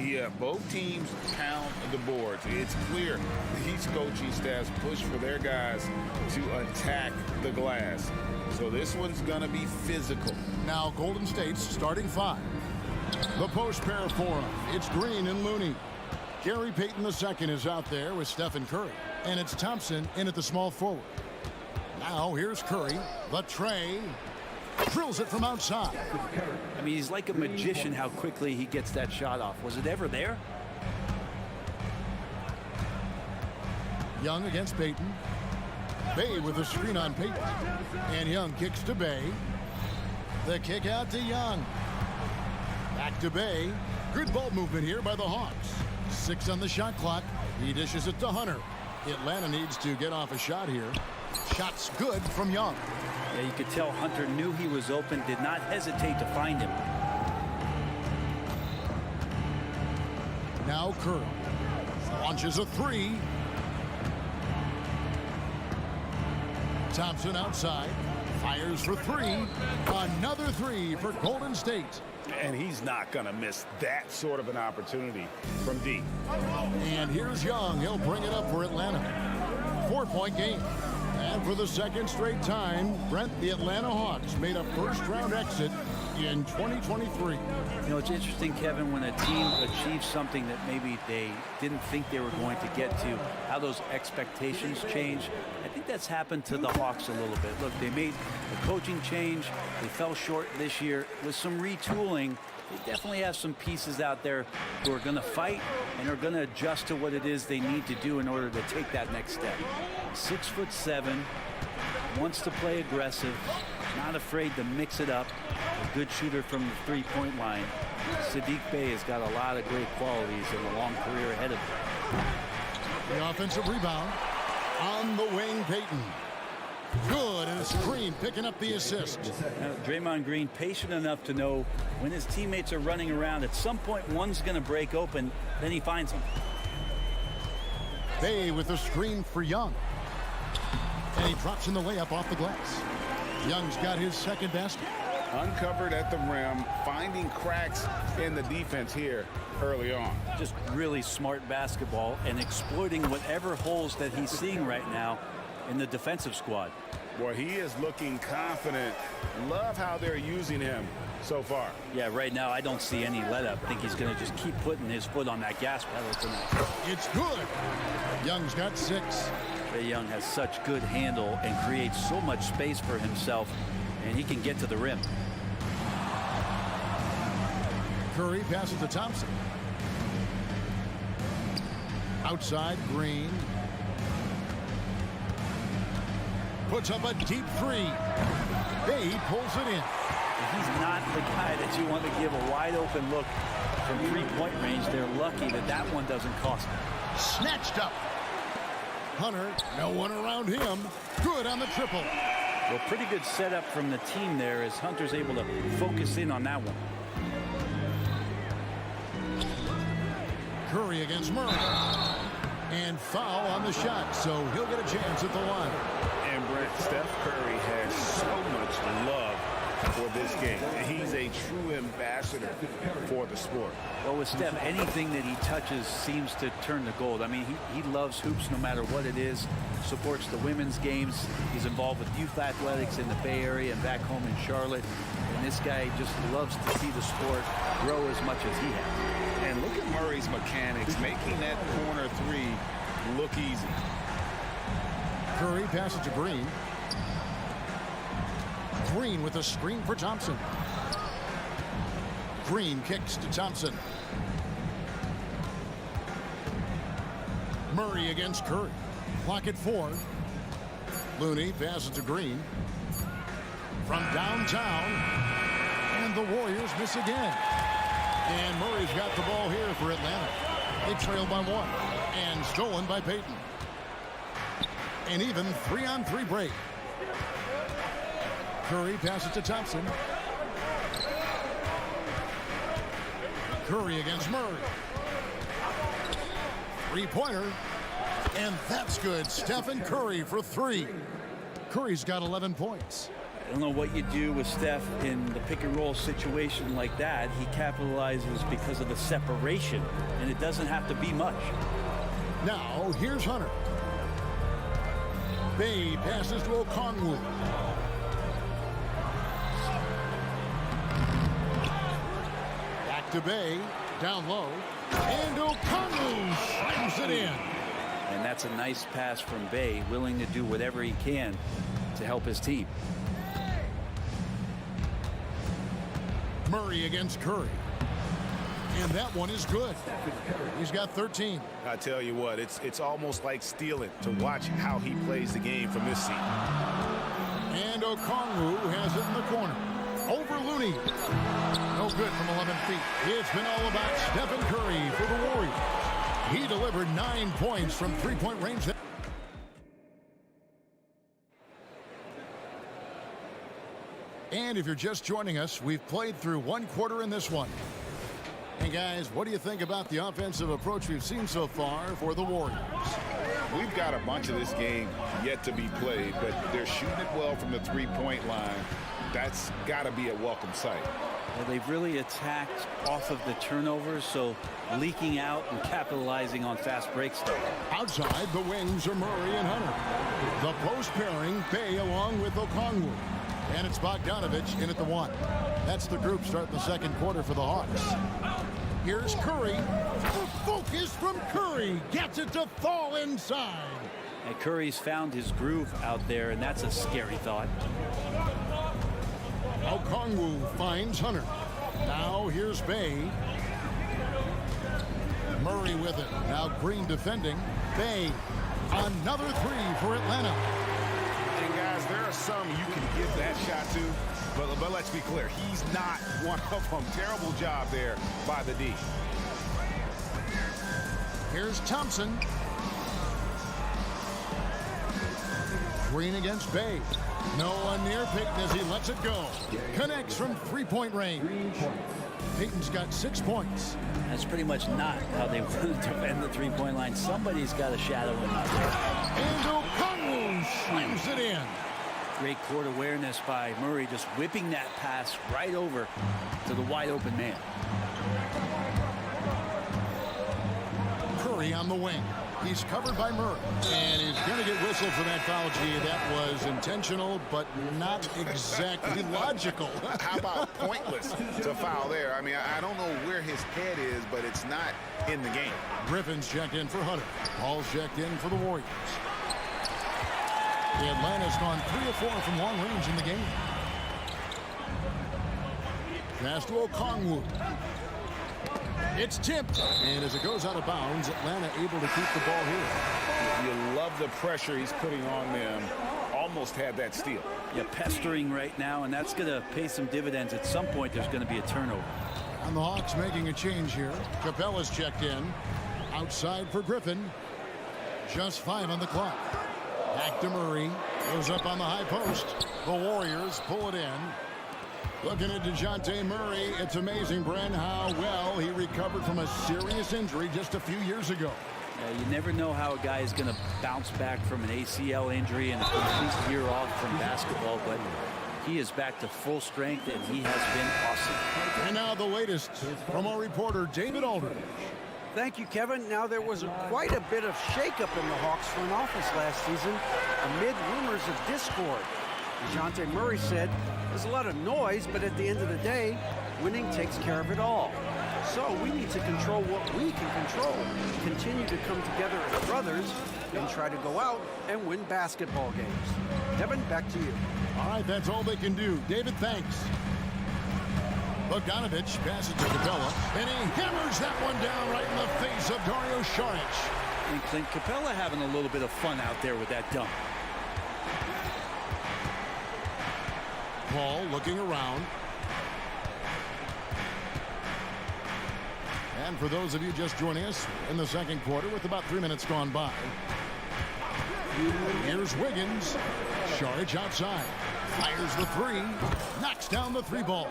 Yeah, both teams pound the boards. It's clear each coaching staffs push for their guys to attack the glass. So this one's going to be physical. Now Golden State's starting five. The post pair for them. It's Green and Looney. Gary Payton II is out there with Stephen Curry. And it's Thompson in at the small forward. Now here's Curry. The tray. Drills it from outside. I mean, he's like a magician how quickly he gets that shot off. Was it ever there? Young against Payton. Bay with a screen on Payton. And Young kicks to Bay. The kick out to Young. Back to Bay. Good ball movement here by the Hawks. 6 on the shot clock. He dishes it to Hunter. Atlanta needs to get off a shot here. Shot's good from Young. Yeah, you could tell Hunter knew he was open, did not hesitate to find him. Now Curry launches a three. Thompson outside, fires for three. Another three for Golden State. And he's not going to miss that sort of an opportunity from deep. And here's Young. He'll bring it up for Atlanta. 4-point game. And for the second straight time, Brent, the Atlanta Hawks made a first-round exit in 2023. You know, it's interesting, Kevin, when a team achieves something that maybe they didn't think they were going to get to, how those expectations change. I think that's happened to the Hawks a little bit. Look, they made a coaching change. They fell short this year. With some retooling, they definitely have some pieces out there who are going to fight and are going to adjust to what it is they need to do in order to take that next step. 6'7", wants to play aggressive, not afraid to mix it up. A good shooter from the three-point line. Saddiq Bey has got a lot of great qualities and a long career ahead of him. The offensive rebound on the wing, Payton. Good, and it's Green picking up the assist. Now, Draymond Green patient enough to know when his teammates are running around, at some point one's going to break open, then he finds them. Bey with a screen for Young. And he drops in the layup off the glass. Young's got his second basket. Uncovered at the rim, finding cracks in the defense here early on. Just really smart basketball and exploiting whatever holes that he's seeing right now in the defensive squad. Boy, he is looking confident. Love how they're using him so far. Yeah, right now I don't see any let up. I think he's going to just keep putting his foot on that gas pedal tonight. It's good. Young's got 6. Trae Young has such good handle and creates so much space for himself, and he can get to the rim. Curry passes to Thompson. Outside, Green. Puts up a deep three. Bey pulls it in. He's not the guy that you want to give a wide open look from three-point range. They're lucky that that one doesn't cost them. Snatched up. Hunter, no one around him. Good on the triple. Well, pretty good setup from the team there as Hunter's able to focus in on that one. Curry against Murray. And foul on the shot, so he'll get a chance at the line. And Brent, Steph Curry has so much love for this game. He's a true ambassador for the sport. Well, with Steph, anything that he touches seems to turn to gold. I mean, he loves hoops no matter what it is, supports the women's games. He's involved with youth athletics in the Bay Area and back home in Charlotte. And this guy just loves to see the sport grow as much as he has. And look at Murray's mechanics, making that corner three look easy. Curry passes to Green. Green with a screen for Thompson. Green kicks to Thompson. Murray against Curry. Clock at 4. Looney passes to Green. From downtown. And the Warriors miss again. And Murray's got the ball here for Atlanta. They trail by 1. And stolen by Payton. An even 3-on-3 break. Curry passes to Thompson. Curry against Murray. Three-pointer. And that's good. Stephen Curry for 3. Curry's got 11 points. I don't know what you do with Steph in the pick-and-roll situation like that. He capitalizes because of the separation, and it doesn't have to be much. Now, here's Hunter. Bay passes to Okongwu. Back to Bay. Down low. And Okongwu slams it in. And that's a nice pass from Bay, willing to do whatever he can to help his team. Murray against Curry. And that one is good. He's got 13. I tell you what, it's almost like stealing to watch how he plays the game from this seat. And Okongwu has it in the corner. Over Looney. No good from 11 feet. It's been all about Stephen Curry for the Warriors. He delivered 9 points from three-point range. And if you're just joining us, we've played through 1 quarter in this one. And guys, what do you think about the offensive approach we've seen so far for the Warriors? We've got a bunch of this game yet to be played, but they're shooting it well from the three-point line. That's got to be a welcome sight. Well, they've really attacked off of the turnovers, so leaking out and capitalizing on fast break stuff. Outside, the wings are Murray and Hunter. The post pairing, Bay along with Okongwu. And it's Bogdanovich in at the 1. That's the group starting the second quarter for the Hawks. Here's Curry. The focus from Curry. Gets it to fall inside. And Curry's found his groove out there, and that's a scary thought. Okongwu finds Hunter. Now here's Bay. Murray with it. Now Green defending. Bay. Another 3 for Atlanta. And guys, there are some you can give that shot to, but let's be clear, he's not one of them. Terrible job there by the D. Here's Thompson. Green against Bay. No one near Payton as he lets it go. Connects from three-point range. Payton's got 6 points. That's pretty much not how they want to defend the three-point line. Somebody's got to shadow him out there. And Okongwu slams it in. Great court awareness by Murray, just whipping that pass right over to the wide-open man. Curry on the wing. He's covered by Murray. And he's going to get whistled for that foul. Gee, that was intentional, but not exactly logical. How about pointless to foul there? I mean, I don't know where his head is, but it's not in the game. Griffin's checked in for Hunter. Paul's checked in for the Warriors. The Atlanta's gone 3 of 4 from long range in the game. Pass to Okongwu. It's tipped, and as it goes out of bounds, Atlanta able to keep the ball here. You love the pressure he's putting on them. Almost had that steal. Yeah, pestering right now, and that's going to pay some dividends. At some point, there's going to be a turnover. And the Hawks making a change here. Capella's checked in. Outside for Griffin. Just 5 on the clock. Back to Murray. Goes up on the high post. The Warriors pull it in. Looking at DeJounte Murray, it's amazing, Bren, how well he recovered from a serious injury just a few years ago. You never know how a guy is going to bounce back from an ACL injury and a complete year off from basketball, but he is back to full strength, and he has been awesome. And now the latest from our reporter, David Aldridge. Thank you, Kevin. Now, there was quite a bit of shakeup in the Hawks front office last season amid rumors of discord. DeJounte Murray said, there's a lot of noise, but at the end of the day, winning takes care of it all. So we need to control what we can control, continue to come together as brothers, and try to go out and win basketball games. Kevin, back to you. All right, that's all they can do. David, thanks. Bogdanovich passes to Capella, and he hammers that one down right in the face of Dario Saric. And Clint Capella having a little bit of fun out there with that dunk. Paul looking around. And for those of you just joining us in the second quarter with about 3 minutes gone by, here's Wiggins. Charge outside. Fires the three. Knocks down the three ball.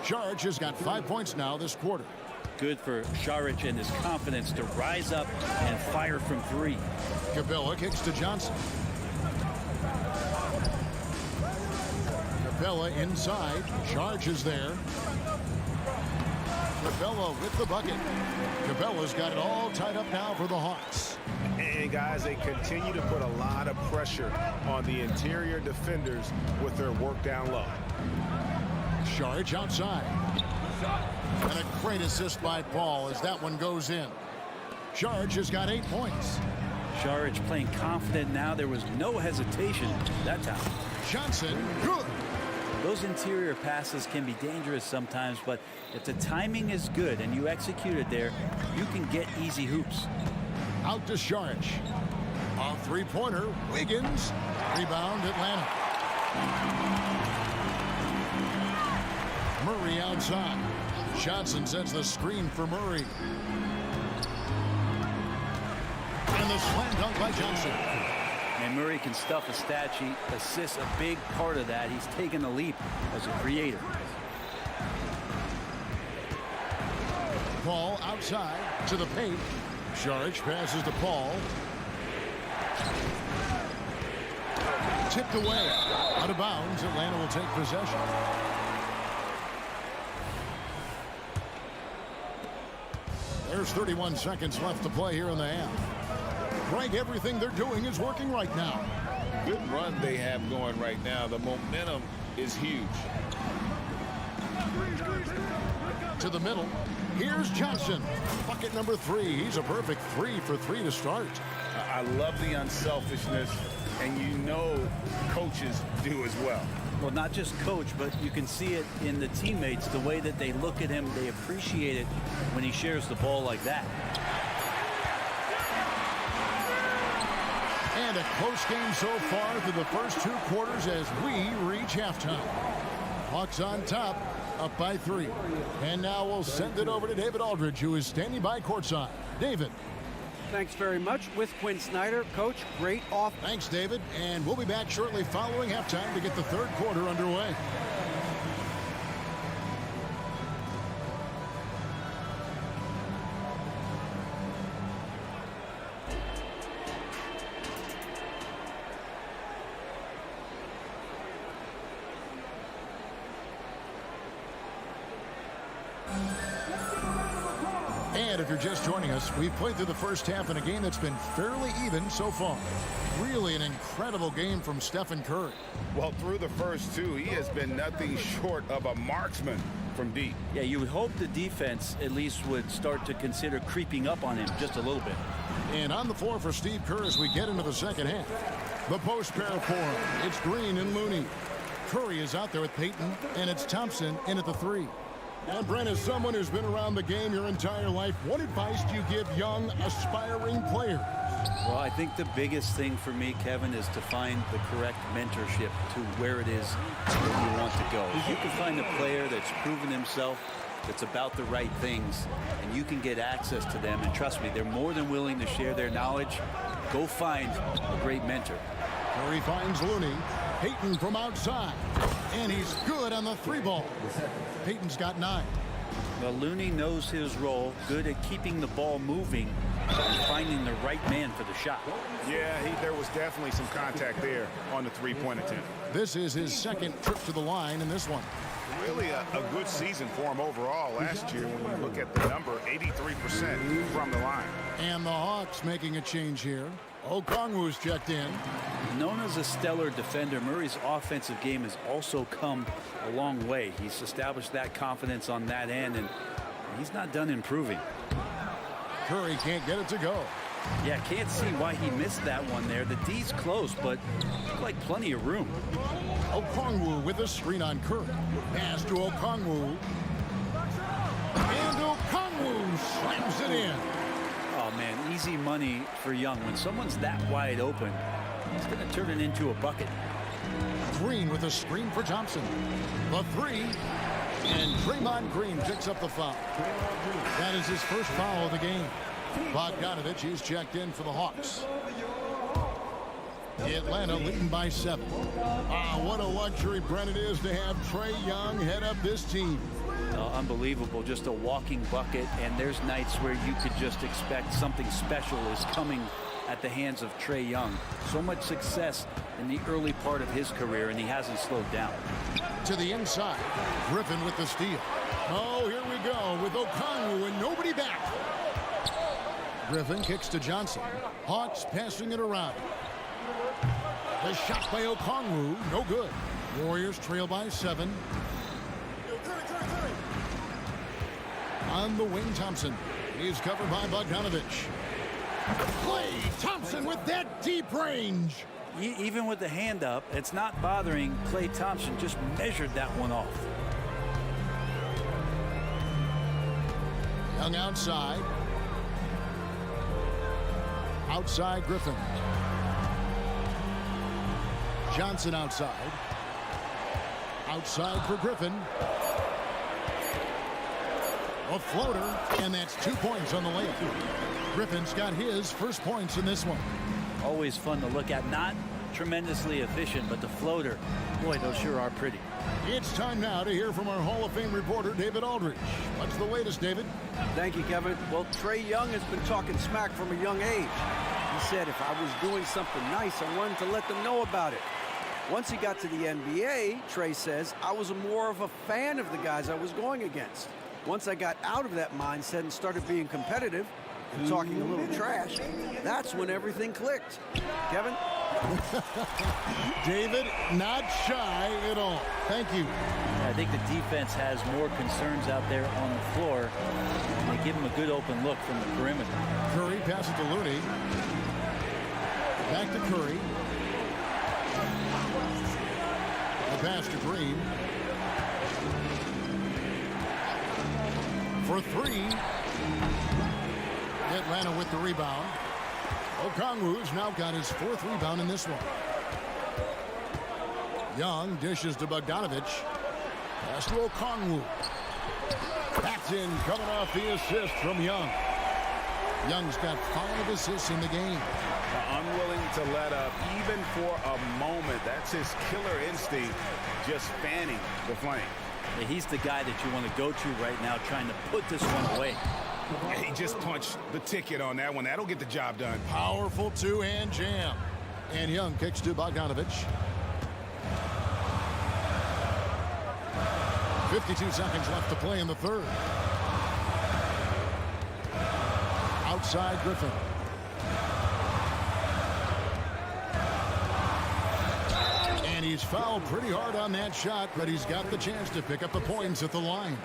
Charge has got 5 points now this quarter. Good for Saric and his confidence to rise up and fire from three. Capella kicks to Johnson. Capella inside. Charge is there. Capella with the bucket. Capella's got it all tied up now for the Hawks. And guys, they continue to put a lot of pressure on the interior defenders with their work down low. Charge outside. And a great assist by Paul as that one goes in. Charge has got 8 points. Saric playing confident now. There was no hesitation that time. Johnson, good. Those interior passes can be dangerous sometimes, but if the timing is good and you execute it there, you can get easy hoops. Out to Saric. A three-pointer. Wiggins. Rebound Atlanta. Murray outside. Johnson sets the screen for Murray. And the slam dunk by Johnson. And Murray can stuff a stat sheet. Assists a big part of that. He's taken a leap as a creator. Paul outside to the paint. Saric passes to Paul. Tipped away. Out of bounds. Atlanta will take possession. There's 31 seconds left to play here in the half. Greg, everything they're doing is working right now. Good run they have going right now. The momentum is huge. To the middle. Here's Johnson. Bucket number 3. He's a perfect 3 for 3 to start. I love the unselfishness, and you know coaches do as well. Well, not just coach, but you can see it in the teammates, the way that they look at him. They appreciate it when he shares the ball like that. And a close game so far through the first 2 quarters as we reach halftime. Hawks on top, up by 3. And now we'll send it over to David Aldridge, who is standing by courtside. David. Thanks very much. With Quinn Snyder, Coach, great off. Thanks, David. And we'll be back shortly following halftime to get the third quarter underway. And if you're just joining us, we've played through the first half in a game that's been fairly even so far. Really an incredible game from Stephen Curry. Well, through the first 2, he has been nothing short of a marksman from deep. Yeah, you would hope the defense at least would start to consider creeping up on him just a little bit. And on the floor for Steve Kerr as we get into the second half. The post pair for him. It's Green and Looney. Curry is out there with Payton, and it's Thompson in at the 3. Now, Brent, as someone who's been around the game your entire life, what advice do you give young, aspiring players? Well, I think the biggest thing for me, Kevin, is to find the correct mentorship to where it is that you want to go. If you can find a player that's proven himself, that's about the right things, and you can get access to them, and trust me, they're more than willing to share their knowledge. Go find a great mentor. Curry finds Looney. Payton from outside. And he's good on the 3 ball. Payton's got 9. Well, Looney knows his role, good at keeping the ball moving and finding the right man for the shot. Yeah, there was definitely some contact there on the 3-point attempt. This is his second trip to the line in this one. Really a good season for him overall last year when you look at the number, 83% from the line. And the Hawks making a change here. Okongwu's checked in. Known as a stellar defender, Murray's offensive game has also come a long way. He's established that confidence on that end, and he's not done improving. Curry can't get it to go. Yeah, can't see why he missed that one there. The D's close, but looked like plenty of room. Okongwu with a screen on Curry. Pass to Okongwu. And Okongwu slams it in. Oh, man, easy money for Young. When someone's that wide open, it's going to turn it into a bucket. Green with a screen for Thompson. The three. And Draymond Green picks up the foul. That is his first foul of the game. Bogdanovich, he's checked in for the Hawks. Atlanta leading by 7. What a luxury, Brent, it is to have Trae Young head up this team. Unbelievable, just a walking bucket, and there's nights where you could just expect something special is coming at the hands of Trae Young. So much success in the early part of his career, and he hasn't slowed down. To the inside, Griffin with the steal. Oh, here we go with Okongwu and nobody back. Griffin kicks to Johnson. Hawks passing it around. The shot by Okongwu, no good. Warriors trail by 7. On the wing, Thompson. He's covered by Bogdanovich. Klay Thompson with that deep range. Even with the hand up, it's not bothering Klay Thompson. Just measured that one off. Young outside. Outside Griffin. Johnson outside. Outside for Griffin. A floater, and that's 2 points on the layup. Griffin's got his first points in this one. Always fun to look at. Not tremendously efficient, but the floater, boy, those sure are pretty. It's time now to hear from our Hall of Fame reporter, David Aldridge. What's the latest, David? Thank you, Kevin. Well, Trae Young has been talking smack from a young age. He said if I was doing something nice, I wanted to let them know about it. Once he got to the NBA, Trae says, I was more of a fan of the guys I was going against. Once I got out of that mindset and started being competitive and talking a little trash, that's when everything clicked. Kevin? David, not shy at all. Thank you. I think the defense has more concerns out there on the floor. And they give him a good open look from the perimeter. Curry passes to Looney. Back to Curry. The pass to Green. For 3. Atlanta with the rebound. Okongwu's now got his 4th rebound in this one. Young dishes to Bogdanovich. Pass to Okongwu. That's in, coming off the assist from Young. Young's got 5 assists in the game. Unwilling to let up even for a moment. That's his killer instinct, just fanning the flame. Yeah, he's the guy that you want to go to right now, trying to put this one away. Yeah, he just punched the ticket on that one. That'll get the job done. Powerful two-hand jam. And Young kicks to Bogdanovich. 52 seconds left to play in the third. Outside Griffin. And he's fouled pretty hard on that shot, but he's got the chance to pick up the points at the line.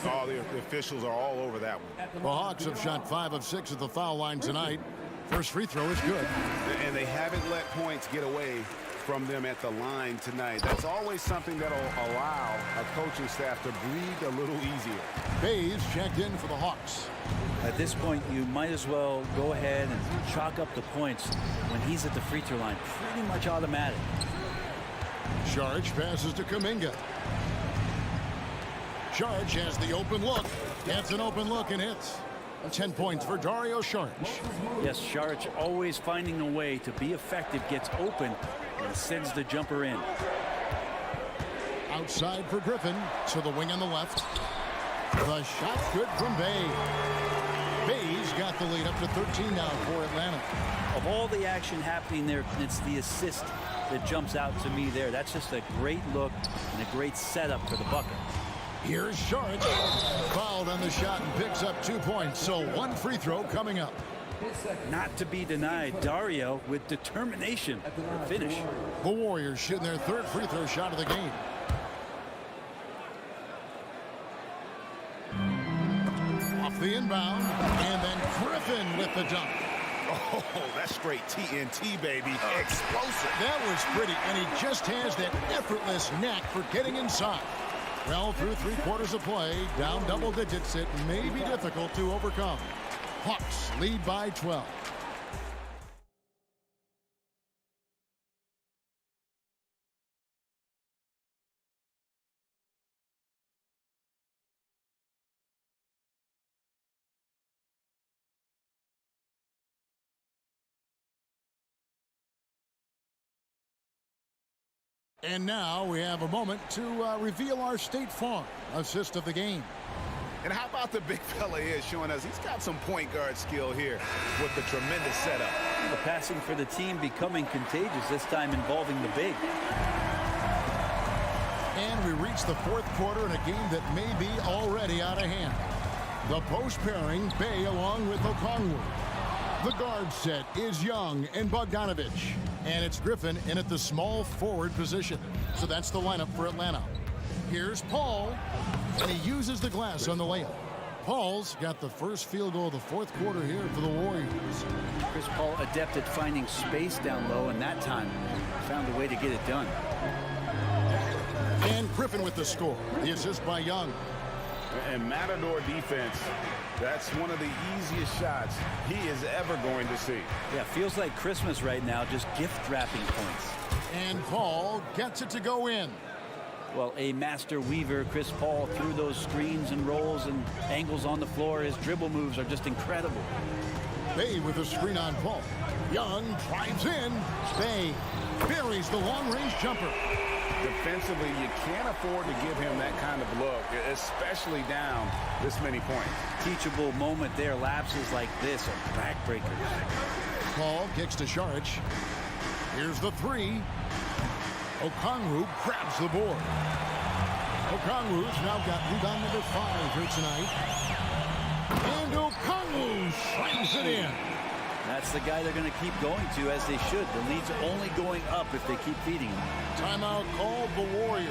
Oh, the officials are all over that one. The Hawks have shot 5 of 6 at the foul line tonight. First free throw is good. And they haven't let points get away from them at the line tonight. That's always something that'll allow a coaching staff to breathe a little easier. Bays checked in for the Hawks. At this point, you might as well go ahead and chalk up the points when he's at the free throw line. Pretty much automatic. Saric passes to Kuminga. Saric has the open look. Gets an open look and hits. 10 points for Dario Saric. Yes, Saric always finding a way to be effective, gets open, and sends the jumper in. Outside for Griffin to the wing on the left. The shot good from Bay. Bay's got the lead up to 13 now for Atlanta. Of all the action happening there, it's the assist that jumps out to me there. That's just a great look and a great setup for the bucket. Here's Saric. Fouled on the shot and picks up 2 points. So 1 free throw coming up. Not to be denied, Dario with determination to finish. The Warriors shooting their 3rd free throw shot of the game. Off the inbound, and then Griffin with the dunk. Oh, that's straight TNT, baby. Explosive. That was pretty, and he just has that effortless knack for getting inside. Well, through 3 quarters of play, down double digits, it may be difficult to overcome. Hawks lead by 12. And now we have a moment to reveal our State Farm assist of the game. And how about the big fella here showing us he's got some point guard skill here with the tremendous setup. The passing for the team becoming contagious, this time involving the big. And we reach the fourth quarter in a game that may be already out of hand. The post pairing, Bay along with Okongwu. The guard set is Young and Bogdanovich. And it's Griffin in at the small forward position. So that's the lineup for Atlanta. Here's Paul, and he uses the glass on the layup. Paul's got the first field goal of the fourth quarter here for the Warriors. Chris Paul adept at finding space down low, and that time found a way to get it done. And Griffin with the score. The assist by Young. And Matador defense, that's one of the easiest shots he is ever going to see. Yeah, feels like Christmas right now, just gift wrapping points. And Paul gets it to go in. Well, a master weaver, Chris Paul, through those screens and rolls and angles on the floor. His dribble moves are just incredible. Bay with a screen on Paul. Young drives in. Bay buries the long-range jumper. Defensively, you can't afford to give him that kind of look, especially down this many points. Teachable moment there. Lapses like this are backbreakers. Paul kicks to Saric. Here's the three. Okongwu grabs the board. Okongwu's now got rebound number 5 here tonight. And Okongwu slams it in. That's the guy they're going to keep going to, as they should. The lead's only going up if they keep feeding him. Timeout called the Warriors.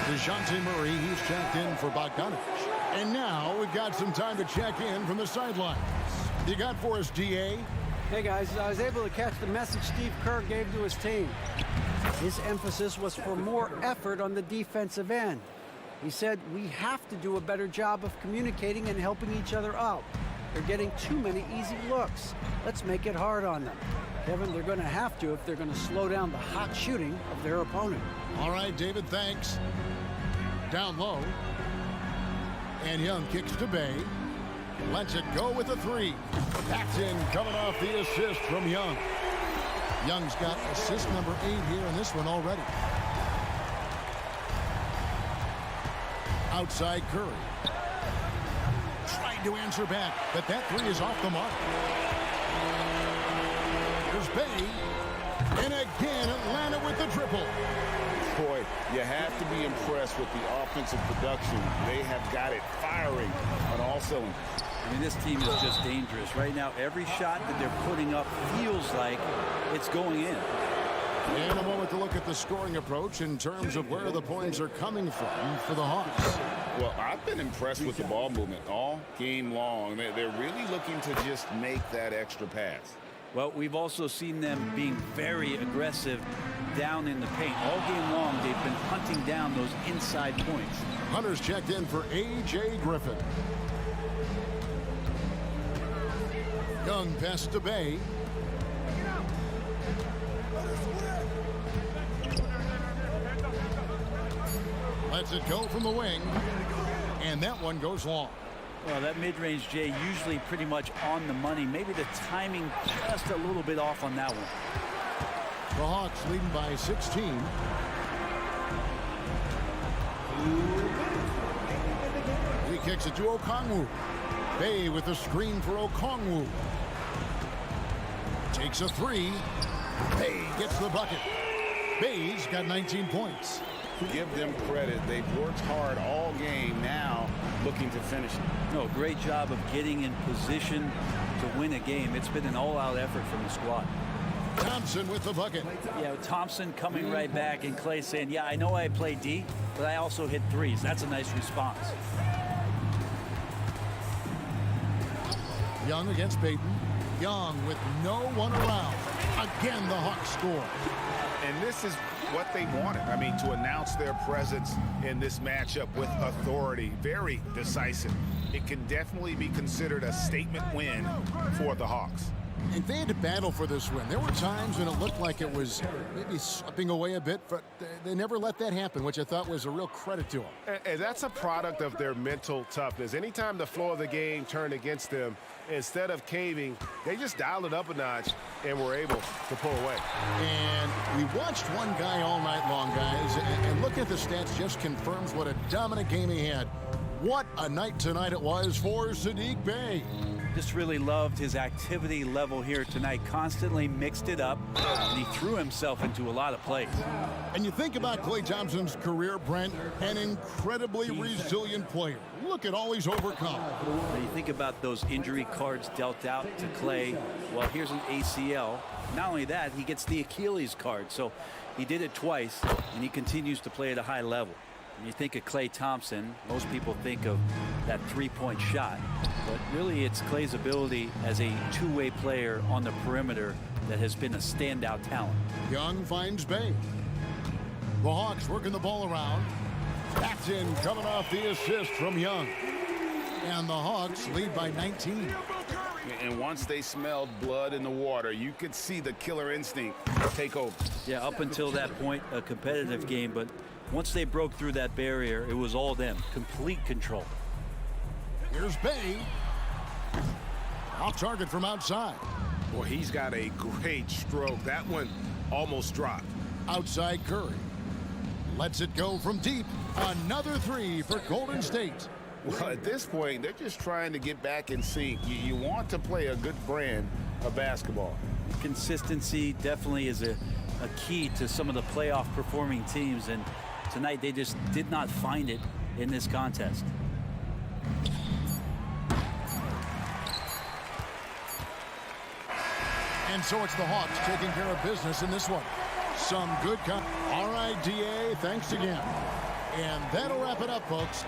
DeJounte Murray, he's checked in for Bogdanovich. And now we've got some time to check in from the sidelines. You got for us, DA? Hey guys, I was able to catch the message Steve Kerr gave to his team. His emphasis was for more effort on the defensive end. He said we have to do a better job of communicating and helping each other out. They're getting too many easy looks. Let's make it hard on them. Kevin, they're going to have to if they're going to slow down the hot shooting of their opponent. All right, David, thanks. Down low. And Young kicks to Bay. Lets it go with a three. That's in, coming off the assist from Young. Young's got assist number 8 here in this one already. Outside Curry. Tried to answer back, but that three is off the mark. There's Bay. And again, Atlanta with the triple. Boy, you have to be impressed with the offensive production. They have got it firing on all cylinders. I mean, this team is just dangerous. Right now, every shot that they're putting up feels like it's going in. In a moment to look at the scoring approach in terms of where the points are coming from for the Hawks. Well, I've been impressed with the ball movement all game long. They're really looking to just make that extra pass. Well, we've also seen them being very aggressive down in the paint. All game long, they've been hunting down those inside points. Hunter's checked in for A.J. Griffin. Young pass to Bay. Lets it go from the wing. And that one goes long. Well, that mid-range, Jay, usually pretty much on the money. Maybe the timing just a little bit off on that one. The Hawks leading by 16. He kicks it to Okongwu. Bay with the screen for Okongwu. Takes a three. Bay gets the bucket. Bay's got 19 points. Give them credit. They've worked hard all game, now looking to finish it. No, great job of getting in position to win a game. It's been an all-out effort from the squad. Thompson with the bucket. Yeah, Thompson coming right back, and Clay saying, yeah, I know I play D, but I also hit threes. That's a nice response. Young against Payton. Young with no one around. Again, the Hawks score. And this is what they wanted. I mean, to announce their presence in this matchup with authority. Very decisive. It can definitely be considered a statement win for the Hawks. And they had to battle for this win. There were times when it looked like it was maybe slipping away a bit, but they never let that happen, which I thought was a real credit to them. And that's a product of their mental toughness. Anytime the flow of the game turned against them, instead of caving, they just dialed it up a notch and were able to pull away. And we watched one guy all night long, guys, and looking at the stats just confirms what a dominant game he had. What a night tonight it was for Saddiq Bey. Just really loved his activity level here tonight. Constantly mixed it up, and he threw himself into a lot of plays. And you think about Klay Thompson's career, Brent, an incredibly resilient player. Look at all he's overcome. When you think about those injury cards dealt out to Klay, well, here's an ACL. Not only that, he gets the Achilles card. So he did it twice, and he continues to play at a high level. When you think of Klay Thompson, most people think of that three-point shot. But really, it's Klay's ability as a two-way player on the perimeter that has been a standout talent. Young finds Bey. The Hawks working the ball around. That's in, coming off the assist from Young. And the Hawks lead by 19. And once they smelled blood in the water, you could see the killer instinct take over. Yeah, up until that point, a competitive game, but once they broke through that barrier, it was all them. Complete control. Here's Bey. Off target from outside. Boy, he's got a great stroke. That one almost dropped. Outside Curry. Lets it go from deep. Another three for Golden State. Well, at this point, they're just trying to get back in sync. You want to play a good brand of basketball. Consistency definitely is a key to some of the playoff performing teams, and tonight they just did not find it in this contest. And so it's the Hawks taking care of business in this one. Some good cut. All right, DA, thanks again. And that'll wrap it up, folks.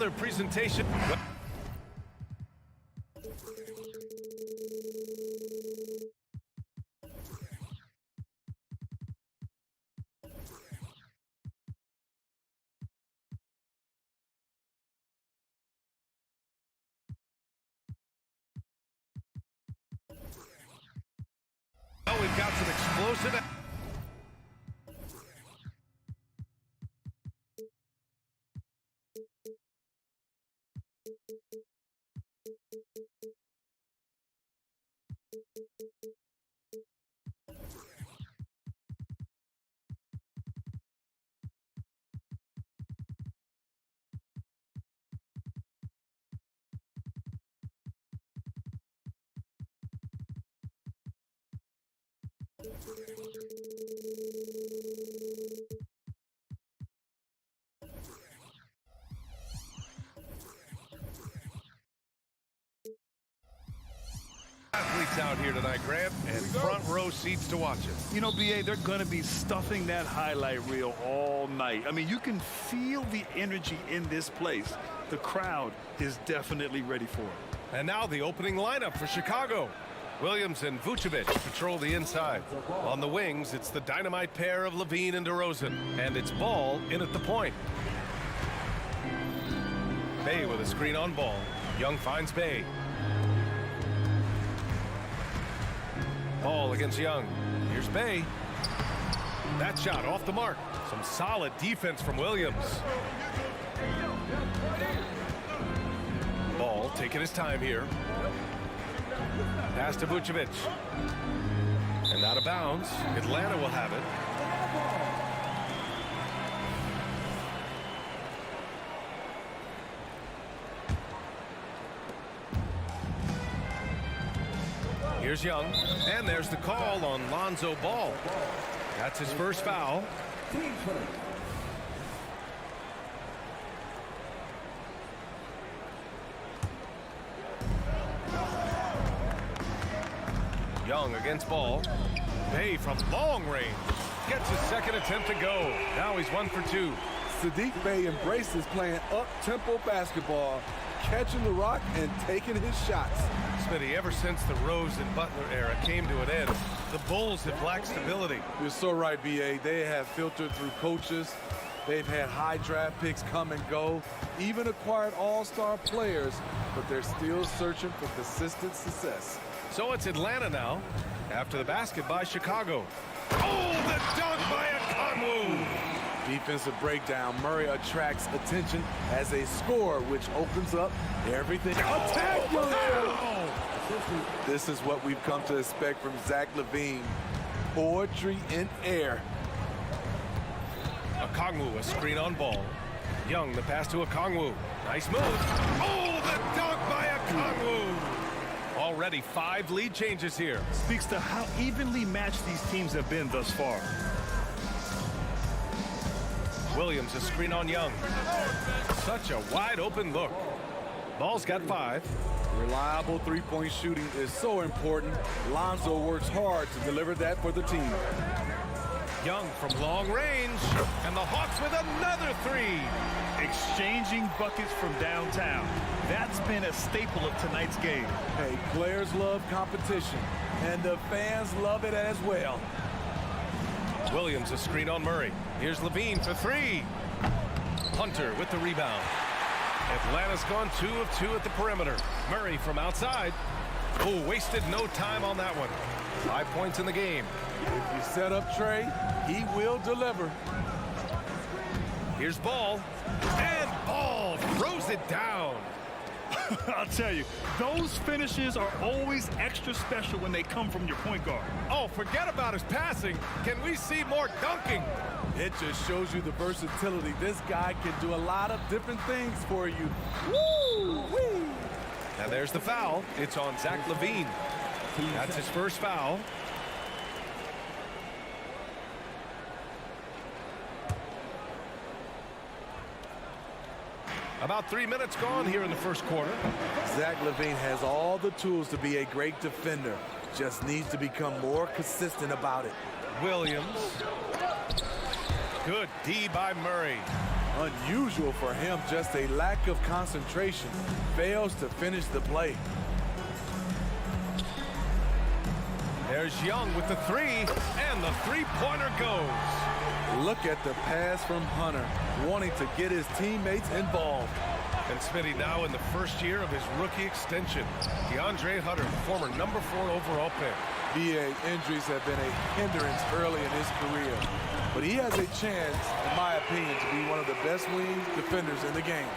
their presentation. Oh, we've got some explosive. Athletes out here tonight, Grant, and front row seats to watch it. You know, BA, they're going to be stuffing that highlight reel all night. I mean, you can feel the energy in this place. The crowd is definitely ready for it. And now the opening lineup for Chicago. Williams and Vucevic patrol the inside. On the wings, it's the dynamite pair of Levine and DeRozan. And it's Ball in at the point. Bay with a screen on Ball. Young finds Bay. Ball against Young. Here's Bay. That shot off the mark. Some solid defense from Williams. Ball taking his time here. Pass to Vucevic. And out of bounds. Atlanta will have it. Here's Young. And there's the call on Lonzo Ball. That's his first foul. Young against Ball. Bay from long range. Gets his second attempt to go. Now he's 1 for 2. Saddiq Bey embraces playing up-tempo basketball, catching the rock and taking his shots. Smitty, ever since the Rose and Butler era came to an end, the Bulls have lacked stability. You're so right, B.A. They have filtered through coaches. They've had high draft picks come and go, even acquired all-star players, but they're still searching for consistent success. So it's Atlanta now, after the basket by Chicago. Oh, the dunk by Okongwu! Defensive breakdown. Murray attracts attention as a scorer, which opens up everything. Attack! This is what we've come to expect from Zach LaVine. Poetry in air. Okongwu, a screen on Ball. Young, the pass to Okongwu. Nice move. Oh, the dunk by Okongwu! Already 5 lead changes here. Speaks to how evenly matched these teams have been thus far. Williams, a screen on Young. Such a wide open look. Ball's got 5. Reliable three-point shooting is so important. Lonzo works hard to deliver that for the team. Young from long range, and the Hawks with another 3. Exchanging buckets from downtown. That's been a staple of tonight's game. Hey, players love competition, and the fans love it as well. Williams, a screen on Murray. Here's Levine for 3. Hunter with the rebound. Atlanta's gone 2 of 2 at the perimeter. Murray from outside. Oh, wasted no time on that one. 5 points in the game. If you set up Trey, he will deliver. Here's Ball. And Ball throws it down. I'll tell you, those finishes are always extra special when they come from your point guard. Oh, forget about his passing. Can we see more dunking? It just shows you the versatility. This guy can do a lot of different things for you. Woo-wee! And there's the foul. It's on Zach LaVine. That's his first foul. About 3 minutes gone here in the first quarter. Zach LaVine has all the tools to be a great defender. Just needs to become more consistent about it. Williams. Good D by Murray. Unusual for him, just a lack of concentration. Fails to finish the play. There's Young with the three, and the three-pointer goes. Look at the pass from Hunter, wanting to get his teammates involved. And Smitty now in the first year of his rookie extension. DeAndre Hunter, former #4 overall pick. BA, injuries have been a hindrance early in his career, but he has a chance, in my opinion, to be one of the best wing defenders in the game.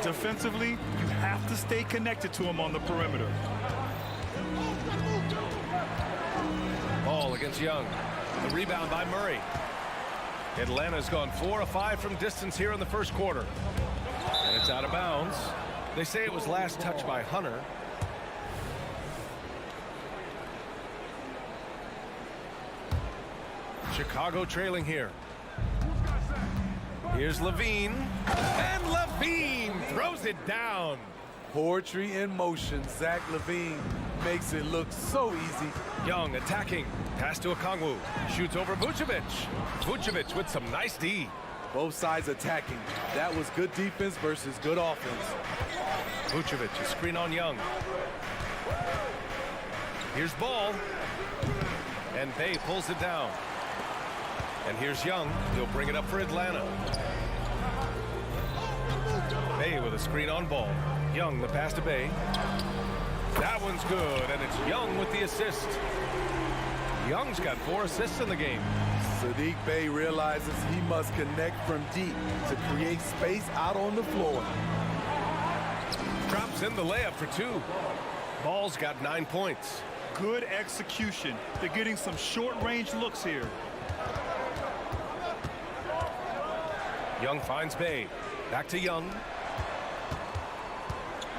Defensively, you have to stay connected to him on the perimeter. Ball against Young. The rebound by Murray. Atlanta's gone 4 of 5 from distance here in the first quarter. And it's out of bounds. They say it was last touched by Hunter. Chicago trailing here. Here's Levine. And Levine throws it down. Poetry in motion. Zach LaVine makes it look so easy. Young attacking. Pass to Okongwu. Shoots over Vucevic. Vucevic with some nice D. Both sides attacking. That was good defense versus good offense. Vucevic, a screen on Young. Here's Ball. And Bay pulls it down. And here's Young. He'll bring it up for Atlanta. Bay with a screen on Ball. Young, the pass to Bay. That one's good, and it's Young with the assist. Young's got 4 assists in the game. Sadiq Bey realizes he must connect from deep to create space out on the floor. Drops in the layup for 2. Ball's got 9 points. Good execution. They're getting some short-range looks here. Young finds Bay. Back to Young.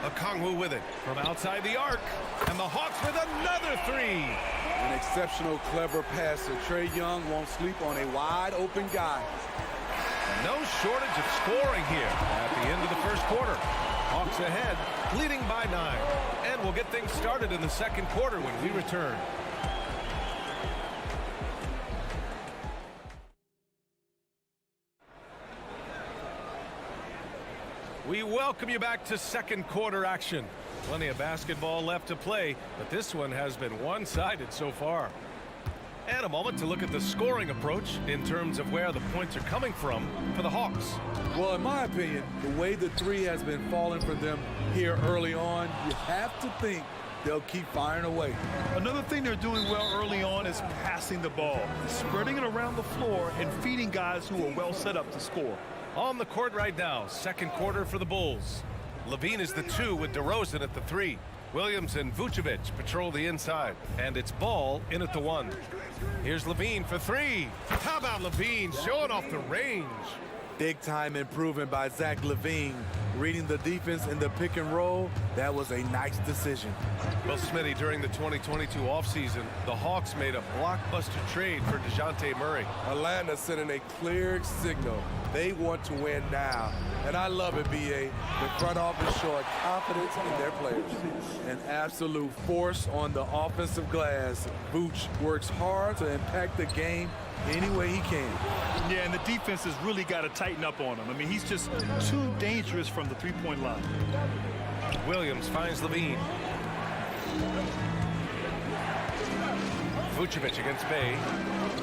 Okongwu with it from outside the arc. And the Hawks with another 3. An exceptional, clever passer. Trae Young won't sleep on a wide-open guy. No shortage of scoring here at the end of the first quarter. Hawks ahead, leading by 9. And we'll get things started in the second quarter when we return. We welcome you back to second quarter action. Plenty of basketball left to play, but this one has been one-sided so far. And a moment to look at the scoring approach in terms of where the points are coming from for the Hawks. Well, in my opinion, the way the 3 has been falling for them here early on, you have to think they'll keep firing away. Another thing they're doing well early on is passing the ball, spreading it around the floor and feeding guys who are well set up to score. On the court right now, second quarter for the Bulls. Levine is the 2 with DeRozan at the 3. Williams and Vucevic patrol the inside. And it's Ball in at the 1. Here's Levine for 3. How about Levine showing off the range? Big time improvement by Zach LaVine. Reading the defense in the pick and roll, that was a nice decision. Well, Smitty, during the 2022 offseason, the Hawks made a blockbuster trade for DeJounte Murray. Atlanta sending a clear signal. They want to win now. And I love it, BA. The front office showing confidence in their players. An absolute force on the offensive glass. Vooch works hard to impact the game any way he can. Yeah, and the defense has really got to tighten up on him. I mean, he's just too dangerous from the three-point line. Williams finds Levine. Vucevic against Bay.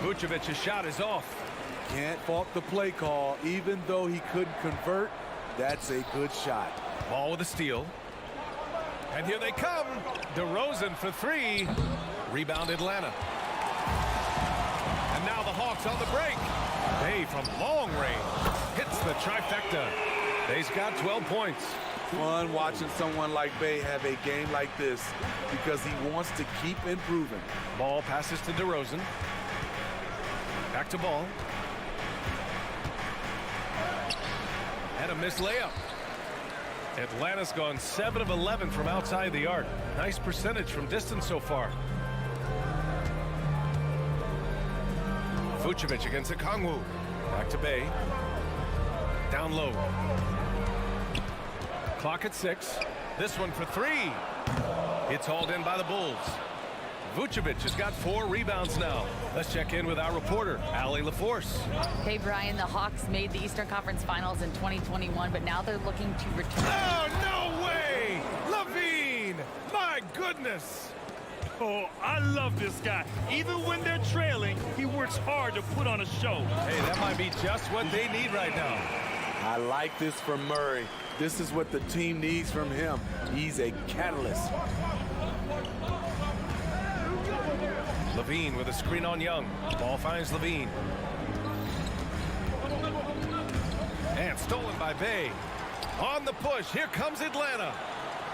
Vucevic's shot is off. Can't fault the play call. Even though he couldn't convert, that's a good shot. Ball with a steal. And here they come. DeRozan for 3. Rebound Atlanta. And now the Hawks on the break. Bay from long range hits the trifecta. Bay's got 12 points. Fun watching someone like Bay have a game like this because he wants to keep improving. Ball passes to DeRozan. Back to Ball. And a missed layup. Atlanta's gone 7 of 11 from outside the arc. Nice percentage from distance so far. Vucevic against Okongwu. Back to Bay. Down low. Clock at 6. This one for 3. It's hauled in by the Bulls. Vucevic has got 4 rebounds now. Let's check in with our reporter, Allie LaForce. Hey, Brian, the Hawks made the Eastern Conference Finals in 2021, but now they're looking to return. Oh, no way! Levine! My goodness! Oh, I love this guy. Even when they're trailing, he works hard to put on a show. Hey, that might be just what they need right now. I like this from Murray. This is what the team needs from him. He's a catalyst. Levine with a screen on Young. Ball finds Levine. And stolen by Bay. On the push, here comes Atlanta.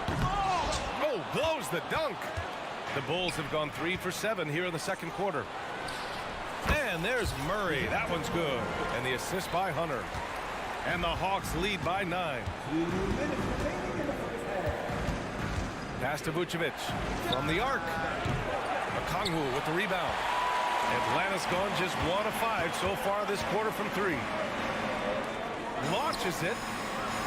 Oh, blows the dunk. The Bulls have gone 3 for 7 here in the second quarter. And there's Murray. That one's good. And the assist by Hunter. And the Hawks lead by 9. Pass to Vucevic from the arc. Okongwu with the rebound. Atlanta's gone just 1 of 5 so far this quarter from 3. Launches it.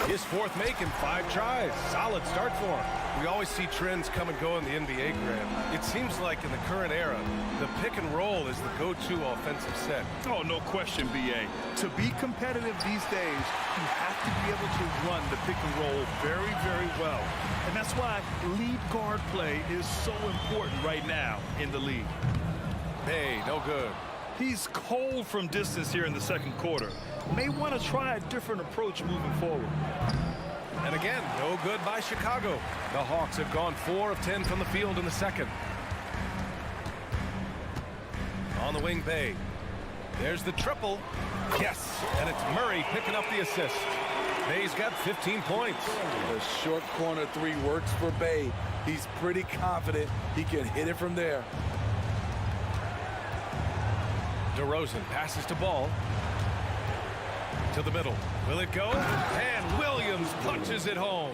His 4th make in 5 tries. Solid start for him. We always see trends come and go in the NBA, Grant. It seems like in the current era, the pick and roll is the go-to offensive set. Oh, no question, B.A. To be competitive these days, you have to be able to run the pick and roll very, very well. And that's why lead guard play is so important right now in the league. Hey, no good. He's cold from distance here in the second quarter. May want to try a different approach moving forward. And again, no good by Chicago. The Hawks have gone 4 of 10 from the field in the second. On the wing, Bay. There's the triple. Yes, and it's Murray picking up the assist. Bay's got 15 points. The short corner 3 works for Bay. He's pretty confident he can hit it from there. DeRozan passes to Ball. To the middle. Will it go? And Williams punches it home.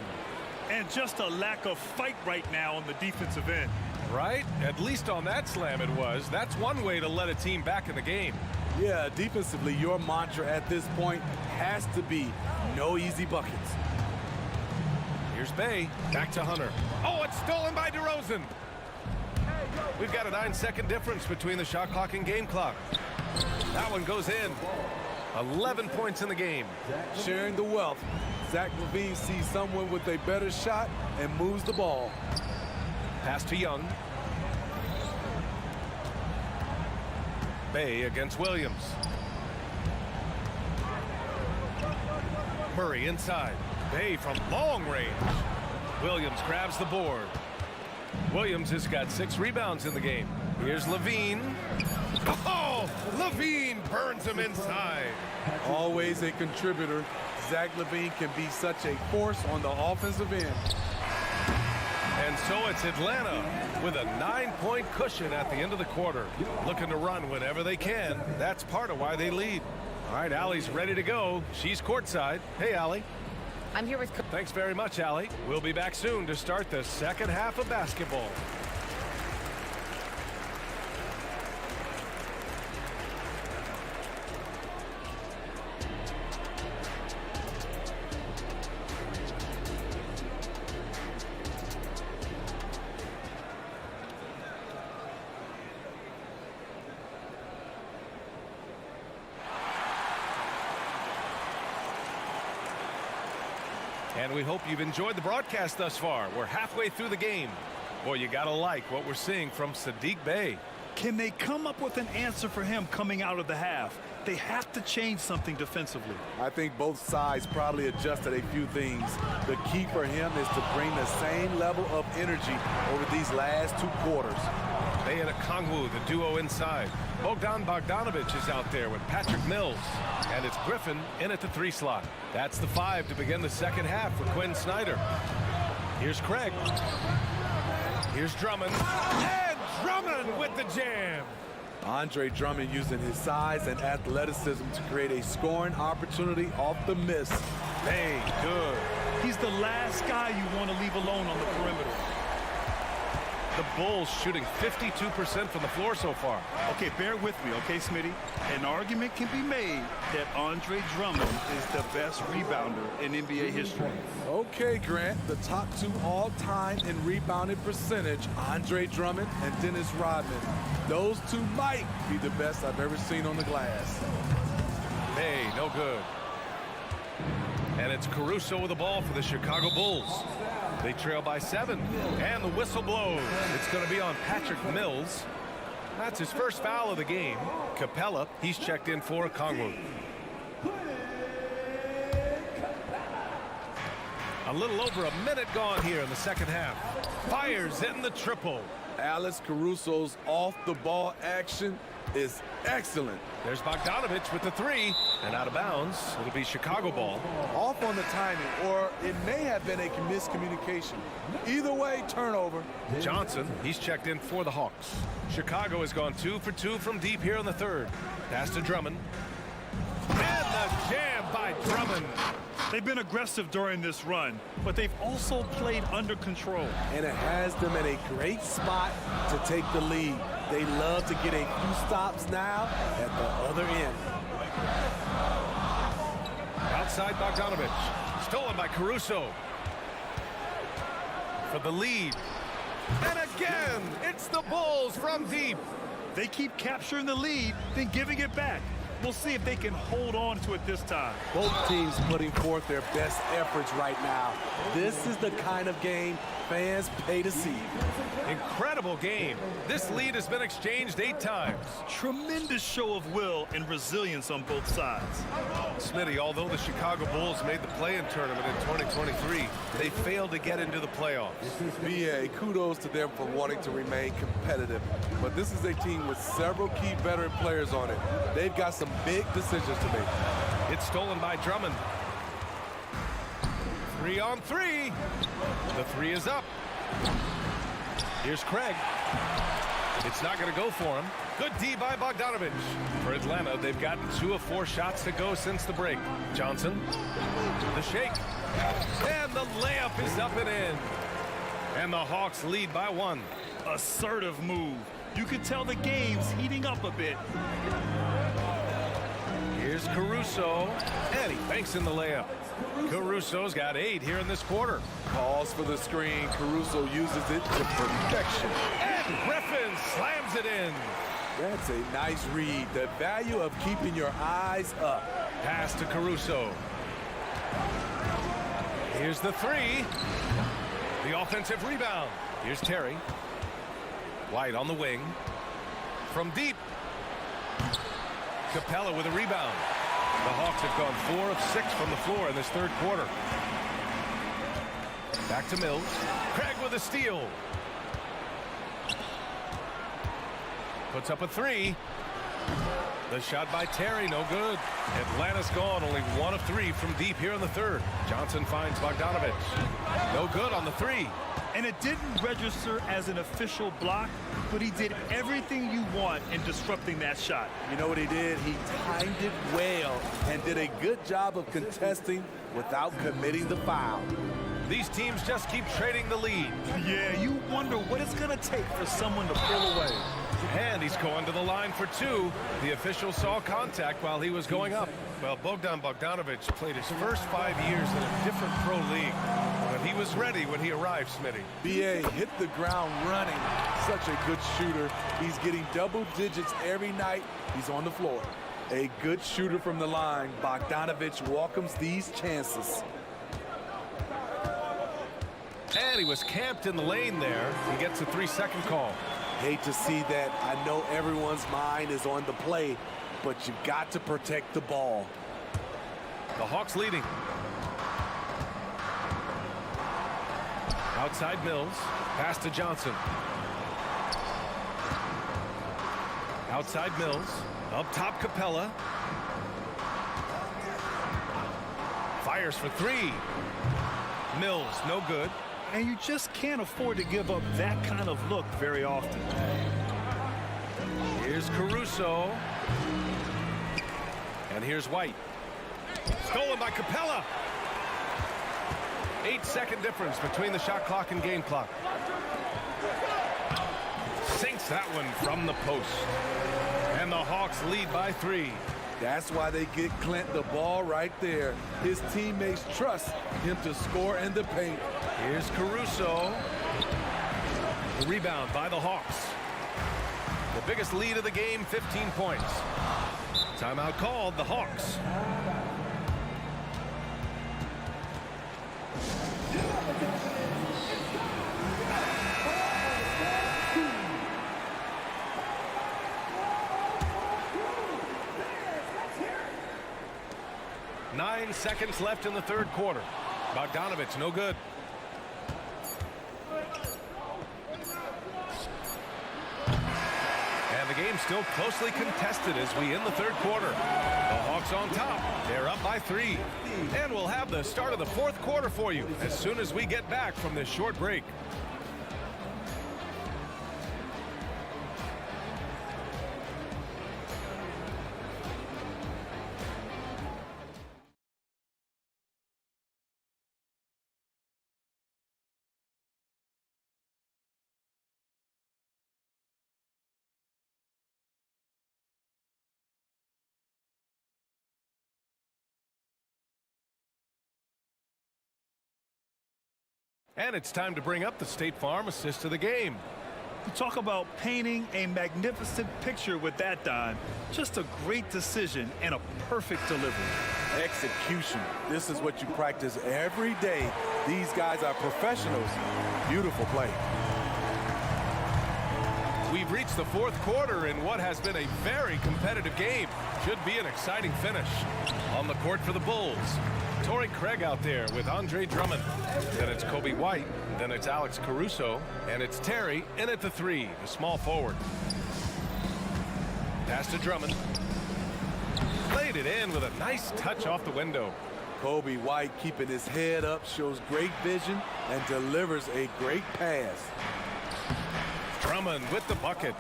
And just a lack of fight right now on the defensive end. Right? At least on that slam it was. That's one way to let a team back in the game. Yeah, defensively, your mantra at this point has to be no easy buckets. Here's Bay. Back to Hunter. Oh, it's stolen by DeRozan. We've got a 9-second difference between the shot clock and game clock. That one goes in. 11 points in the game. Sharing the wealth. Zach LaVine sees someone with a better shot and moves the ball. Pass to Young. Bay against Williams. Murray inside. Bay from long range. Williams grabs the board. Williams has got 6 rebounds in the game. Here's Levine. Oh, Levine burns him inside. Always a contributor. Zach LaVine can be such a force on the offensive end. And so it's Atlanta with a 9-point cushion at the end of the quarter. Looking to run whenever they can. That's part of why they lead. All right, Allie's ready to go. She's courtside. Hey, Allie. I'm here with... Thanks very much, Allie. We'll be back soon to start the second half of basketball. And we hope you've enjoyed the broadcast thus far. We're halfway through the game. Boy, you gotta like what we're seeing from Saddiq Bey. Can they come up with an answer for him coming out of the half? They have to change something defensively. I think both sides probably adjusted a few things. The key for him is to bring the same level of energy over these last 2 quarters. Bey and Okongwu, the duo inside. Bogdan Bogdanovic is out there with Patrick Mills. And it's Griffin in at the 3 slot. That's the 5 to begin the second half for Quinn Snyder. Here's Craig. Here's Drummond. And Drummond with the jam. Andre Drummond using his size and athleticism to create a scoring opportunity off the miss. Hey, good. He's the last guy you want to leave alone on the perimeter. The Bulls shooting 52% from the floor so far. Okay, bear with me, okay, Smitty? An argument can be made that Andre Drummond is the best rebounder in NBA history. Okay, Grant, the top 2 all-time in rebounding percentage, Andre Drummond and Dennis Rodman. Those 2 might be the best I've ever seen on the glass. Hey, no good. And it's Caruso with the ball for the Chicago Bulls. They trail by 7, and the whistle blows. It's going to be on Patrick Mills. That's his first foul of the game. Capella, he's checked in for Kongwu. A little over a minute gone here in the second half. Fires in the triple. Alex Caruso's off-the-ball action is excellent. There's Bogdanovich with the 3, and out of bounds. It'll be Chicago ball. Off on the timing, or it may have been a miscommunication. Either way, turnover. Johnson, he's checked in for the Hawks. Chicago has gone 2 for 2 from deep here in the third. Pass to Drummond. And the jam by Drummond. They've been aggressive during this run, but they've also played under control. And it has them in a great spot to take the lead. They love to get a few stops now at the other end. Outside Bogdanovich. Stolen by Caruso. For the lead. And again, it's the Bulls from deep. They keep capturing the lead, then giving it back. We'll see if they can hold on to it this time. Both teams putting forth their best efforts right now. This is the kind of game fans pay to see. Incredible game. This lead has been exchanged 8 times. Tremendous show of will and resilience on both sides. Smitty, although the Chicago Bulls made the play-in tournament in 2023, they failed to get into the playoffs. BA, kudos to them for wanting to remain competitive. But this is a team with several key veteran players on it. They've got some big decisions to make. It's stolen by Drummond. 3 on 3. The 3 is up. Here's Craig. It's not going to go for him. Good D by Bogdanovich. For Atlanta, they've gotten 2 of 4 shots to go since the break. Johnson, the shake. And the layup is up and in. And the Hawks lead by 1. Assertive move. You can tell the game's heating up a bit. Here's Caruso, and he banks in the layup. Caruso's got 8 here in this quarter. Calls for the screen. Caruso uses it to perfection. And Griffin slams it in. That's a nice read. The value of keeping your eyes up. Pass to Caruso. Here's the 3. The offensive rebound. Here's Terry. White on the wing. From deep. Capella with a rebound. The Hawks have gone 4 of 6 from the floor in this third quarter. Back to Mills. Craig with a steal. Puts up a 3. The shot by Terry, no good. Atlanta's gone only 1 of 3 from deep here in the third. Johnson finds Bogdanovich. No good on the 3. And it didn't register as an official block, but he did everything you want in disrupting that shot. You know what he did? He timed it well and did a good job of contesting without committing the foul. These teams just keep trading the lead. Yeah, you wonder what it's going to take for someone to pull away. And he's going to the line for 2. The official saw contact while he was going up. Well, Bogdan Bogdanovich played his first 5 years in a different pro league. But he was ready when he arrived, Smitty. BA hit the ground running. Such a good shooter. He's getting double digits every night he's on the floor. A good shooter from the line. Bogdanovich welcomes these chances. And he was camped in the lane there. He gets a 3-second call. Hate to see that. I know everyone's mind is on the play, but you've got to protect the ball. The Hawks leading. Outside Mills. Pass to Johnson. Outside Mills. Up top Capella. Fires for 3. Mills, no good. And you just can't afford to give up that kind of look very often. Here's Caruso. And here's White. Stolen by Capella. 8-second difference between the shot clock and game clock. hits that one from the post. And the Hawks lead by 3. That's why they get Clint the ball right there. His teammates trust him to score in the paint. Here's Caruso. The rebound by the Hawks. The biggest lead of the game, 15 points. Timeout called, the Hawks. Nine seconds left in the third quarter. Bogdanovich, no good. And the game's still closely contested as we end the third quarter. The Hawks on top. They're up by 3. And we'll have the start of the fourth quarter for you as soon as we get back from this short break. And it's time to bring up the State Farm assist of the game. You talk about painting a magnificent picture with that, Don. Just a great decision and a perfect delivery. Execution. This is what you practice every day. These guys are professionals. Beautiful play. We've reached the fourth quarter in what has been a very competitive game. Should be an exciting finish. On the court for the Bulls, Torrey Craig out there with Andre Drummond. Then it's Kobe White. Then it's Alex Caruso. And it's Terry in at the 3, the small forward. Pass to Drummond. Played it in with a nice touch off the window. Kobe White keeping his head up, shows great vision, and delivers a great pass. Drummond with the bucket.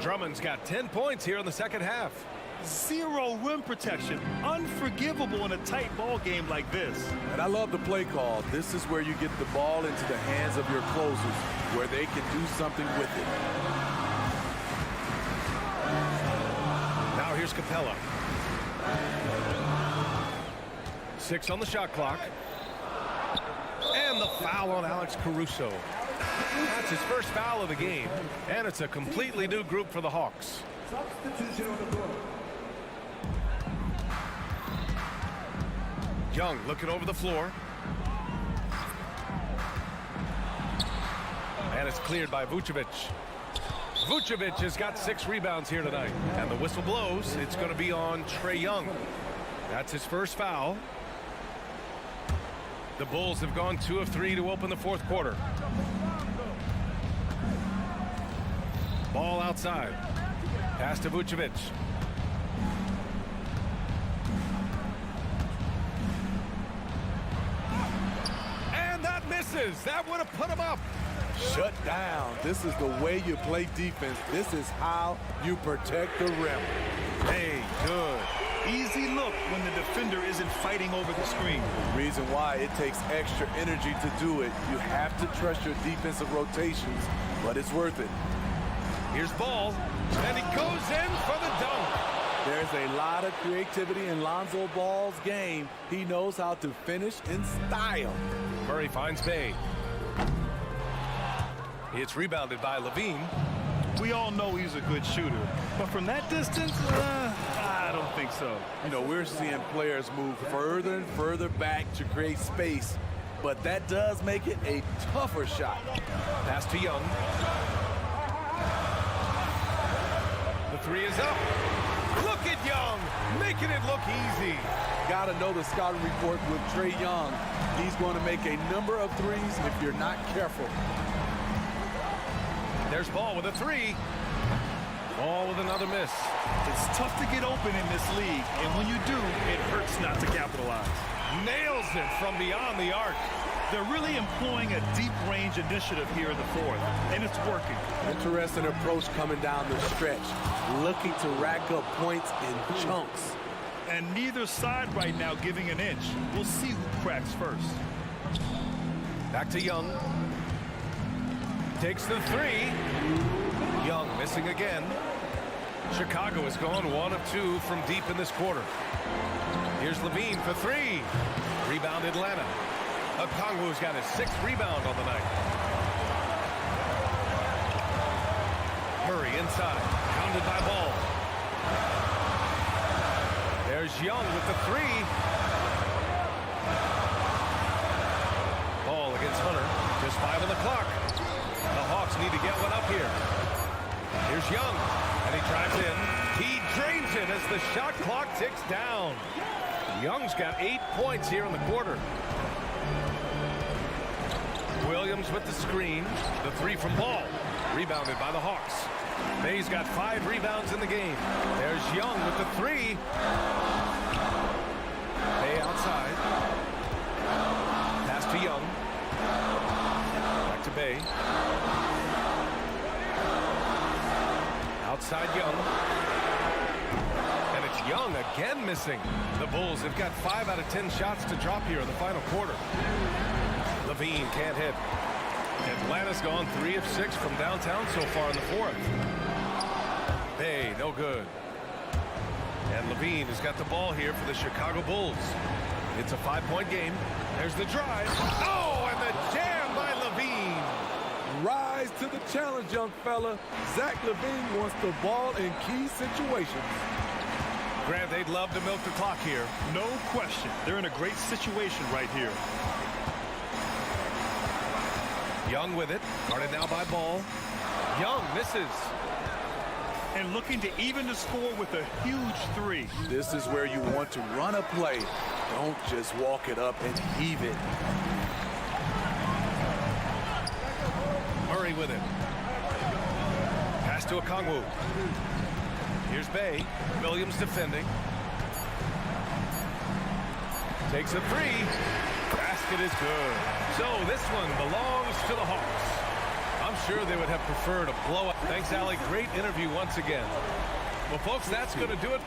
Drummond's got 10 points here in the second half. Zero rim protection. Unforgivable in a tight ball game like this. And I love the play call. This is where you get the ball into the hands of your closers, where they can do something with it. Now here's Capella. 6 on the shot clock. And the foul on Alex Caruso. That's his first foul of the game. And it's a completely new group for the Hawks. Young looking over the floor. And it's cleared by Vucevic. Vucevic has got 6 rebounds here tonight. And the whistle blows. It's going to be on Trae Young. That's his first foul. The Bulls have gone 2 of 3 to open the fourth quarter. Ball outside. Pass to Vucevic. And that misses. That would have put him up. Shut down. This is the way you play defense. This is how you protect the rim. Hey, good. Easy look when the defender isn't fighting over the screen. The reason why it takes extra energy to do it. You have to trust your defensive rotations, but it's worth it. Here's Ball, and he goes in for the dunk. There's a lot of creativity in Lonzo Ball's game. He knows how to finish in style. Murray finds Bay. It's rebounded by Levine. We all know he's a good shooter, but from that distance, I don't think so. You know, we're seeing players move further and further back to create space, but that does make it a tougher shot. Pass to Young. The 3 is up. Look at Young, making it look easy. Got to know the scouting report with Trae Young. He's going to make a number of threes if you're not careful. There's Ball with a 3. Ball with another miss. It's tough to get open in this league, and when you do, it hurts not to capitalize. Nails it from beyond the arc. They're really employing a deep range initiative here in the fourth, and it's working. Interesting approach coming down the stretch, looking to rack up points in chunks. And neither side right now giving an inch. We'll see who cracks first. Back to Young. Takes the 3. Young missing again. Chicago has gone 1 of 2 from deep in this quarter. Here's Levine for 3. Rebound Atlanta. Okongwu's got his 6th rebound on the night. Murray inside, pounded by Ball. There's Young with the 3. Ball against Hunter. Just 5 on the clock. The Hawks need to get one up here. Here's Young, and he drives in. He drains it as the shot clock ticks down. Young's got 8 points here in the quarter. Williams with the screen. The 3 from Ball. Rebounded by the Hawks. Bay's got 5 rebounds in the game. There's Young with the 3. Bay outside. Pass to Young. Back to Bay. Outside Young. And it's Young again missing. The Bulls have got 5 out of 10 shots to drop here in the final quarter. Levine can't hit. Atlanta's gone 3 of 6 from downtown so far in the 4th. Bay, no good. And Levine has got the ball here for the Chicago Bulls. It's a 5-point game. There's the drive. Oh, and the jam by Levine. Rise to the challenge, young fella. Zach LaVine wants the ball in key situations. Grant, they'd love to milk the clock here. No question. They're in a great situation right here. Young with it. Guarded now by Ball. Young misses. And looking to even the score with a huge 3. This is where you want to run a play. Don't just walk it up and heave it. Murray with it. Pass to Okongwu. Here's Bay. Williams defending. Takes a 3. Basket is good. So this one belongs to the Hawks. I'm sure they would have preferred a blowout. Thanks, Allie. Great interview once again. Well, folks, that's going to do it.